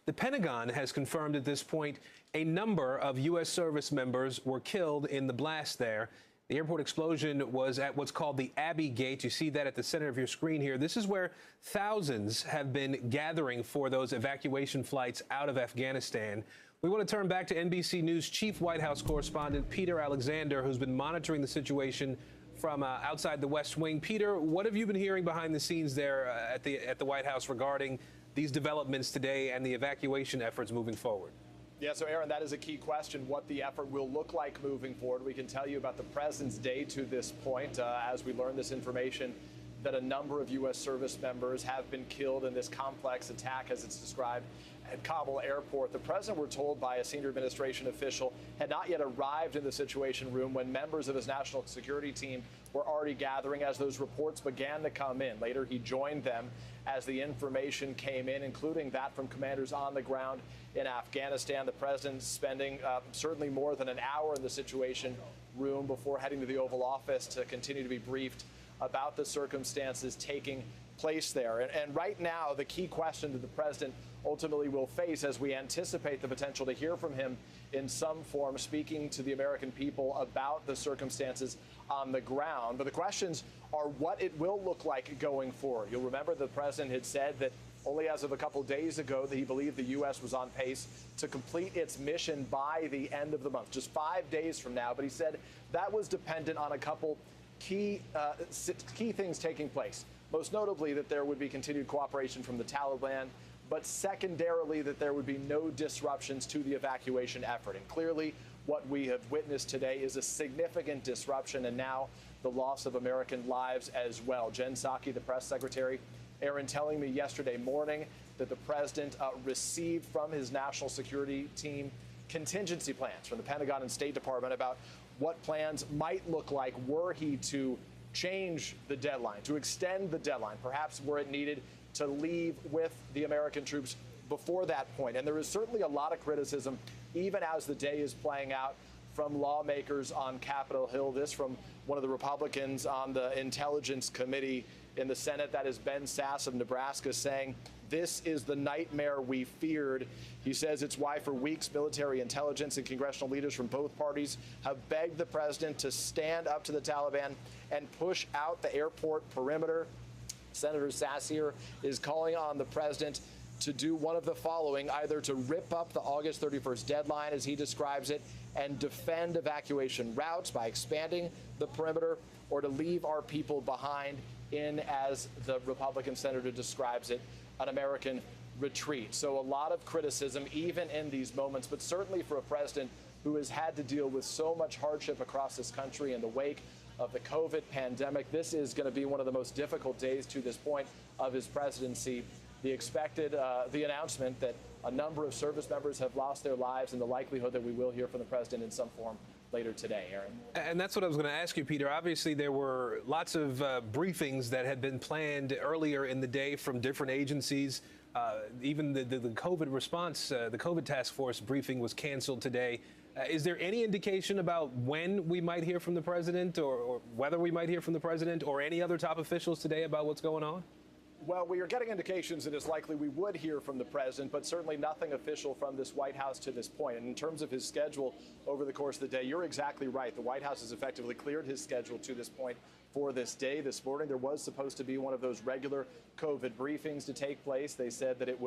The Pentagon has confirmed at this point a number of U.S. service members were killed in the blast there. The airport explosion was at what's called the Abbey Gate. You see that at the center of your screen here. This is where thousands have been gathering for those evacuation flights out of Afghanistan. We want to turn back to NBC News Chief White House correspondent Peter Alexander, who's been monitoring the situation from outside the West Wing. Peter, what have you been hearing behind the scenes there at the White House regarding these developments today and the evacuation efforts moving forward? Yeah, so Aaron, that is a key question, what the effort will look like moving forward. We can tell you about the President's Day to this point, as we learn this information, that a number of U.S. service members have been killed in this complex attack, as it's described, at Kabul airport. The president, we're told by a senior administration official, had not yet arrived in the Situation Room when members of his national security team were already gathering as those reports began to come in. Later, he joined them as the information came in, including that from commanders on the ground in Afghanistan. The president spending certainly more than an hour in the Situation Room before heading to the Oval Office to continue to be briefed about the circumstances taking place there. And right now, the key question that the president ultimately will face as we anticipate the potential to hear from him in some form, speaking to the American people about the circumstances on the ground. But the questions are what it will look like going forward. You'll remember the president had said that only as of a couple days ago that he believed the U.S. was on pace to complete its mission by the end of the month, just 5 days from now. But he said that was dependent on a couple key things taking place. Most notably that there would be continued cooperation from the Taliban, but secondarily that there would be no disruptions to the evacuation effort. And clearly what we have witnessed today is a significant disruption and now the loss of American lives as well. Jen Psaki, the press secretary, Aaron, telling me yesterday morning that the president received from his national security team contingency plans from the Pentagon and State Department about what plans might look like were he to change the deadline, to extend the deadline, perhaps were it needed to leave with the American troops before that point. And there is certainly a lot of criticism, even as the day is playing out, from lawmakers on Capitol Hill. This from one of the Republicans on the Intelligence Committee in the Senate, that is Ben Sass of Nebraska, saying, "This is the nightmare we feared." He says it's why for weeks military intelligence and congressional leaders from both parties have begged the president to stand up to the Taliban and push out the airport perimeter. Senator Sass here is calling on the president to do one of the following, either to rip up the August 31st deadline, as he describes it, and defend evacuation routes by expanding the perimeter, or to leave our people behind in, as the Republican senator describes it, an American retreat. So a lot of criticism, even in these moments, but certainly for a president who has had to deal with so much hardship across this country in the wake of the COVID pandemic. This is going to be one of the most difficult days to this point of his presidency. The announcement that a number of service members have lost their lives, and the likelihood that we will hear from the president in some form later today, Aaron. And that's what I was going to ask you, Peter. Obviously, there were lots of briefings that had been planned earlier in the day from different agencies. Even the COVID response, the COVID task force briefing was canceled today. Is there any indication about when we might hear from the president, or whether we might hear from the president or any other top officials today about what's going on? Well, we are getting indications that it's likely we would hear from the president, but certainly nothing official from this White House to this point. And in terms of his schedule over the course of the day, you're exactly right. The White House has effectively cleared his schedule to this point for this day. This morning, there was supposed to be one of those regular COVID briefings to take place. They said that it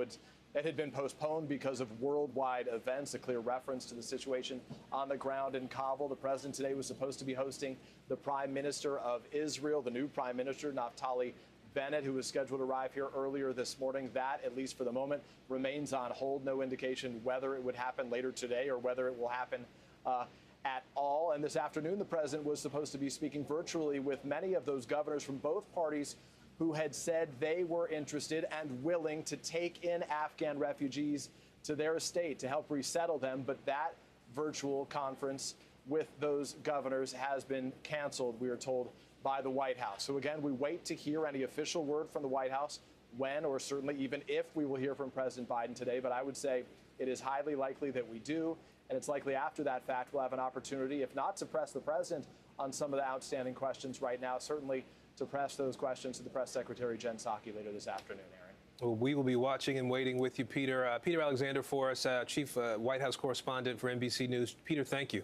had been postponed because of worldwide events, a clear reference to the situation on the ground in Kabul. The president today was supposed to be hosting the Prime Minister of Israel, the new Prime Minister, Naftali Bennett, who was scheduled to arrive here earlier this morning. That, at least for the moment, remains on hold. No indication whether it would happen later today or whether it will happen at all. And this afternoon, the president was supposed to be speaking virtually with many of those governors from both parties who had said they were interested and willing to take in Afghan refugees to their state to help resettle them. But that virtual conference with those governors has been canceled, we are told, by the White House. So again, we wait to hear any official word from the White House, when or certainly even if we will hear from President Biden today. But I would say it is highly likely that we do. And it's likely after that fact we'll have an opportunity, if not to press the president on some of the outstanding questions right now, certainly to press those questions to the press secretary, Jen Psaki, later this afternoon, Aaron. Well, we will be watching and waiting with you, Peter. Peter Alexander for us, Chief White House correspondent for NBC News. Peter, thank you.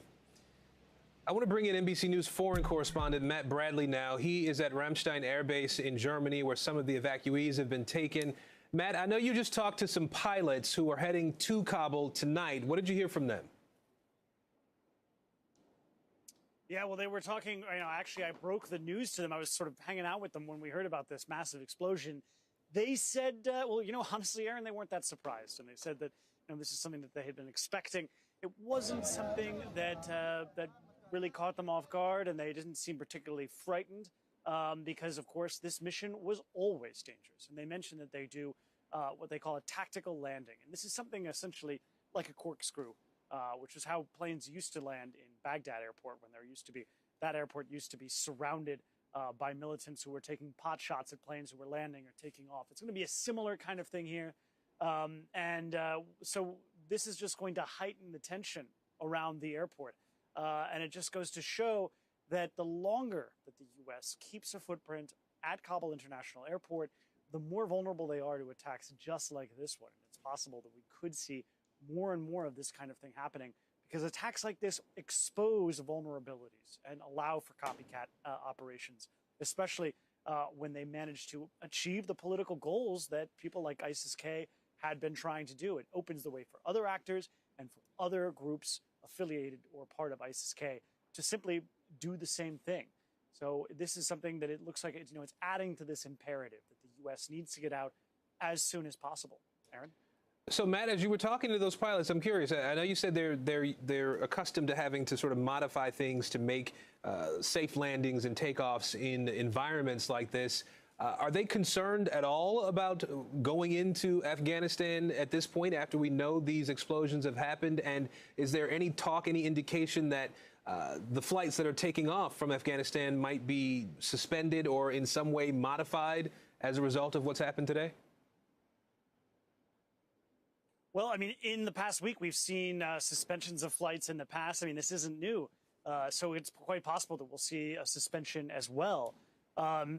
I want to bring in NBC News foreign correspondent Matt Bradley now. He is at Ramstein Air Base in Germany, where some of the evacuees have been taken. Matt, I know you just talked to some pilots who are heading to Kabul tonight. What did you hear from them? Yeah, well, they were talking, actually, I broke the news to them. I was sort of hanging out with them when we heard about this massive explosion. They said, honestly, Aaron, they weren't that surprised. And they said that, this is something that they had been expecting. It wasn't something that really caught them off guard, and they didn't seem particularly frightened because, of course, this mission was always dangerous. And they mentioned that they do what they call a tactical landing. And this is something essentially like a corkscrew, which is how planes used to land in Baghdad airport when that airport used to be surrounded by militants who were taking pot shots at planes who were landing or taking off. It's going to be a similar kind of thing here. So this is just going to heighten the tension around the airport. And it just goes to show that the longer that the U.S. keeps a footprint at Kabul International Airport, the more vulnerable they are to attacks just like this one. It's possible that we could see more and more of this kind of thing happening because attacks like this expose vulnerabilities and allow for copycat operations, especially when they manage to achieve the political goals that people like ISIS-K had been trying to do. It opens the way for other actors and for other groups affiliated or part of ISIS-K to simply do the same thing. So this is something that it looks like it's adding to this imperative that the U.S. needs to get out as soon as possible. Aaron? So, Matt, as you were talking to those pilots, I'm curious. I know you said they're accustomed to having to sort of modify things to make safe landings and takeoffs in environments like this. Are they concerned at all about going into Afghanistan at this point after we know these explosions have happened? And is there any talk, any indication that the flights that are taking off from Afghanistan might be suspended or in some way modified as a result of what's happened today? Well, in the past week, we've seen suspensions of flights in the past. This isn't new. So it's quite possible that we'll see a suspension as well.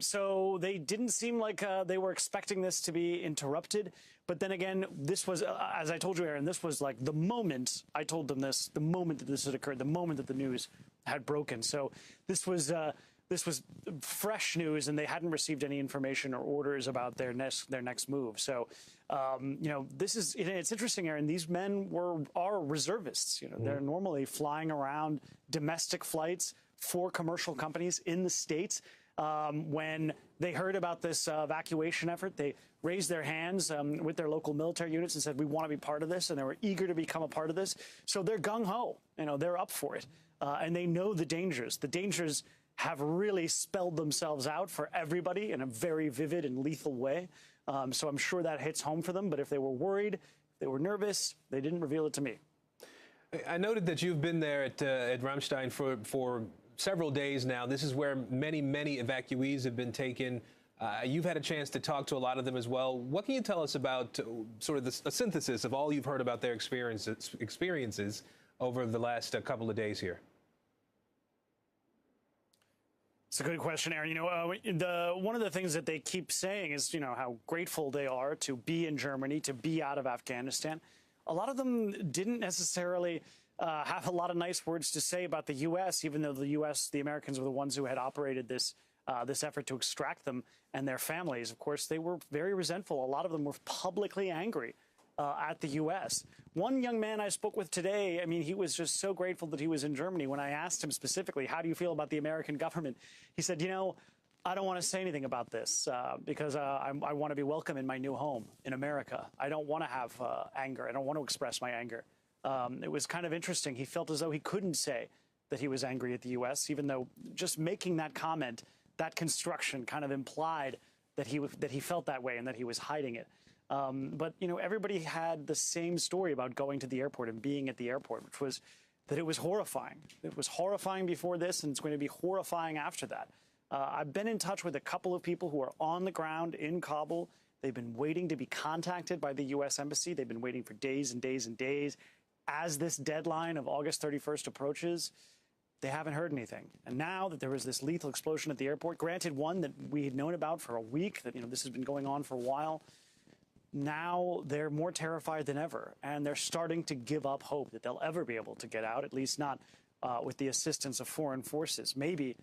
So they didn't seem like they were expecting this to be interrupted. But then again, this was, as I told you, Aaron, this was like the moment I told them this, the moment that this had occurred, the moment that the news had broken. So this was fresh news, and they hadn't received any information or orders about their next move. So, this is, it's interesting, Aaron. These men are reservists. They're normally flying around domestic flights for commercial companies in the States. when they heard about this evacuation effort. They raised their hands with their local military units and said, we want to be part of this, and they were eager to become a part of this. So they're gung-ho. They're up for it, and they know the dangers. The dangers have really spelled themselves out for everybody in a very vivid and lethal way. So I'm sure that hits home for them. But if they were worried, if they were nervous, they didn't reveal it to me. I noted that you've been there at Ramstein for several days now. This is where many evacuees have been taken. You've had a chance to talk to a lot of them as well. What can you tell us about sort of a synthesis of all you've heard about their experiences over the last couple of days here? It's a good question, Aaron. One of the things that they keep saying is, how grateful they are to be in Germany, to be out of Afghanistan. A lot of them didn't necessarily have a lot of nice words to say about the U.S., even though the Americans were the ones who had operated this effort to extract them and their families. Of course, they were very resentful. A lot of them were publicly angry at the U.S. One young man I spoke with today, he was just so grateful that he was in Germany. When I asked him specifically, how do you feel about the American government? He said, I don't want to say anything about this because I want to be welcome in my new home in America. I don't want to have anger. I don't want to express my anger. It was kind of interesting. He felt as though he couldn't say that he was angry at the U.S., even though just making that comment, that construction kind of implied that he felt that way and that he was hiding it. But everybody had the same story about going to the airport and being at the airport, which was that it was horrifying. It was horrifying before this, and it's going to be horrifying after that. I've been in touch with a couple of people who are on the ground in Kabul. They've been waiting to be contacted by the U.S. Embassy. They've been waiting for days and days and days. As this deadline of August 31st approaches, they haven't heard anything. And now that there was this lethal explosion at the airport, granted one that we had known about for a week, that this has been going on for a while, now they're more terrified than ever. And they're starting to give up hope that they'll ever be able to get out, at least not with the assistance of foreign forces. Maybe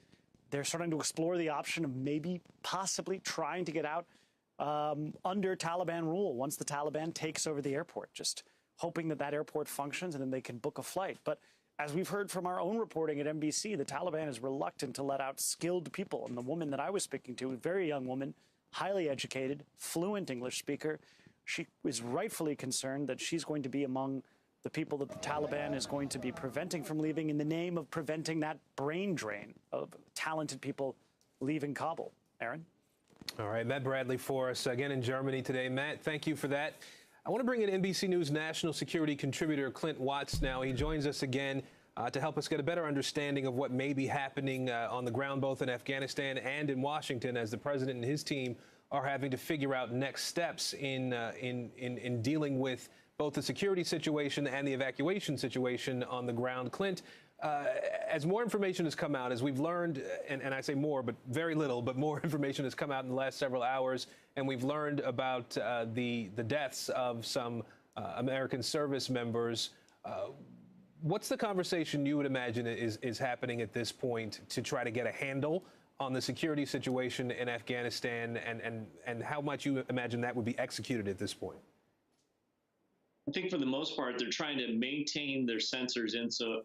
they're starting to explore the option of possibly trying to get out under Taliban rule once the Taliban takes over the airport, just hoping that airport functions and then they can book a flight. But as we've heard from our own reporting at NBC, the Taliban is reluctant to let out skilled people. And the woman that I was speaking to, a very young woman, highly educated, fluent English speaker, she is rightfully concerned that she's going to be among the people that the Taliban is going to be preventing from leaving in the name of preventing that brain drain of talented people leaving Kabul. Aaron? All right, Matt Bradley for us again in Germany today. Matt, thank you for that. I want to bring in NBC News national security contributor Clint Watts now. He joins us again to help us get a better understanding of what may be happening on the ground, both in Afghanistan and in Washington, as the president and his team are having to figure out next steps in dealing with both the security situation and the evacuation situation on the ground. Clint, as more information has come out, as we've learned, and I say more, but very little, but more information has come out in the last several hours, and we've learned about the deaths of some American service members. What's the conversation you would imagine is happening at this point to try to get a handle on the security situation in Afghanistan, and how much you imagine that would be executed at this point? I think for the most part, they're trying to maintain their sensors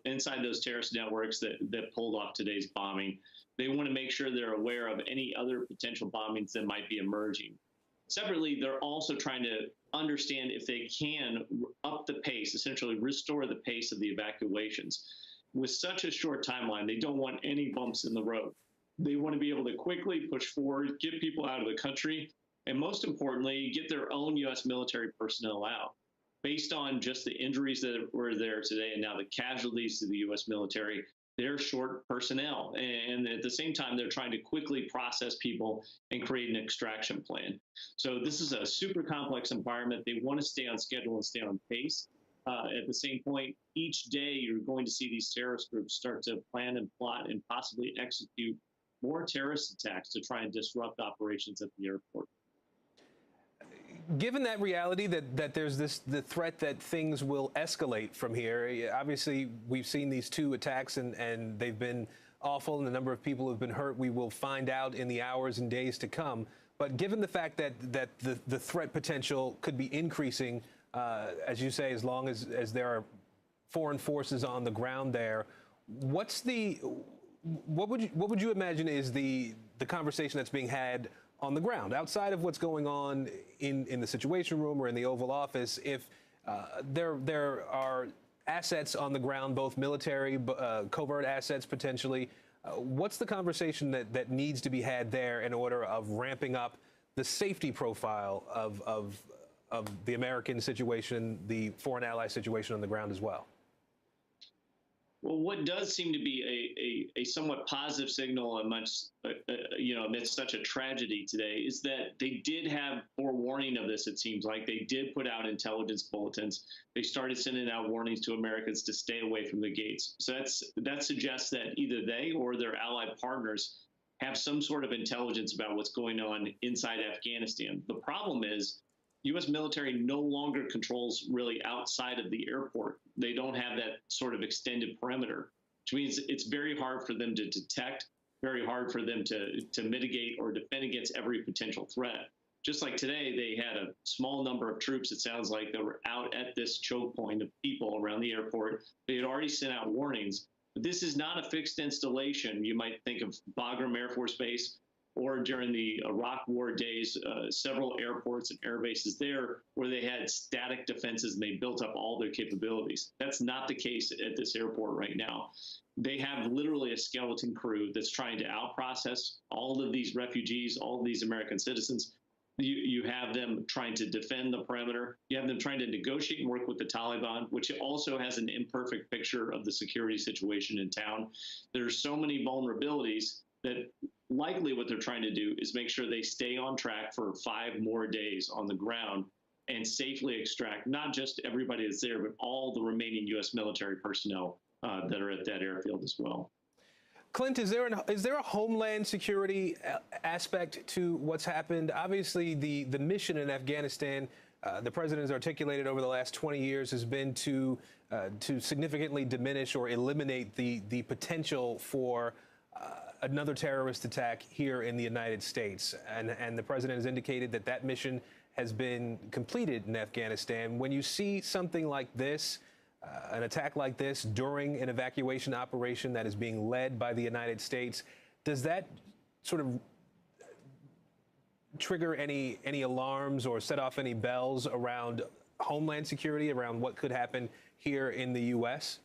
inside those terrorist networks that pulled off today's bombing. They want to make sure they're aware of any other potential bombings that might be emerging. Separately, they're also trying to understand if they can up the pace, essentially restore the pace of the evacuations. With such a short timeline, they don't want any bumps in the road. They want to be able to quickly push forward, get people out of the country, and most importantly, get their own U.S. military personnel out. Based on just the injuries that were there today and now the casualties to the U.S. military, they're short personnel. And at the same time, they're trying to quickly process people and create an extraction plan. So this is a super complex environment. They want to stay on schedule and stay on pace. At the same point, each day you're going to see these terrorist groups start to plan and plot and possibly execute more terrorist attacks to try and disrupt operations at the airport. Given that reality that there's the threat that things will escalate from here, obviously we've seen these two attacks and they've been awful and the number of people who have been hurt, we will find out in the hours and days to come. But given the fact that the threat potential could be increasing, as you say, as long as there are foreign forces on the ground there, what's the what would you imagine is the conversation that's being had on the ground, outside of what's going on in the Situation Room or in the Oval Office? If there are assets on the ground, both military, covert assets potentially, what's the conversation that needs to be had there in order of ramping up the safety profile of the American situation, the foreign ally situation on the ground as well? Well, what does seem to be a somewhat positive signal amidst, amidst such a tragedy today is that they did have forewarning of this. It seems like they did put out intelligence bulletins. They started sending out warnings to Americans to stay away from the gates. So that suggests that either they or their allied partners have some sort of intelligence about what's going on inside Afghanistan. The problem is U.S. military no longer controls really outside of the airport. They don't have that sort of extended perimeter, which means it's very hard for them to detect, very hard for them to mitigate or defend against every potential threat. Just like today, they had a small number of troops, it sounds like, that were out at this choke point of people around the airport. They had already sent out warnings. But this is not a fixed installation. You might think of Bagram Air Force Base, or during the Iraq War days, several airports and air bases there where they had static defenses and they built up all their capabilities. That's not the case at this airport right now. They have literally a skeleton crew that's trying to out-process all of these refugees, all of these American citizens. You have them trying to defend the perimeter. You have them trying to negotiate and work with the Taliban, which also has an imperfect picture of the security situation in town. There's so many vulnerabilities that likely what they're trying to do is make sure they stay on track for 5 more days on the ground and safely extract not just everybody that's there, but all the remaining U.S. military personnel that are at that airfield as well. Clint, is there a homeland security aspect to what's happened? Obviously, the mission in Afghanistan, the president has articulated over the last 20 years, has been to significantly diminish or eliminate the potential for another terrorist attack here in the United States. And the president has indicated that mission has been completed in Afghanistan. When you see something like this, an attack like this during an evacuation operation that is being led by the United States, does that sort of trigger any alarms or set off any bells around homeland security, around what could happen here in the U.S.?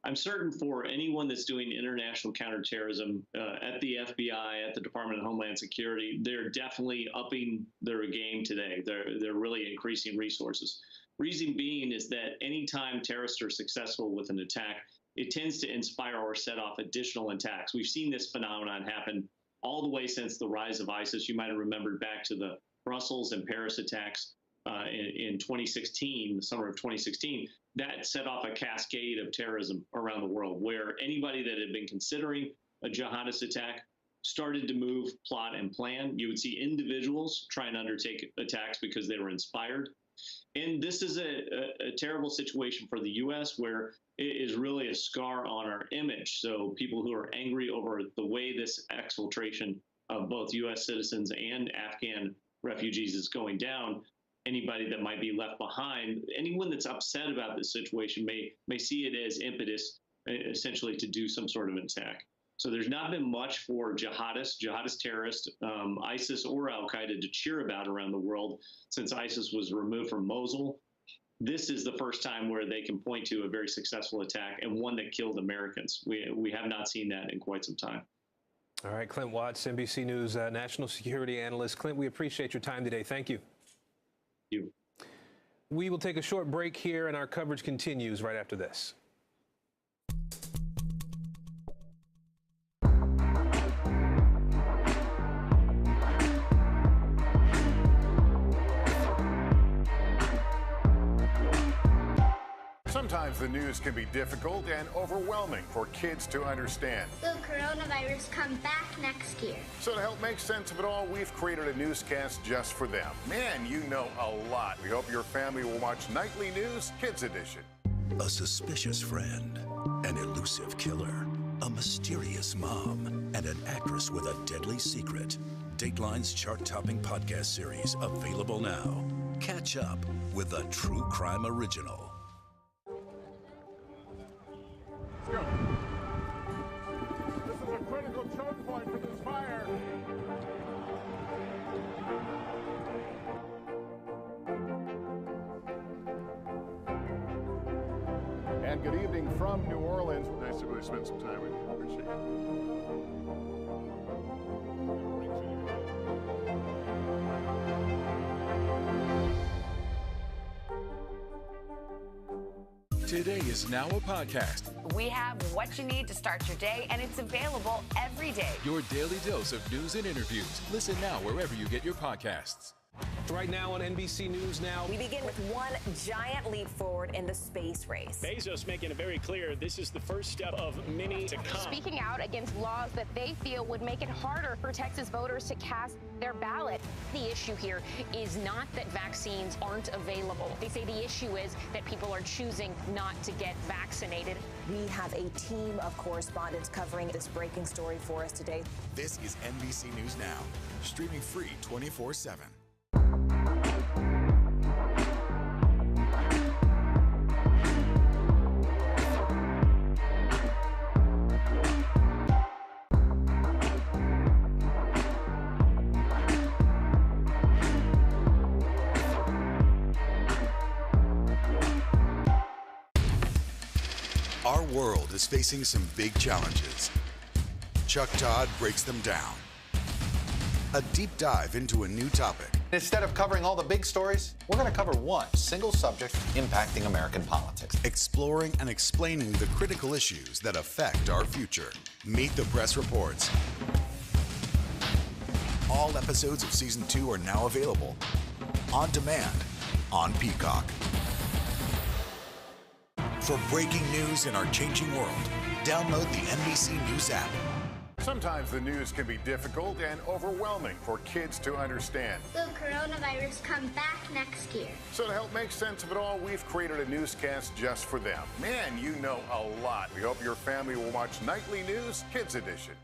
I'm certain for anyone that's doing international counterterrorism at the FBI, at the Department of Homeland Security, they're definitely upping their game today. They're really increasing resources. Reason being is that anytime terrorists are successful with an attack, it tends to inspire or set off additional attacks. We've seen this phenomenon happen all the way since the rise of ISIS. You might have remembered back to the Brussels and Paris attacks in 2016, the summer of 2016. That set off a cascade of terrorism around the world where anybody that had been considering a jihadist attack started to move, plot, and plan. You would see individuals try and undertake attacks because they were inspired. And this is a terrible situation for the U.S. where it is really a scar on our image. So people who are angry over the way this exfiltration of both U.S. citizens and Afghan refugees is going down, anybody that might be left behind, anyone that's upset about this situation may see it as impetus, essentially, to do some sort of an attack. So there's not been much for jihadist terrorists, ISIS or al-Qaeda to cheer about around the world since ISIS was removed from Mosul. This is the first time where they can point to a very successful attack and one that killed Americans. We have not seen that in quite some time. All right, Clint Watts, NBC News national security analyst. Clint, we appreciate your time today. Thank you. Thank you. We will take a short break here, and our coverage continues right after this. Sometimes the news can be difficult and overwhelming for kids to understand. Will coronavirus come back next year? So to help make sense of it all, we've created a newscast just for them. Man, you know a lot. We hope your family will watch Nightly News Kids Edition. A suspicious friend, an elusive killer, a mysterious mom, and an actress with a deadly secret. Dateline's chart-topping podcast series available now. Catch up with a true crime original. And good evening from New Orleans. Nice to really spend some time with you. Appreciate it. Today is now a podcast. We have what you need to start your day, and it's available every day. Your daily dose of news and interviews. Listen now wherever you get your podcasts. Right now on NBC News Now. We begin with one giant leap forward in the space race. Bezos making it very clear this is the first step of many to come. Speaking out against laws that they feel would make it harder for Texas voters to cast their ballot. The issue here is not that vaccines aren't available. They say the issue is that people are choosing not to get vaccinated. We have a team of correspondents covering this breaking story for us today. This is NBC News Now, streaming free 24/7. Our world is facing some big challenges. Chuck Todd breaks them down. A deep dive into a new topic. Instead of covering all the big stories, we're going to cover one single subject impacting American politics. Exploring and explaining the critical issues that affect our future. Meet the Press Reports. All episodes of Season 2 are now available on demand on Peacock. For breaking news in our changing world, download the NBC News app. Sometimes the news can be difficult and overwhelming for kids to understand. Will coronavirus come back next year? So to help make sense of it all, we've created a newscast just for them. Man, you know a lot. We hope your family will watch Nightly News Kids Edition.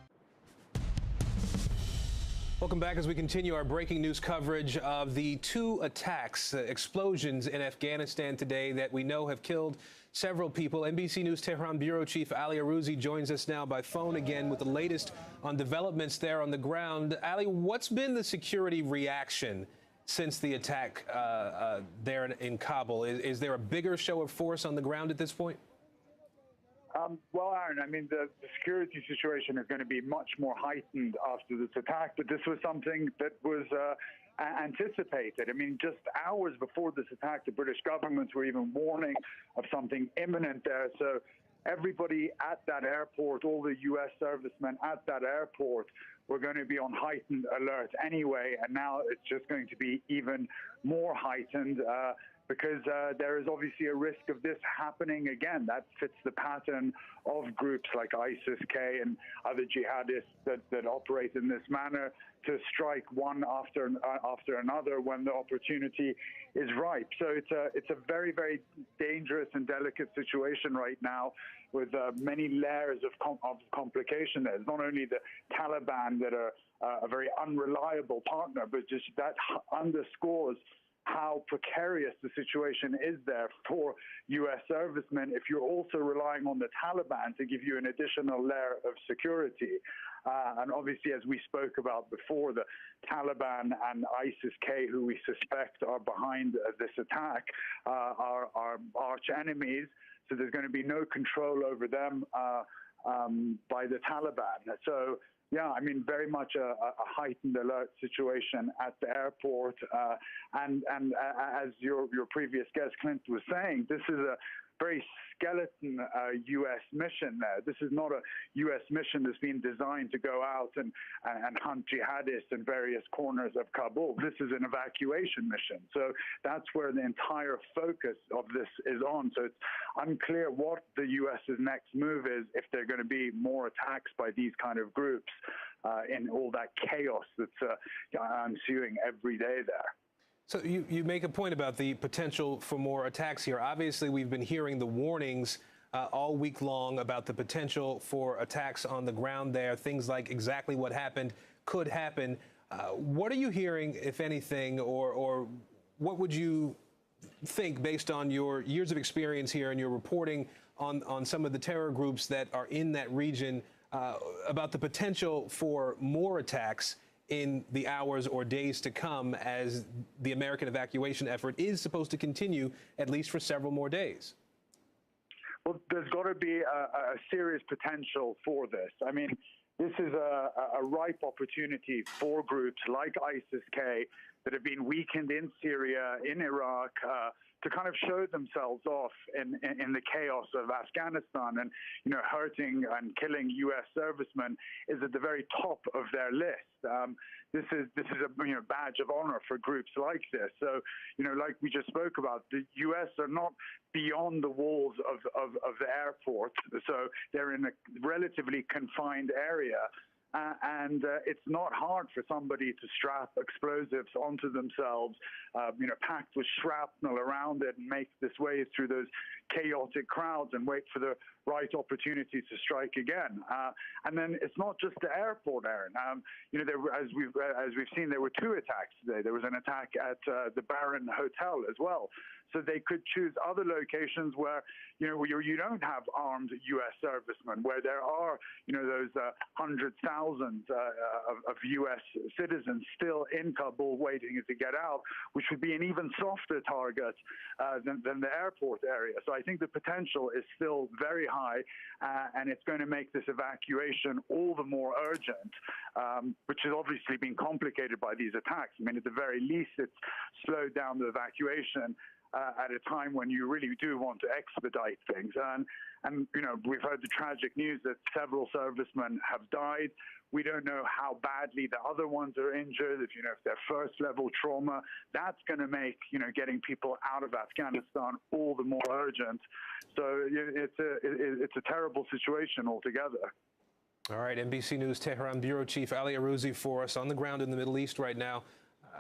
Welcome back as we continue our breaking news coverage of the two attacks, explosions in Afghanistan today that we know have killed several people. NBC News Tehran Bureau Chief Ali Arouzi joins us now by phone again with the latest on developments there on the ground. Ali, what's been the security reaction since the attack there in Kabul? Is there a bigger show of force on the ground at this point? Well, Aaron, I mean, the security situation is going to be much more heightened after this attack, but this was something that was anticipated. I mean, just hours before this attack, the British government were even warning of something imminent there. So everybody at that airport, all the U.S. servicemen at that airport, were going to be on heightened alert anyway, and now it's just going to be even more heightened. Because there is obviously a risk of this happening again. That fits the pattern of groups like ISIS-K and other jihadists that operate in this manner, to strike one after another when the opportunity is ripe. So it's a very, very dangerous and delicate situation right now, with many layers of complication. There's not only the Taliban that are a very unreliable partner, but just that underscores how precarious the situation is there for U.S. servicemen if you're also relying on the Taliban to give you an additional layer of security. And obviously, as we spoke about before, the Taliban and ISIS-K, who we suspect are behind this attack, are arch enemies. So there's going to be no control over them by the Taliban. So yeah, I mean, very much a heightened alert situation at the airport. And as your previous guest, Clint, was saying, this is a very skeleton U.S. mission there. This is not a U.S. mission that's been designed to go out and hunt jihadists in various corners of Kabul. This is an evacuation mission. So that's where the entire focus of this is on. So it's unclear what the U.S.'s next move is, if there are going to be more attacks by these kind of groups in all that chaos that's ensuing every day there. So you make a point about the potential for more attacks here. Obviously, we've been hearing the warnings all week long about the potential for attacks on the ground there, things like exactly what happened could happen. What are you hearing, if anything, or what would you think, based on your years of experience here and your reporting on some of the terror groups that are in that region, about the potential for more attacks in the hours or days to come, as the American evacuation effort is supposed to continue at least for several more days? Well, there's got to be a serious potential for this. I mean, this is a ripe opportunity for groups like ISIS-K that have been weakened in Syria, in Iraq, to kind of show themselves off in the chaos of Afghanistan. And, hurting and killing U.S. servicemen is at the very top of their list. This is a badge of honor for groups like this. So, like we just spoke about, the U.S. are not beyond the walls of the airport. So they're in a relatively confined area. And it's not hard for somebody to strap explosives onto themselves, packed with shrapnel around it, and make this way through those chaotic crowds and wait for the right opportunity to strike again. And then it's not just the airport, Aaron. As we've seen, there were 2 attacks today. There was an attack at the Barron Hotel as well. So they could choose other locations where, you don't have armed U.S. servicemen, where there are, those 100,000 of U.S. citizens still in Kabul waiting to get out, which would be an even softer target than the airport area. So I think the potential is still very high, and it's going to make this evacuation all the more urgent, which has obviously been complicated by these attacks. I mean, at the very least, it's slowed down the evacuation at a time when you really do want to expedite things. And we've heard the tragic news that several servicemen have died. We don't know how badly the other ones are injured. If they're first-level trauma, that's going to make getting people out of Afghanistan all the more urgent. So it's a terrible situation altogether. All right, NBC News Tehran Bureau Chief Ali Arouzi for us on the ground in the Middle East right now.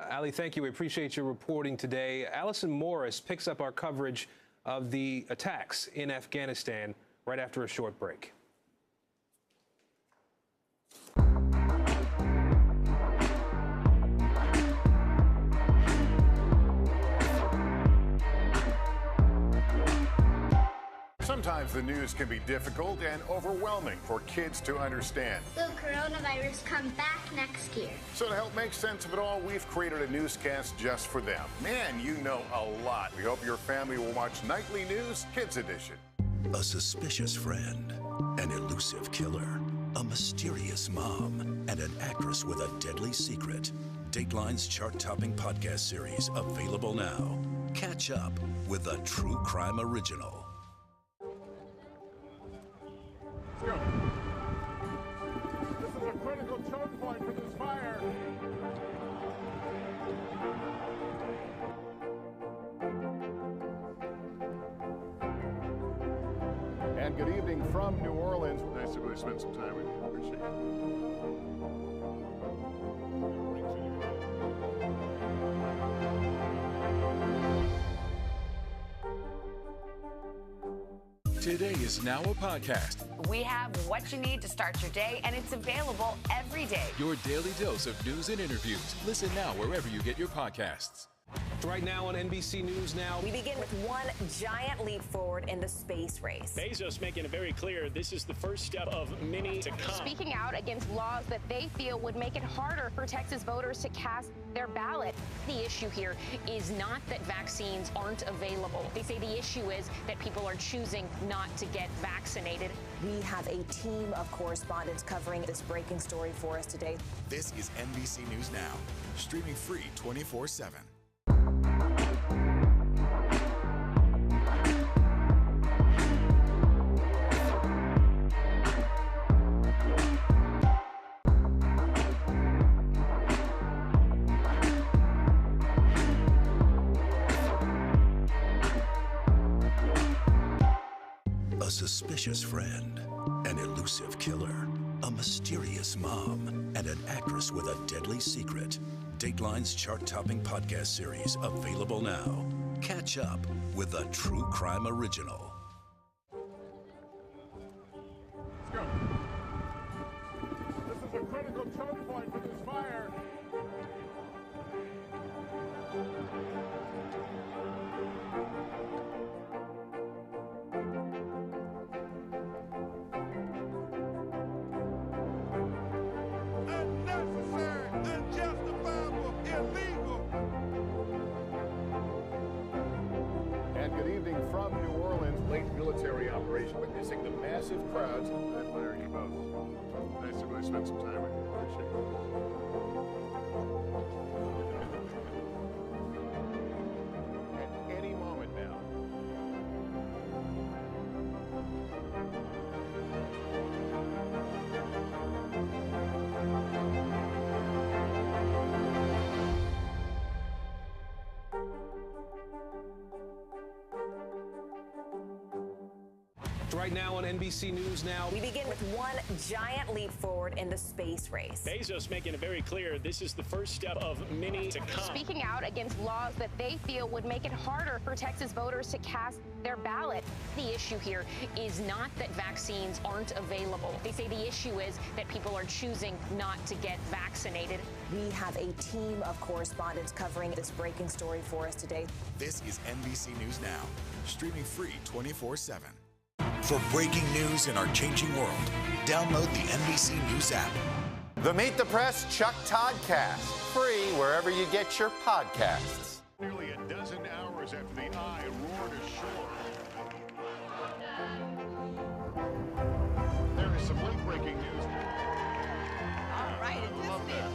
Ali, thank you. We appreciate your reporting today. Allison Morris picks up our coverage of the attacks in Afghanistan right after a short break. Sometimes the news can be difficult and overwhelming for kids to understand. Will coronavirus come back next year? So to help make sense of it all, we've created a newscast just for them. Man, you know a lot. We hope your family will watch Nightly News Kids Edition. A suspicious friend, an elusive killer, a mysterious mom, and an actress with a deadly secret. Dateline's chart-topping podcast series available now. Catch up with a true crime original. Let's go. This is a critical choke point for this fire. And good evening from New Orleans. Nice to really spend some time with you. Appreciate it. Today is now a podcast. We have what you need to start your day, and it's available every day. Your daily dose of news and interviews. Listen now wherever you get your podcasts. Right now on NBC News Now. We begin with one giant leap forward in the space race. Bezos making it very clear this is the first step of many to come. Speaking out against laws that they feel would make it harder for Texas voters to cast their ballot. The issue here is not that vaccines aren't available. They say the issue is that people are choosing not to get vaccinated. We have a team of correspondents covering this breaking story for us today. This is NBC News Now, streaming free 24/7. A suspicious friend, an elusive killer, a mysterious mom, and an actress with a deadly secret. Dateline's chart-topping podcast series available now. Catch up with a true crime original. Let's go. This is a critical choke point for this fire. Unnecessary, unjustifiable, illegal. And good evening from New Orleans. Late military operation witnessing the massive crowds. I admire you both. Nice to really spend some time with you. Appreciate it. At any moment now. Right now on NBC News Now. We begin with one giant leap forward in the space race. Bezos making it very clear this is the first step of many to come. Speaking out against laws that they feel would make it harder for Texas voters to cast their ballot. The issue here is not that vaccines aren't available. They say the issue is that people are choosing not to get vaccinated. We have a team of correspondents covering this breaking story for us today. This is NBC News Now, streaming free 24/7. For breaking news in our changing world, download the NBC News app. The Meet the Press Chuck Toddcast, free wherever you get your podcasts. Nearly a dozen hours after the eye roared ashore. There is some late breaking news. All right, it Love that.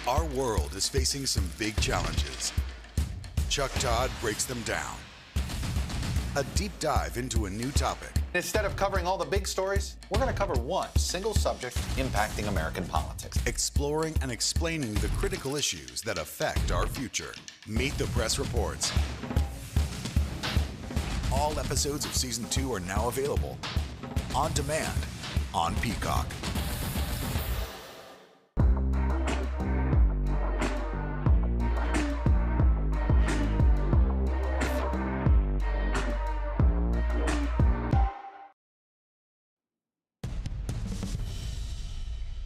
Our world is facing some big challenges. Chuck Todd breaks them down. A deep dive into a new topic. Instead of covering all the big stories, we're going to cover one single subject impacting American politics. Exploring and explaining the critical issues that affect our future. Meet the Press Reports. All episodes of Season 2 are now available on demand on Peacock.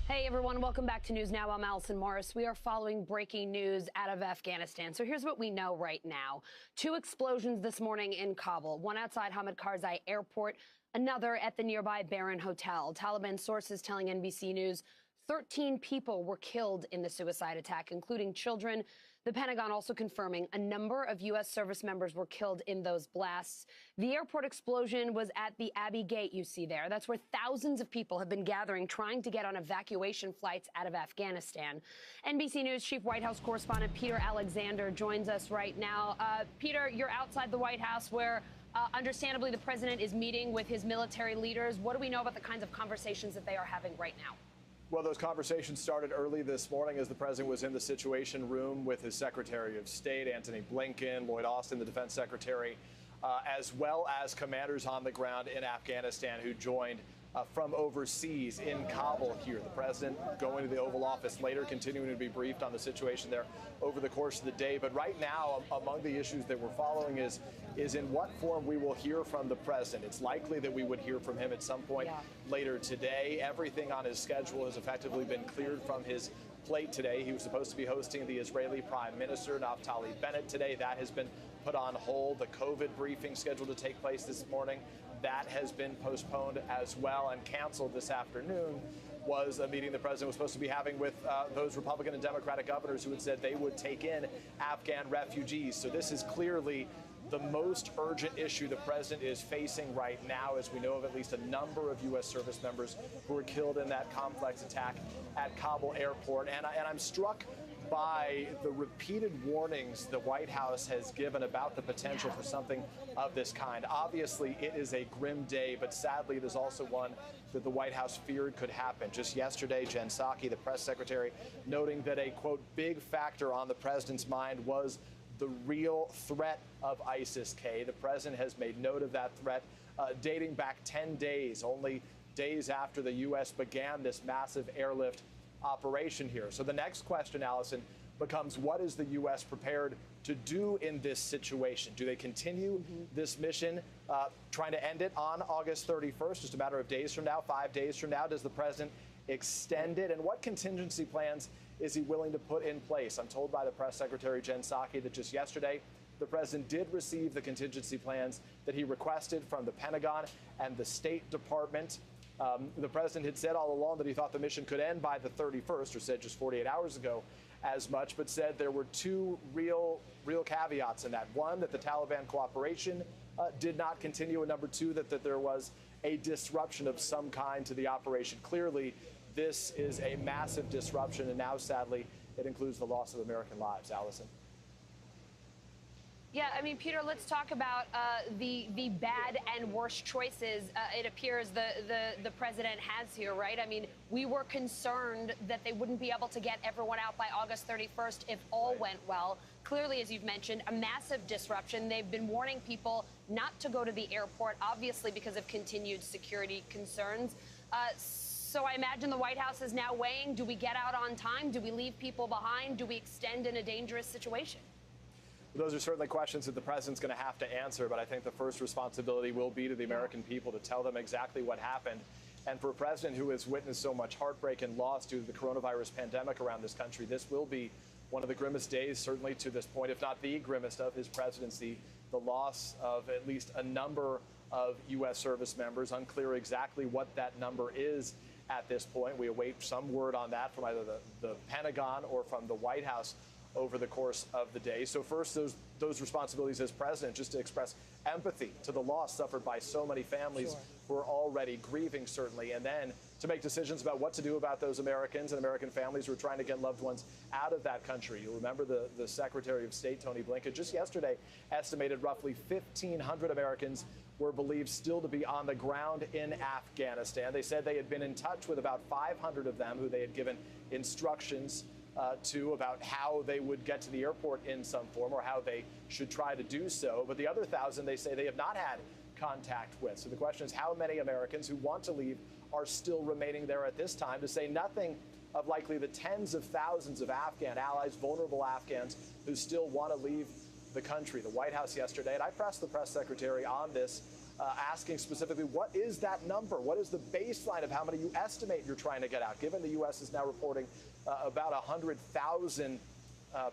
Hey everyone, welcome back to News Now. I'm Allison Morris. We are following breaking news out of Afghanistan. So here's what we know right now. 2 explosions this morning in Kabul, one outside Hamid Karzai Airport, another at the nearby Baron Hotel. Taliban sources telling NBC News 13 people were killed in the suicide attack, including children. The Pentagon also confirming a number of U.S. service members were killed in those blasts. The airport explosion was at the Abbey Gate you see there. That's where thousands of people have been gathering, trying to get on evacuation flights out of Afghanistan. NBC News Chief White House correspondent Peter Alexander joins us right now. Peter, you're outside the White House where understandably the president is meeting with his military leaders. What do we know about the kinds of conversations that they are having right now? Well, those conversations started early this morning as the president was in the Situation Room with his Secretary of State, Antony Blinken, Lloyd Austin, the Defense Secretary, as well as commanders on the ground in Afghanistan who joined from overseas in Kabul here. The president going to the Oval Office later, continuing to be briefed on the situation there over the course of the day. But right now, among the issues that we're following is in what form we will hear from the president. It's likely that we would hear from him at some point later today. Everything on his schedule has effectively been cleared from his plate today. He was supposed to be hosting the Israeli Prime Minister, Naftali Bennett, today. That has been put on hold. The COVID briefing scheduled to take place this morning, that has been postponed as well, and canceled this afternoon was a meeting the president was supposed to be having with those Republican and Democratic governors who had said they would take in Afghan refugees. So this is clearly the most urgent issue the president is facing right now, as we know of at least a number of U.S. service members who were killed in that complex attack at Kabul airport. And I'm struck by the repeated warnings the White House has given about the potential for something of this kind. Obviously, it is a grim day, but sadly, it is also one that the White House feared could happen. Just yesterday, Jen Psaki, the press secretary, noting that a, quote, big factor on the president's mind was the real threat of ISIS-K. The president has made note of that threat dating back 10 days, only days after the U.S. began this massive airlift operation here. So the next question, Allison, becomes what is the U.S. prepared to do in this situation? Do they continue this mission, trying to end it on August 31st, just a matter of days from now, 5 days from now? Does the president extend it? And what contingency plans is he willing to put in place? I'm told by the press secretary, Jen Psaki, that just yesterday, the president did receive the contingency plans that he requested from the Pentagon and the State Department. The president had said all along that he thought the mission could end by the 31st, or said just 48 hours ago as much, but said there were two real caveats in that. One, that the Taliban cooperation did not continue, and number two, that there was a disruption of some kind to the operation. Clearly, this is a massive disruption, and now, sadly, it includes the loss of American lives. Allison. Yeah, I mean, Peter, let's talk about the bad and worst choices it appears the president has here, right? I mean, we were concerned that they wouldn't be able to get everyone out by August 31st if all went well. Clearly, as you've mentioned, a massive disruption. They've been warning people not to go to the airport, obviously because of continued security concerns. So I imagine the White House is now weighing, do we get out on time? Do we leave people behind? Do we extend in a dangerous situation? Those are certainly questions that the president's going to have to answer, but I think the first responsibility will be to the American people to tell them exactly what happened. And for a president who has witnessed so much heartbreak and loss due to the coronavirus pandemic around this country, this will be one of the grimmest days, certainly to this point, if not the grimmest of his presidency. The loss of at least a number of U.S. service members, unclear exactly what that number is at this point. We await some word on that from either the Pentagon or from the White House over the course of the day. So first, those responsibilities as president, just to express empathy to the loss suffered by so many families who are already grieving, certainly, and then to make decisions about what to do about those Americans and American families who are trying to get loved ones out of that country. You'll remember the Secretary of State, Tony Blinken, just yesterday estimated roughly 1,500 Americans were believed still to be on the ground in Afghanistan. They said they had been in touch with about 500 of them who they had given instructions to about how they would get to the airport in some form or how they should try to do so. But the other 1,000, they say they have not had contact with. So the question is how many Americans who want to leave are still remaining there at this time, to say nothing of likely the tens of thousands of Afghan allies, vulnerable Afghans who still want to leave the country. The White House yesterday, and I pressed the press secretary on this, asking specifically, what is that number? What is the baseline of how many you estimate you're trying to get out? Given the U.S. is now reporting about 100,000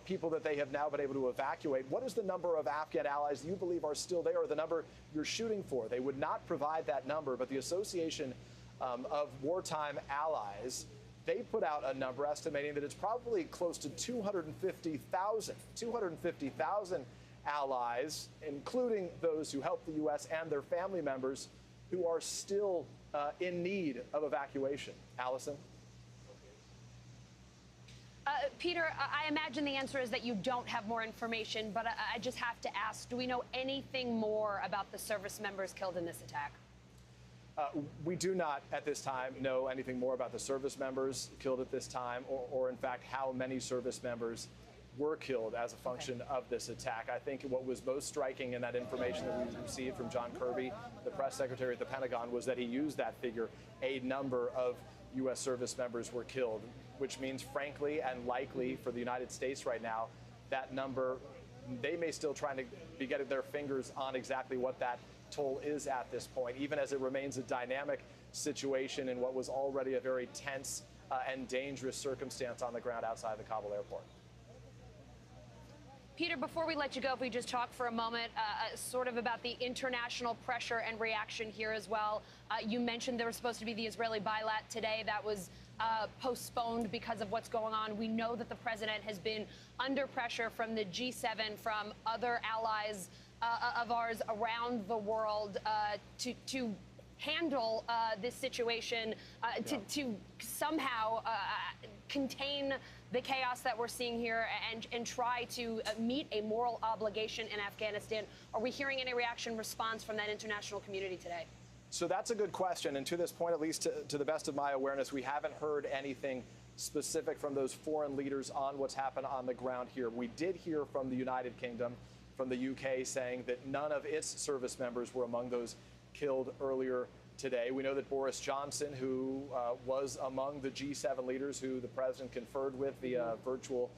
people that they have now been able to evacuate, what is the number of Afghan allies you believe are still there, or the number you're shooting for? They would not provide that number, but the Association of Wartime Allies, they put out a number estimating that it's probably close to 250,000 allies, including those who help the U.S. and their family members who are still in need of evacuation. Allison? Peter, I imagine the answer is that you don't have more information, but I just have to ask, do we know anything more about the service members killed in this attack? We do not, at this time, know anything more about the service members killed at this time, or in fact, how many service members were killed as a function of this attack. I think what was most striking in that information that we received from John Kirby, the press secretary at the Pentagon, was that he used that figure. A number of U.S. service members were killed, which means, frankly and likely for the United States right now, that number, they may still trying to be getting their fingers on exactly what that toll is at this point, even as it remains a dynamic situation in what was already a very tense and dangerous circumstance on the ground outside the Kabul airport. Peter, before we let you go, if we just talk for a moment sort of about the international pressure and reaction here as well. You mentioned there was supposed to be the Israeli bilat today. That was postponed because of what's going on. We know that the president has been under pressure from the G7, from other allies of ours around the world to handle this situation, to somehow contain the chaos that we're seeing here and try to meet a moral obligation in Afghanistan. Are we hearing any reaction, response from that international community today? So that's a good question. And to this point, at least to the best of my awareness, we haven't heard anything specific from those foreign leaders on what's happened on the ground here. We did hear from the United Kingdom, from the UK, saying that none of its service members were among those killed earlier today. We know that Boris Johnson, who was among the G7 leaders who the president conferred with via virtual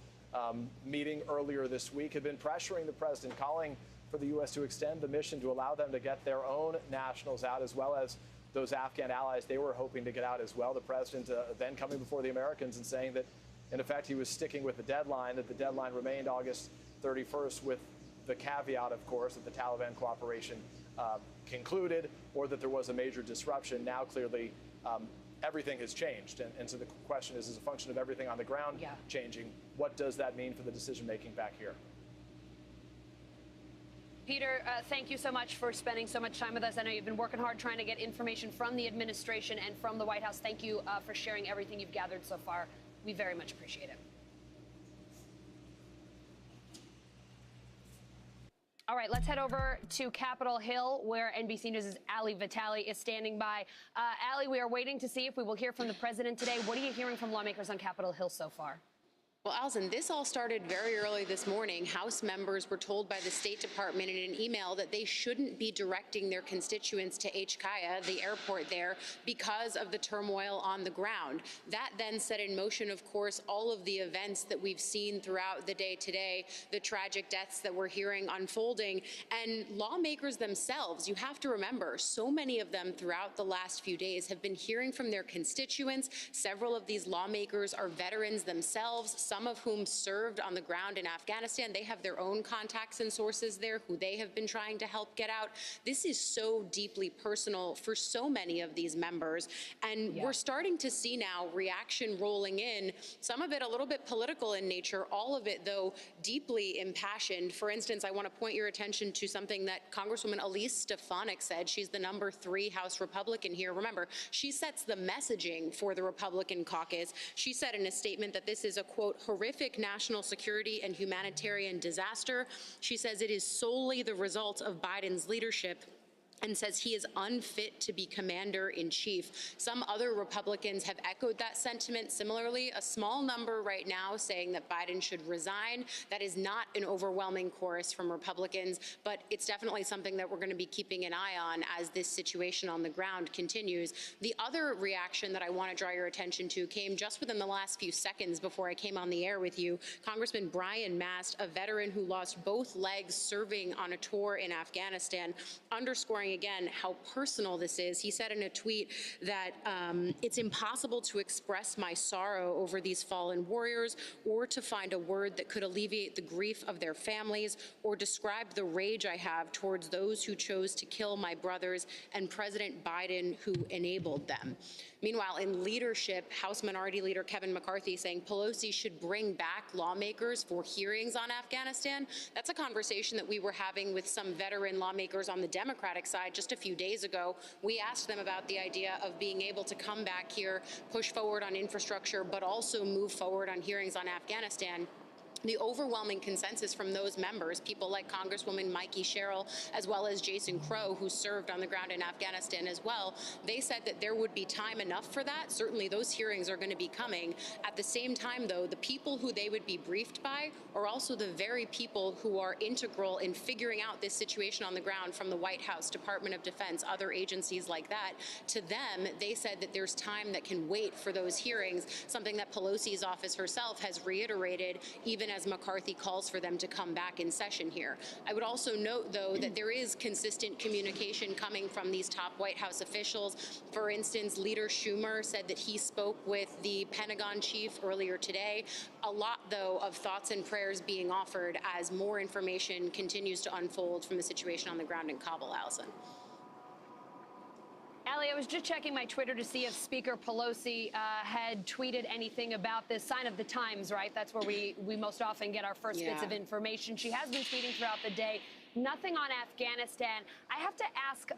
meeting earlier this week, had been pressuring the president, calling for the U.S. to extend the mission to allow them to get their own nationals out, as well as those Afghan allies they were hoping to get out as well. The president then coming before the Americans and saying that, in effect, he was sticking with the deadline, that the deadline remained August 31st, with the caveat, of course, that the Taliban cooperation concluded, or that there was a major disruption. Now, clearly, everything has changed. And so the question is, as a function of everything on the ground changing, what does that mean for the decision-making back here? Peter, thank you so much for spending so much time with us. I know you've been working hard trying to get information from the administration and from the White House. Thank you for sharing everything you've gathered so far. We very much appreciate it. All right, let's head over to Capitol Hill, where NBC News' Ali Vitale is standing by. Ali, we are waiting to see if we will hear from the president today. What are you hearing from lawmakers on Capitol Hill so far? Well, Alison, this all started very early this morning. House members were told by the State Department in an email that they shouldn't be directing their constituents to HKIA, the airport there, because of the turmoil on the ground. That then set in motion, of course, all of the events that we've seen throughout the day today, the tragic deaths that we're hearing unfolding, and lawmakers themselves. You have to remember, so many of them throughout the last few days have been hearing from their constituents. Several of these lawmakers are veterans themselves, some of whom served on the ground in Afghanistan. They have their own contacts and sources there who they have been trying to help get out. This is so deeply personal for so many of these members. And we're starting to see now reaction rolling in, some of it a little bit political in nature, all of it, though, deeply impassioned. For instance, I want to point your attention to something that Congresswoman Elise Stefanik said. She's the number 3 House Republican here. Remember, she sets the messaging for the Republican caucus. She said in a statement that this is a, quote, horrific national security and humanitarian disaster. She says it is solely the result of Biden's leadership, and says he is unfit to be commander-in-chief. Some other Republicans have echoed that sentiment. Similarly, a small number right now saying that Biden should resign. That is not an overwhelming chorus from Republicans, but it's definitely something that we're going to be keeping an eye on as this situation on the ground continues. The other reaction that I want to draw your attention to came just within the last few seconds before I came on the air with you. Congressman Brian Mast, a veteran who lost both legs serving on a tour in Afghanistan, underscoring again how personal this is. He said in a tweet that it's impossible to express my sorrow over these fallen warriors or to find a word that could alleviate the grief of their families or describe the rage I have towards those who chose to kill my brothers and President Biden who enabled them. Meanwhile, in leadership, House Minority Leader Kevin McCarthy saying Pelosi should bring back lawmakers for hearings on Afghanistan. That's a conversation that we were having with some veteran lawmakers on the Democratic side just a few days ago. We asked them about the idea of being able to come back here, push forward on infrastructure, but also move forward on hearings on Afghanistan. The overwhelming consensus from those members, people like Congresswoman Mikey Sherrill, as well as Jason Crow, who served on the ground in Afghanistan as well, they said that there would be time enough for that. Certainly those hearings are going to be coming. At the same time, though, the people who they would be briefed by are also the very people who are integral in figuring out this situation on the ground, from the White House, Department of Defense, other agencies like that. To them, they said that there's time that can wait for those hearings, something that Pelosi's office herself has reiterated, even as McCarthy calls for them to come back in session here. I would also note, though, that there is consistent communication coming from these top White House officials. For instance, Leader Schumer said that he spoke with the Pentagon chief earlier today. A lot, though, of thoughts and prayers being offered as more information continues to unfold from the situation on the ground in Kabul, Allison. Ali, I was just checking my Twitter to see if Speaker Pelosi had tweeted anything about this. Sign of the times, right? That's where we most often get our first bits of information. She has been tweeting throughout the day. Nothing on Afghanistan. I have to ask,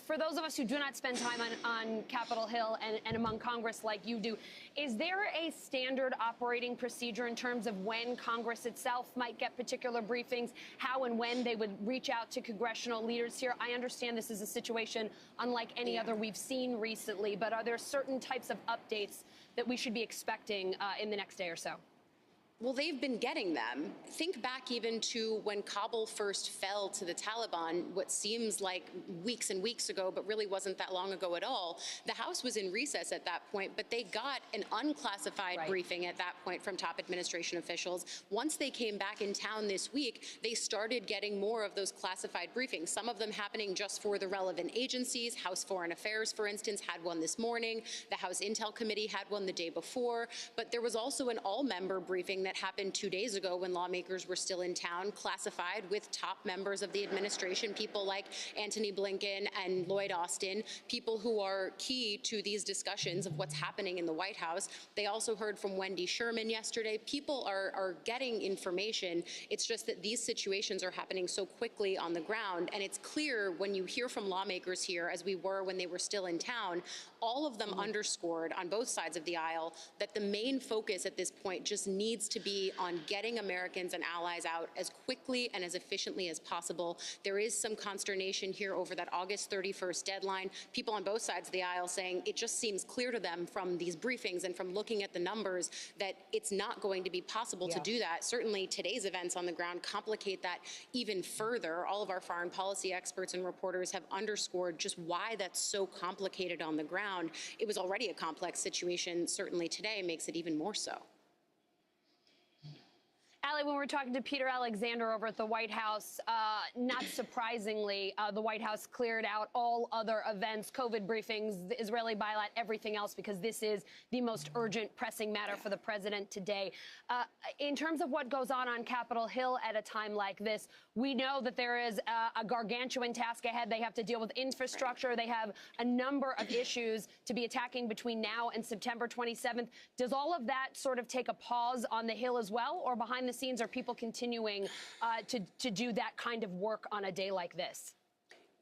for those of us who do not spend time on Capitol Hill and among Congress like you do, is there a standard operating procedure in terms of when Congress itself might get particular briefings, how and when they would reach out to congressional leaders here? I understand this is a situation unlike any other we've seen recently, but are there certain types of updates that we should be expecting in the next day or so? Well, they've been getting them. Think back even to when Kabul first fell to the Taliban, what seems like weeks and weeks ago, but really wasn't that long ago at all. The House was in recess at that point, but they got an unclassified briefing at that point from top administration officials. Once they came back in town this week, they started getting more of those classified briefings, some of them happening just for the relevant agencies. House Foreign Affairs, for instance, had one this morning. The House Intel Committee had one the day before. But there was also an all-member briefing that that happened 2 days ago when lawmakers were still in town, classified with top members of the administration, people like Antony Blinken and Lloyd Austin, people who are key to these discussions of what's happening in the White House. They also heard from Wendy Sherman yesterday. People are getting information. It's just that these situations are happening so quickly on the ground, and it's clear when you hear from lawmakers here, as we were when they were still in town, all of them underscored on both sides of the aisle that the main focus at this point just needs to be on getting Americans and allies out as quickly and as efficiently as possible. There is some consternation here over that August 31st deadline. People on both sides of the aisle saying it just seems clear to them from these briefings and from looking at the numbers that it's not going to be possible to do that. Certainly today's events on the ground complicate that even further. All of our foreign policy experts and reporters have underscored just why that's so complicated on the ground. It was already a complex situation. Certainly today makes it even more so. Allie, when we're talking to Peter Alexander over at the White House, not surprisingly, the White House cleared out all other events, COVID briefings, the Israeli bailout, everything else, because this is the most urgent, pressing matter for the president today. In terms of what goes on Capitol Hill at a time like this, we know that there is a gargantuan task ahead. They have to deal with infrastructure. They have a number of issues to be attacking between now and September 27th. Does all of that sort of take a pause on the Hill as well, or behind the scenes are people continuing to do that kind of work on a day like this?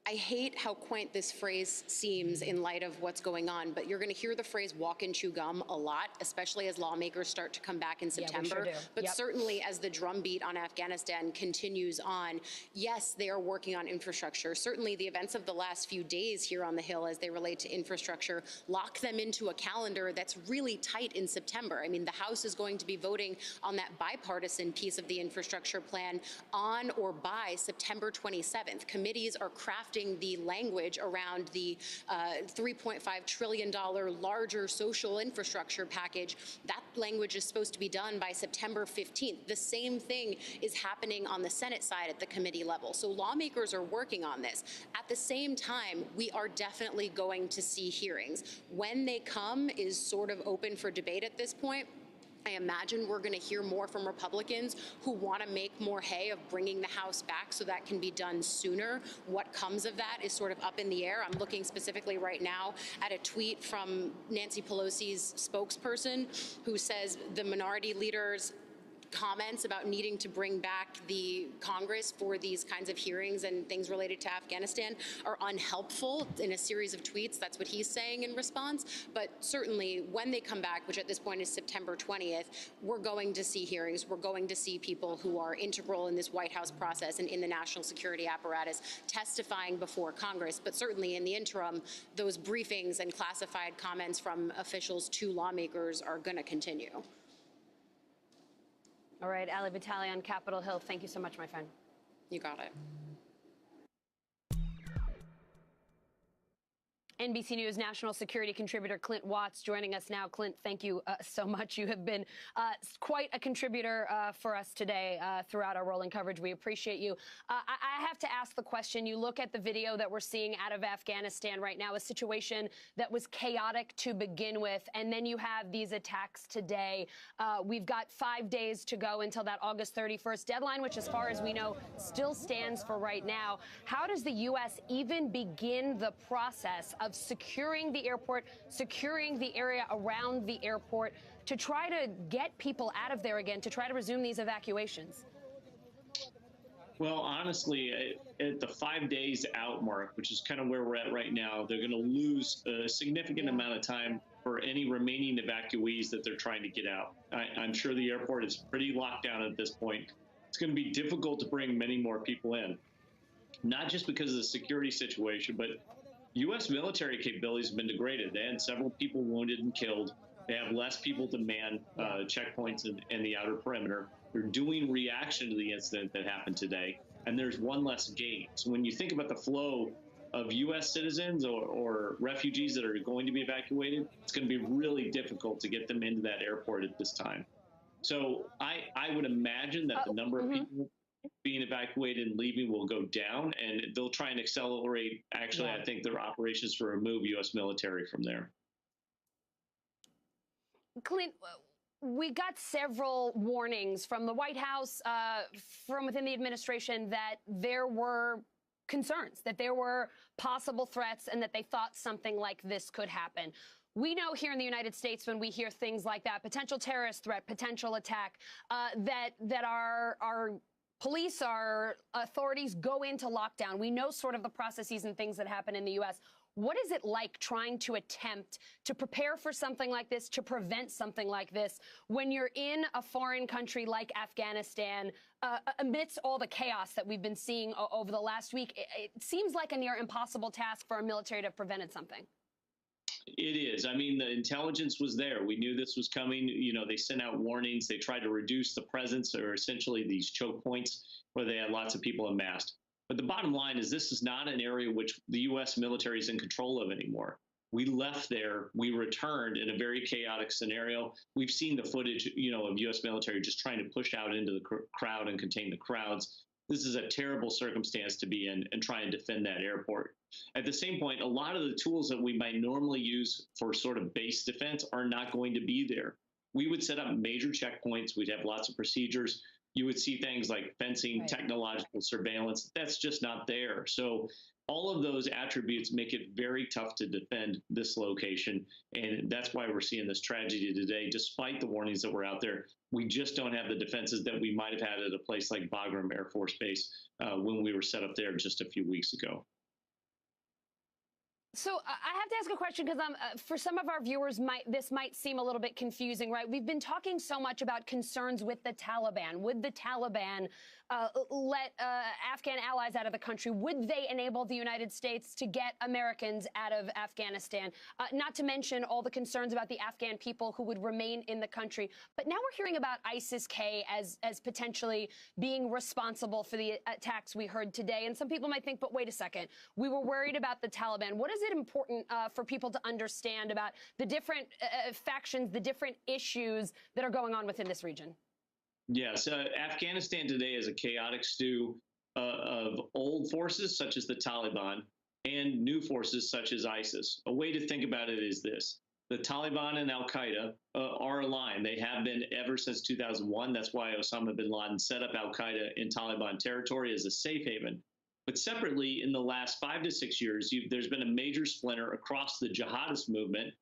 I hate how quaint this phrase seems in light of what's going on, but you're going to hear the phrase walk and chew gum a lot, especially as lawmakers start to come back in September. Yeah, we sure do. But Yep. certainly as the drumbeat on Afghanistan continues on, yes, they are working on infrastructure. Certainly the events of the last few days here on the Hill as they relate to infrastructure lock them into a calendar that's really tight in September. I mean, the House is going to be voting on that bipartisan piece of the infrastructure plan on or by September 27th. Committees are crafting the language around the $3.5 trillion larger social infrastructure package. That language is supposed to be done by September 15th. The same thing is happening on the Senate side at the committee level. So lawmakers are working on this. At the same time, we are definitely going to see hearings. When they come is sort of open for debate at this point. I imagine we're going to hear more from Republicans who want to make more hay of bringing the House back so that can be done sooner. What comes of that is sort of up in the air. I'm looking specifically right now at a tweet from Nancy Pelosi's spokesperson who says the minority leaders comments about needing to bring back the Congress for these kinds of hearings and things related to Afghanistan are unhelpful in a series of tweets. That's what he's saying in response. But certainly when they come back, which at this point is September 20th, we're going to see hearings. We're going to see people who are integral in this White House process and in the national security apparatus testifying before Congress. But certainly in the interim, those briefings and classified comments from officials to lawmakers are going to continue. All right, Ali Vitale on Capitol Hill. Thank you so much, my friend. You got it. NBC News national security contributor Clint Watts joining us now. Clint, thank you so much. You have been quite a contributor for us today throughout our rolling coverage. We appreciate you. I have to ask the question. You look at the video that we're seeing out of Afghanistan right now, a situation that was chaotic to begin with, and then you have these attacks today. We've got 5 days to go until that August 31st deadline, which as far as we know still stands for right now. How does the U.S. even begin the process of securing the airport, securing the area around the airport to try to get people out of there again, to try to resume these evacuations? Well, honestly, at the 5 days out mark, which is kind of where we're at right now, they're going to lose a significant amount of time for any remaining evacuees that they're trying to get out. I'm sure the airport is pretty locked down at this point. It's going to be difficult to bring many more people in, not just because of the security situation, but U.S. military capabilities have been degraded. They had several people wounded and killed. They have less people to man checkpoints in the outer perimeter. They're doing reaction to the incident that happened today, and there's one less gate. So when you think about the flow of U.S. citizens or refugees that are going to be evacuated, it's going to be really difficult to get them into that airport at this time. So I would imagine that the number of people being evacuated and leaving will go down, and they'll try and accelerate, actually, I think, their operations to remove U.S. military from there. Clint, we got several warnings from the White House, from within the administration, that there were concerns, that there were possible threats, and that they thought something like this could happen. We know here in the United States, when we hear things like that, potential terrorist threat, potential attack, that our police, our authorities go into lockdown. We know sort of the processes and things that happen in the U.S. What is it like trying to attempt to prepare for something like this, to prevent something like this, when you're in a foreign country like Afghanistan, amidst all the chaos that we've been seeing over the last week? It seems like a near impossible task for our military to have prevented something. It is. I mean, the intelligence was there. We knew this was coming. You know, they sent out warnings. They tried to reduce the presence, or essentially these choke points where they had lots of people amassed. But the bottom line is, this is not an area which the U.S. military is in control of anymore. We left there. We returned in a very chaotic scenario. We've seen the footage, you know, of U.S. military just trying to push out into the crowd and contain the crowds. This is a terrible circumstance to be in and try and defend that airport. At the same point, a lot of the tools that we might normally use for sort of base defense are not going to be there. We would set up major checkpoints. We'd have lots of procedures. You would see things like fencing, right, technological surveillance. That's just not there. So all of those attributes make it very tough to defend this location. And that's why we're seeing this tragedy today. Despite the warnings that were out there, we just don't have the defenses that we might have had at a place like Bagram Air Force Base when we were set up there just a few weeks ago. So I have to ask a question, because for some of our viewers, this might seem a little bit confusing, right? We've been talking so much about concerns with the Taliban. Would the Taliban let Afghan allies out of the country? Would they enable the United States to get Americans out of Afghanistan? Not to mention all the concerns about the Afghan people who would remain in the country. But now we're hearing about ISIS-K as potentially being responsible for the attacks we heard today. And some people might think, but wait a second, we were worried about the Taliban. What is it important for people to understand about the different factions, the different issues that are going on within this region? Yes, Afghanistan today is a chaotic stew of old forces such as the Taliban and new forces such as ISIS. A way to think about it is this. The Taliban and al-Qaeda are aligned. They have been ever since 2001. That's why Osama bin Laden set up al-Qaeda in Taliban territory as a safe haven. But separately, in the last 5 to 6 years, there's been a major splinter across the jihadist movement,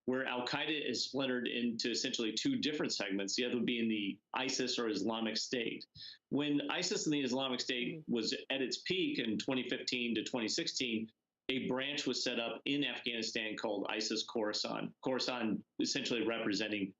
where al-Qaeda is splintered into essentially two different segments, the other being the ISIS or Islamic State. When ISIS and the Islamic State was at its peak in 2015 to 2016, a branch was set up in Afghanistan called ISIS Khorasan. Khorasan essentially representing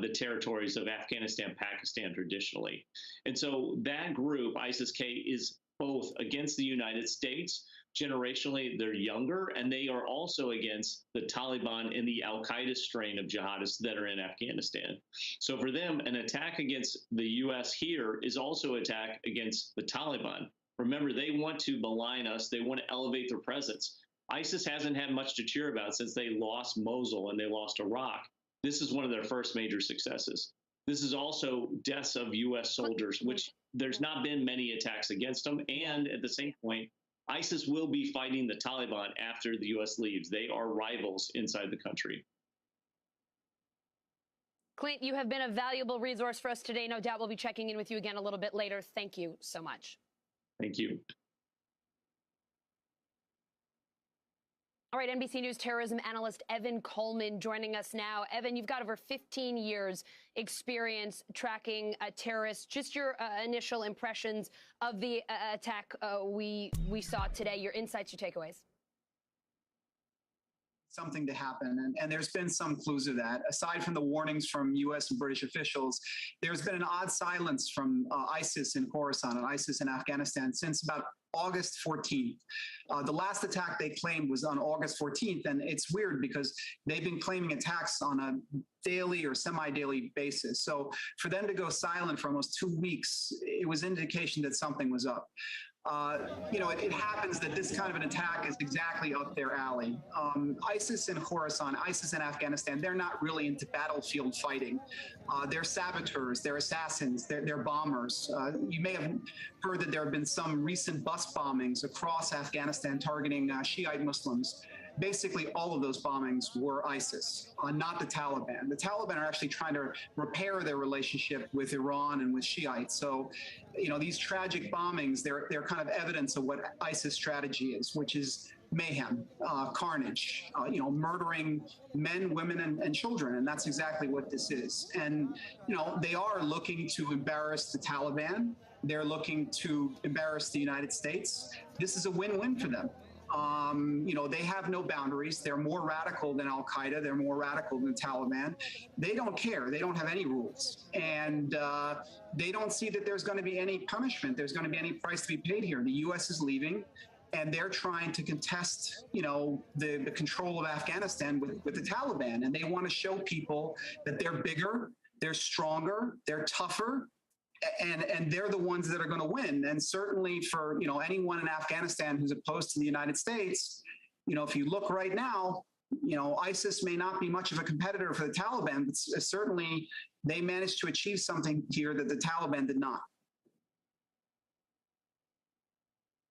the territories of Afghanistan, Pakistan traditionally. And so that group, ISIS-K, is both against the United States. Generationally, they're younger, and they are also against the Taliban and the al-Qaeda strain of jihadists that are in Afghanistan. So for them, an attack against the U.S. here is also an attack against the Taliban. Remember, they want to malign us. They want to elevate their presence. ISIS hasn't had much to cheer about since they lost Mosul and they lost Iraq. This is one of their first major successes. This is also deaths of U.S. soldiers, which there's not been many attacks against them. And at the same point, ISIS will be fighting the Taliban after the U.S. leaves. They are rivals inside the country. Clint, you have been a valuable resource for us today. No doubt we'll be checking in with you again a little bit later. Thank you so much. Thank you. All right, NBC News terrorism analyst Evan Coleman joining us now. Evan, you've got over 15 years experience tracking terrorists. Just your initial impressions of the attack we saw today, your insights, your takeaways. Something to happen. And there's been some clues of that. Aside from the warnings from U.S. and British officials, there's been an odd silence from ISIS in Khorasan and ISIS in Afghanistan since about August 14th. The last attack they claimed was on August 14th, and it's weird because they've been claiming attacks on a daily or semi-daily basis. So for them to go silent for almost 2 weeks, it was an indication that something was up. You know, it happens that this kind of an attack is exactly up their alley. ISIS in Khorasan, ISIS in Afghanistan, they're not really into battlefield fighting. They're saboteurs, they're assassins, they're bombers. You may have heard that there have been some recent bus bombings across Afghanistan targeting Shiite Muslims. basically all of those bombings were ISIS, not the Taliban. The Taliban are actually trying to repair their relationship with Iran and with Shiites. So, these tragic bombings, they're kind of evidence of what ISIS strategy is, which is mayhem, carnage, murdering men, women, and children. And that's exactly what this is. And, they are looking to embarrass the Taliban. They're looking to embarrass the United States. This is a win-win for them. They have no boundaries. They're more radical than Al-Qaeda. They're more radical than the Taliban. They don't care. They don't have any rules. And they don't see that there's going to be any punishment. There's going to be any price to be paid here. The U.S. is leaving, and they're trying to contest, the control of Afghanistan with the Taliban. And they want to show people that they're bigger, they're stronger, they're tougher, and they're the ones that are going to win. And certainly for, anyone in Afghanistan who's opposed to the United States, if you look right now, ISIS may not be much of a competitor for the Taliban, but certainly they managed to achieve something here that the Taliban did not.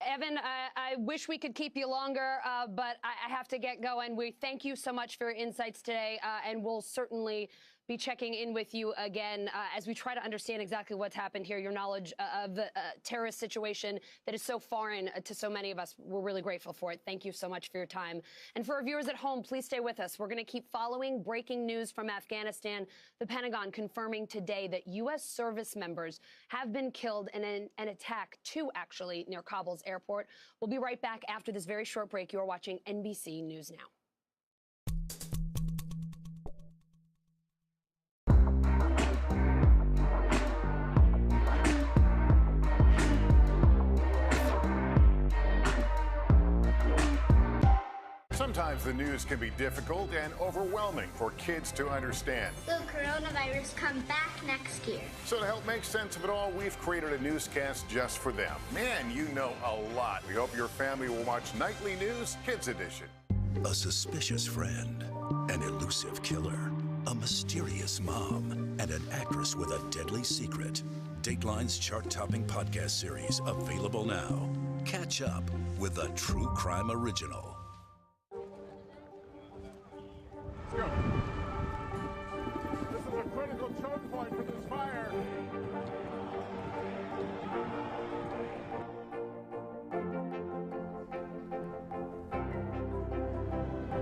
Evan, I wish we could keep you longer, but I have to get going. We thank you so much for your insights today, and we'll certainly be checking in with you again as we try to understand exactly what's happened here. Your knowledge of the terrorist situation that is so foreign to so many of us, we're really grateful for it. Thank you so much for your time. And for our viewers at home, please stay with us. We're going to keep following breaking news from Afghanistan. The Pentagon confirming today that U.S. service members have been killed in an attack, two actually, near Kabul's airport. We'll be right back after this very short break. You're watching NBC News Now. Sometimes the news can be difficult and overwhelming for kids to understand. Will coronavirus come back next year? So to help make sense of it all, we've created a newscast just for them. Man, you know a lot. We hope your family will watch Nightly News Kids Edition. A suspicious friend, an elusive killer, a mysterious mom, and an actress with a deadly secret. Dateline's chart-topping podcast series available now. Catch up with a true crime original. Let's go. This is a critical choke point for this fire.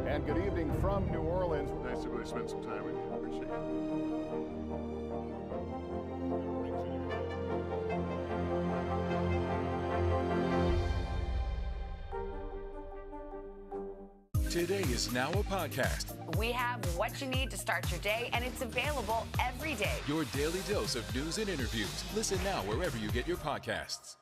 And good evening from New Orleans. Nice to really spend some time with you. Appreciate it. Today is now a podcast. We have what you need to start your day, and it's available every day. Your daily dose of news and interviews. Listen now wherever you get your podcasts.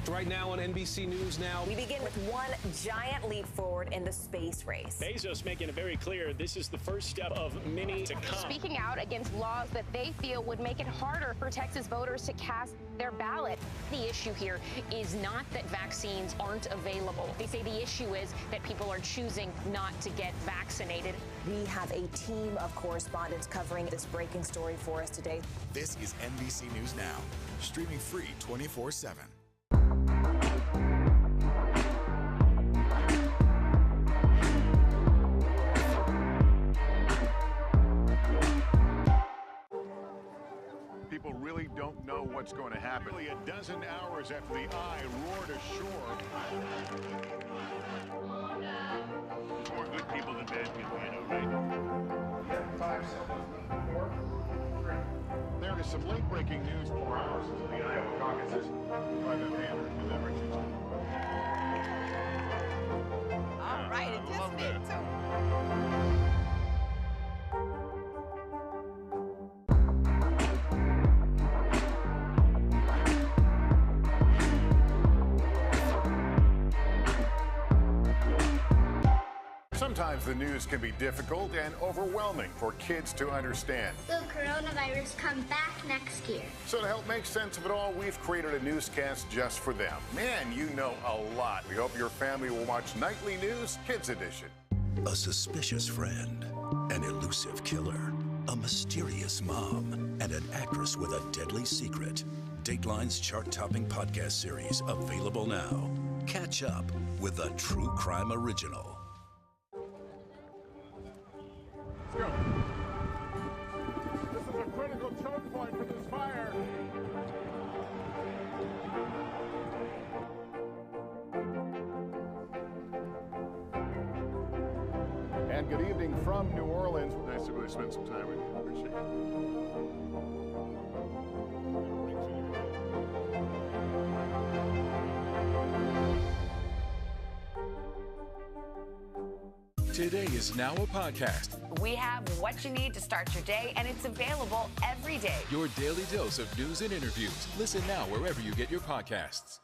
Right now on NBC News Now. We begin with one giant leap forward in the space race. Bezos making it very clear this is the first step of many to come. Speaking out against laws that they feel would make it harder for Texas voters to cast their ballot. The issue here is not that vaccines aren't available. They say the issue is that people are choosing not to get vaccinated. We have a team of correspondents covering this breaking story for us today. This is NBC News Now, streaming free 24/7. People really don't know what's going to happen. Nearly a dozen hours after the eye roared ashore. More good people than bad people, I know, right? 5 seconds. 4, 3. There is some late-breaking news 4 hours into the Iowa caucuses. All right, it just did too. Sometimes the news can be difficult and overwhelming for kids to understand. Will coronavirus come back next year? So to help make sense of it all, we've created a newscast just for them. Man, you know a lot. We hope your family will watch Nightly News Kids Edition. A suspicious friend, an elusive killer, a mysterious mom, and an actress with a deadly secret. Dateline's chart-topping podcast series available now. Catch up with a true crime original. And good evening from New Orleans. Nice to really spend some time with you. Appreciate it. Today is now a podcast. We have what you need to start your day, and it's available every day. Your daily dose of news and interviews. Listen now wherever you get your podcasts.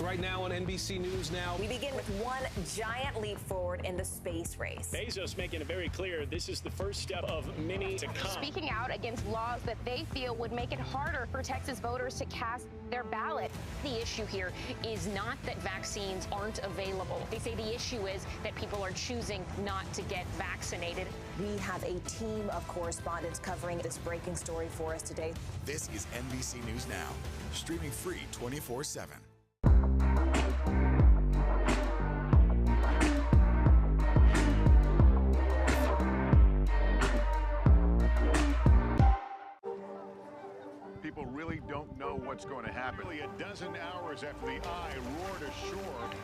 Right now on NBC News Now. We begin with one giant leap forward in the space race. Bezos making it very clear this is the first step of many to come. Speaking out against laws that they feel would make it harder for Texas voters to cast their ballot. The issue here is not that vaccines aren't available. They say the issue is that people are choosing not to get vaccinated. We have a team of correspondents covering this breaking story for us today. This is NBC News Now, streaming free 24/7. people really don't know what's going to happen. Nearly a dozen hours after the eye roared ashore.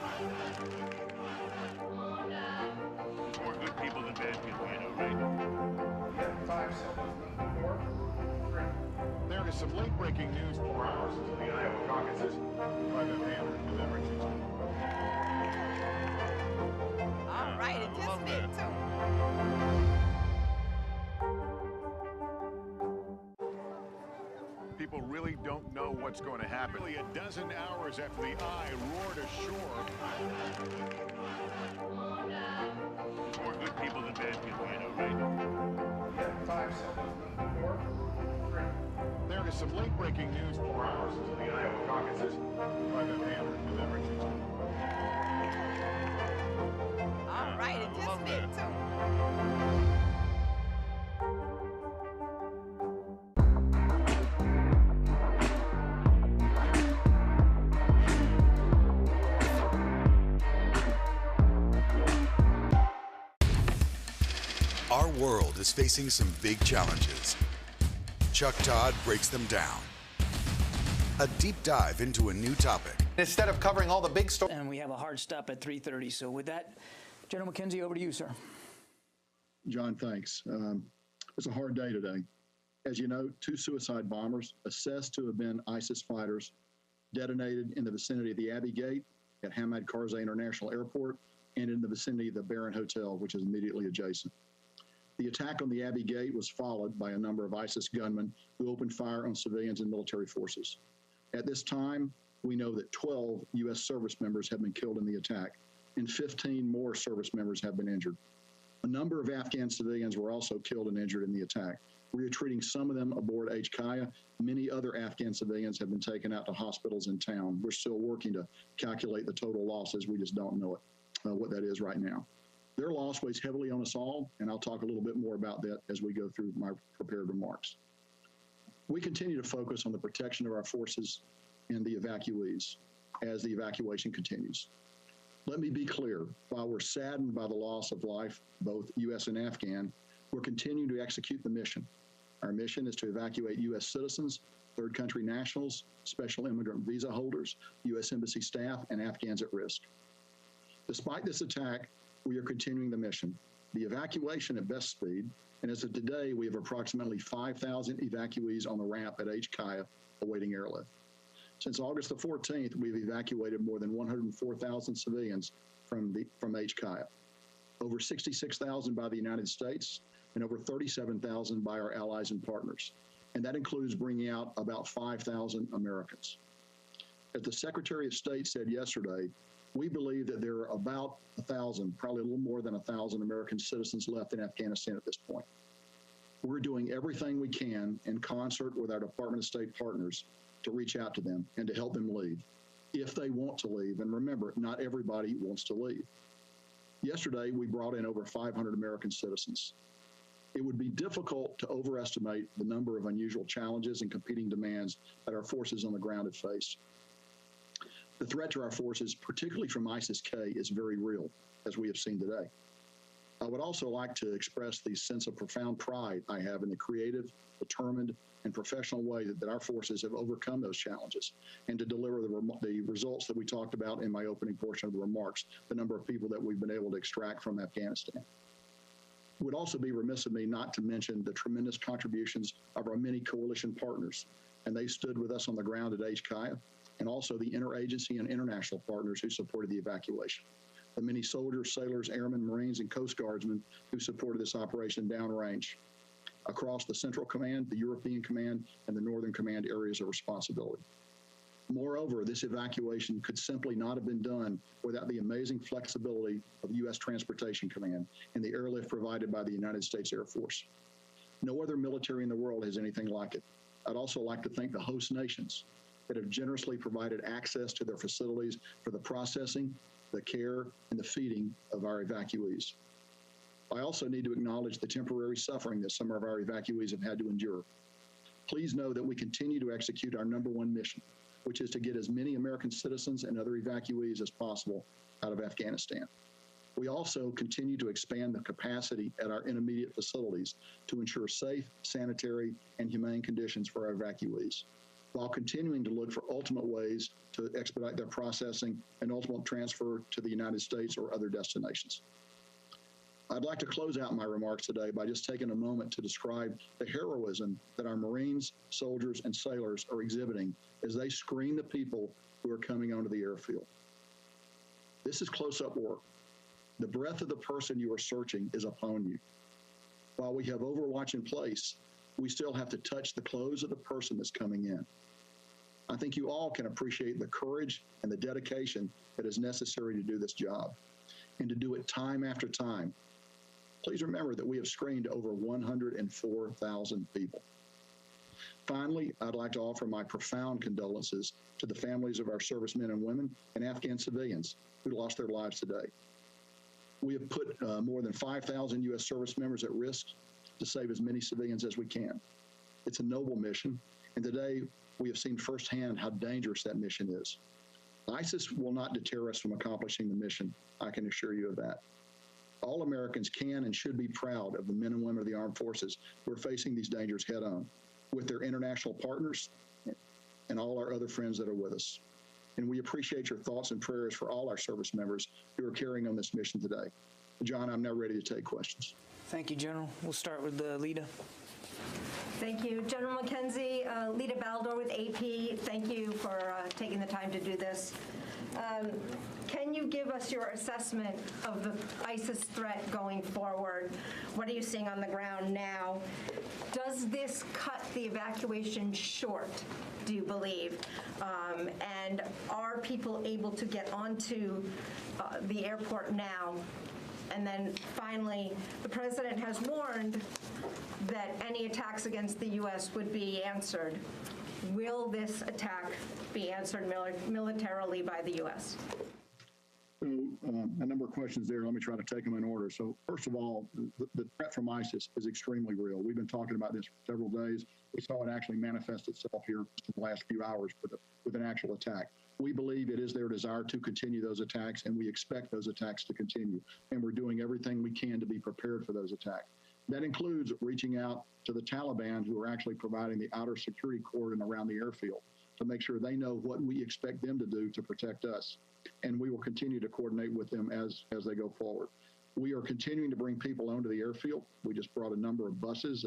More good people than bad people, you know, right? 5 seconds. 4, 3. There is some late-breaking news 4 hours into the Iowa caucuses by the hand of everything. All right, it just did too. People really don't know what's going to happen. Nearly a dozen hours after the eye roared ashore. More good people than bad people, you know, right? 5 seconds. 4, 3. There is some late-breaking news 4 hours into the Iowa caucuses by the hand of everything. All right, it just did too. Our world is facing some big challenges. Chuck Todd breaks them down. A deep dive into a new topic. Instead of covering all the big stories. And we have a hard stop at 3:30. So with that, General McKenzie, over to you, sir. John, thanks. It's a hard day today. As you know, 2 suicide bombers assessed to have been ISIS fighters detonated in the vicinity of the Abbey Gate at Hamad Karzai International Airport and in the vicinity of the Baron Hotel, which is immediately adjacent. The attack on the Abbey Gate was followed by a number of ISIS gunmen who opened fire on civilians and military forces. At this time, we know that 12 U.S. service members have been killed in the attack, and 15 more service members have been injured. A number of Afghan civilians were also killed and injured in the attack. We are treating some of them aboard HKIA. Many other Afghan civilians have been taken out to hospitals in town. We're still working to calculate the total losses. We just don't know what that is right now. Their loss weighs heavily on us all, and I'll talk a little bit more about that as we go through my prepared remarks. We continue to focus on the protection of our forces and the evacuees as the evacuation continues. Let me be clear, while we're saddened by the loss of life, both U.S. and Afghan, we're continuing to execute the mission. Our mission is to evacuate U.S. citizens, third country nationals, special immigrant visa holders, U.S. Embassy staff, and Afghans at risk. Despite this attack, we are continuing the mission. The evacuation at best speed, and as of today, we have approximately 5,000 evacuees on the ramp at HKIA awaiting airlift. Since August the 14th, we've evacuated more than 104,000 civilians from HKIA, over 66,000 by the United States, and over 37,000 by our allies and partners. And that includes bringing out about 5,000 Americans. As the Secretary of State said yesterday, we believe that there are about 1,000, probably a little more than 1,000 American citizens left in Afghanistan at this point. We're doing everything we can in concert with our Department of State partners to reach out to them and to help them leave, if they want to leave. And remember, not everybody wants to leave. Yesterday, we brought in over 500 American citizens. It would be difficult to overestimate the number of unusual challenges and competing demands that our forces on the ground have faced. The threat to our forces, particularly from ISIS-K, is very real, as we have seen today. I would also like to express the sense of profound pride I have in the creative, determined, and professional way that our forces have overcome those challenges and to deliver the results that we talked about in my opening portion of the remarks, the number of people that we've been able to extract from Afghanistan. It would also be remiss of me not to mention the tremendous contributions of our many coalition partners, and they stood with us on the ground at HKIA, and also the interagency and international partners who supported the evacuation. The many soldiers, sailors, airmen, Marines, and Coast Guardsmen who supported this operation downrange across the Central Command, the European Command, and the Northern Command areas of responsibility. Moreover, this evacuation could simply not have been done without the amazing flexibility of U.S. Transportation Command and the airlift provided by the United States Air Force. No other military in the world has anything like it. I'd also like to thank the host nations that have generously provided access to their facilities for the processing, the care, and the feeding of our evacuees. I also need to acknowledge the temporary suffering that some of our evacuees have had to endure. Please know that we continue to execute our #1 mission, which is to get as many American citizens and other evacuees as possible out of Afghanistan. We also continue to expand the capacity at our intermediate facilities to ensure safe, sanitary, and humane conditions for our evacuees, while continuing to look for ultimate ways to expedite their processing and ultimate transfer to the United States or other destinations. I'd like to close out my remarks today by just taking a moment to describe the heroism that our Marines, soldiers, and sailors are exhibiting as they screen the people who are coming onto the airfield. This is close-up work. The breath of the person you are searching is upon you. While we have Overwatch in place, we still have to touch the clothes of the person that's coming in. I think you all can appreciate the courage and the dedication that is necessary to do this job, and to do it time after time. Please remember that we have screened over 104,000 people. Finally, I'd like to offer my profound condolences to the families of our servicemen and women and Afghan civilians who lost their lives today. We have put more than 5,000 U.S. service members at risk to save as many civilians as we can. It's a noble mission, and today we have seen firsthand how dangerous that mission is. ISIS will not deter us from accomplishing the mission, I can assure you of that. All Americans can and should be proud of the men and women of the armed forces who are facing these dangers head on, with their international partners and all our other friends that are with us. And we appreciate your thoughts and prayers for all our service members who are carrying on this mission today. John, I'm now ready to take questions. Thank you, General. We'll start with Lita. Thank you. General McKenzie, Lita Baldor with AP, thank you for taking the time to do this. Can you give us your assessment of the ISIS threat going forward? What are you seeing on the ground now? Does this cut the evacuation short, do you believe? And are people able to get onto the airport now? And then finally, the president has warned that any attacks against the U.S. would be answered. Will this attack be answered militarily by the U.S.? So a number of questions there. Let me try to take them in order. So first of all, the threat from ISIS is extremely real. We've been talking about this for several days. We saw it actually manifest itself here in the last few hours with an actual attack. We believe it is their desire to continue those attacks, and we expect those attacks to continue. And we're doing everything we can to be prepared for those attacks. That includes reaching out to the Taliban, who are actually providing the outer security cordon around the airfield to make sure they know what we expect them to do to protect us. And we will continue to coordinate with them as they go forward. We are continuing to bring people onto the airfield. We just brought a number of buses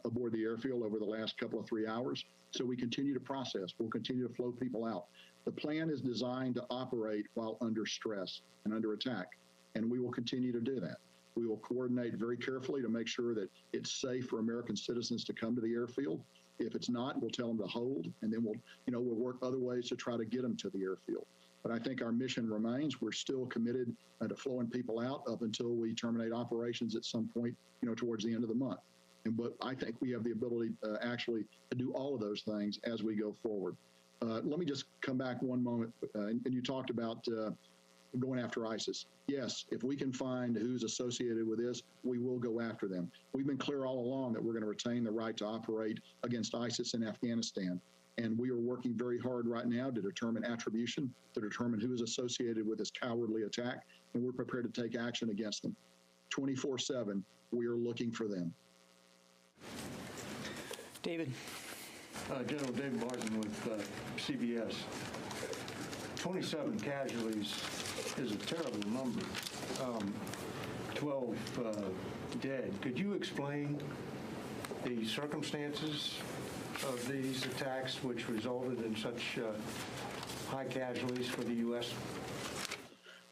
aboard the airfield over the last couple of 3 hours. So we continue to process. We'll continue to flow people out. The plan is designed to operate while under stress and under attack, and we will continue to do that. We will coordinate very carefully to make sure that it's safe for American citizens to come to the airfield. If it's not, we'll tell them to hold, and then we'll work other ways to try to get them to the airfield. But I think our mission remains. We're still committed to flowing people out up until we terminate operations at some point, towards the end of the month. But I think we have the ability actually to do all of those things as we go forward. Let me just come back one moment. And you talked about going after ISIS. Yes, if we can find who's associated with this, we will go after them. We've been clear all along that we're going to retain the right to operate against ISIS in Afghanistan. And we are working very hard right now to determine attribution, to determine who is associated with this cowardly attack, and we're prepared to take action against them. 24/7, we are looking for them. David. General David Martin with CBS. 27 casualties is a terrible number. 12 dead. Could you explain the circumstances of these attacks which resulted in such high casualties for the U.S.?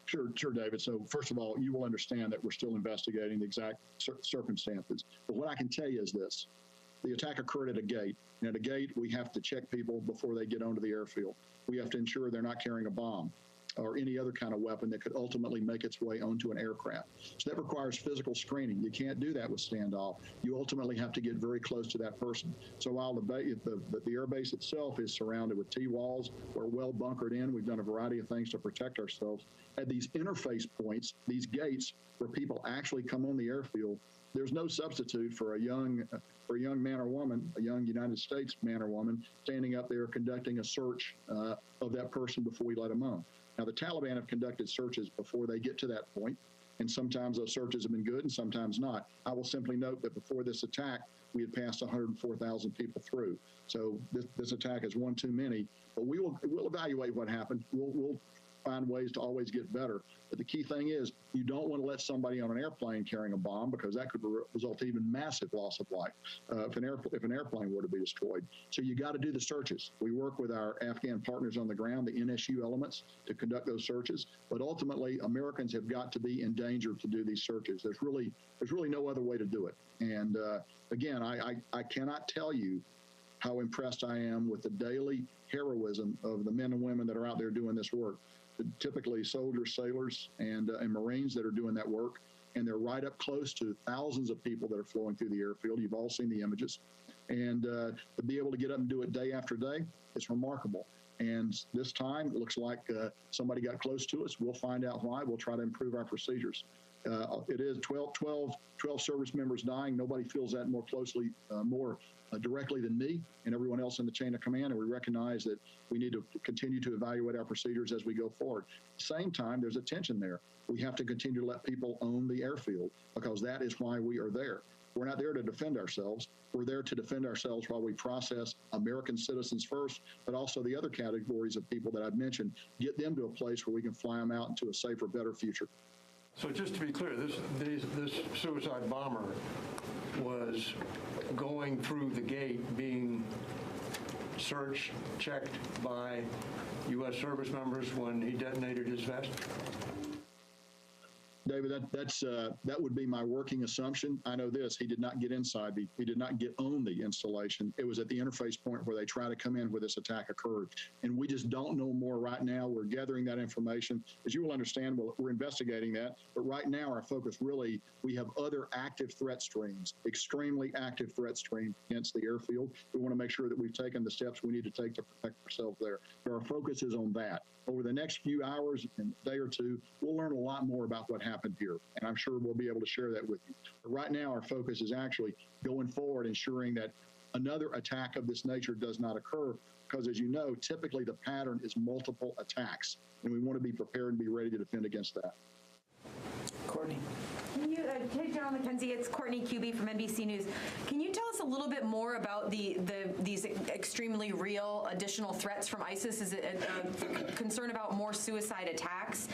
Sure, David. So first of all, you will understand that we're still investigating the exact circumstances. But what I can tell you is this. The attack occurred at a gate. And at a gate, we have to check people before they get onto the airfield. We have to ensure they're not carrying a bomb or any other kind of weapon that could ultimately make its way onto an aircraft. So that requires physical screening. You can't do that with standoff. You ultimately have to get very close to that person. So while the airbase itself is surrounded with T-walls, we're well bunkered in. We've done a variety of things to protect ourselves. At these interface points, these gates where people actually come on the airfield, there's no substitute for a young man or woman, a young United States man or woman, standing up there conducting a search of that person before we let them on. Now, the Taliban have conducted searches before they get to that point, and sometimes those searches have been good and sometimes not. I will simply note that before this attack, we had passed 104,000 people through. So this attack is one too many, but we'll evaluate what happened. We'll find ways to always get better. But the key thing is you don't want to let somebody on an airplane carrying a bomb, because that could result in even massive loss of life if an airplane were to be destroyed. So you got to do the searches. We work with our Afghan partners on the ground, the NSU elements, to conduct those searches. But ultimately, Americans have got to be in danger to do these searches. There's really no other way to do it. And again, I cannot tell you how impressed I am with the daily heroism of the men and women that are out there doing this work. Typically soldiers, sailors, and Marines that are doing that work, and they're right up close to thousands of people that are flowing through the airfield. You've all seen the images. And to be able to get up and do it day after day, it's remarkable. And this time, it looks like somebody got close to us. We'll find out why. We'll try to improve our procedures. It is 12 service members dying. Nobody feels that more closely, more directly than me and everyone else in the chain of command, and we recognize that we need to continue to evaluate our procedures as we go forward. At the same time, there's a tension there. We have to continue to let people own the airfield, because that is why we are there. We're not there to defend ourselves. We're there to defend ourselves while we process American citizens first, but also the other categories of people that I've mentioned, get them to a place where we can fly them out into a safer, better future. So just to be clear, this suicide bomber was going through the gate, being searched, checked by U.S. service members when he detonated his vest? David, that would be my working assumption. I know this: he did not get inside he did not get on the installation. It was at the interface point where they try to come in where this attack occurred, and we just don't know more right now. We're gathering that information. As you will understand, we're investigating that. But right now, our focus really, we have other active threat streams, extremely active threat streams against the airfield. We want to make sure that we've taken the steps we need to take to protect ourselves there. So our focus is on that. Over the next few hours and day or two, we'll learn a lot more about what happened here, and I'm sure we'll be able to share that with you. But right now, our focus is actually going forward, ensuring that another attack of this nature does not occur, because, as you know, typically the pattern is multiple attacks, and we want to be prepared and be ready to defend against that. Courtney. Hey, General McKenzie, it's Courtney Cuby from NBC News. Can you tell us a little bit more about these extremely real additional threats from ISIS? Is it a concern about more suicide attacks?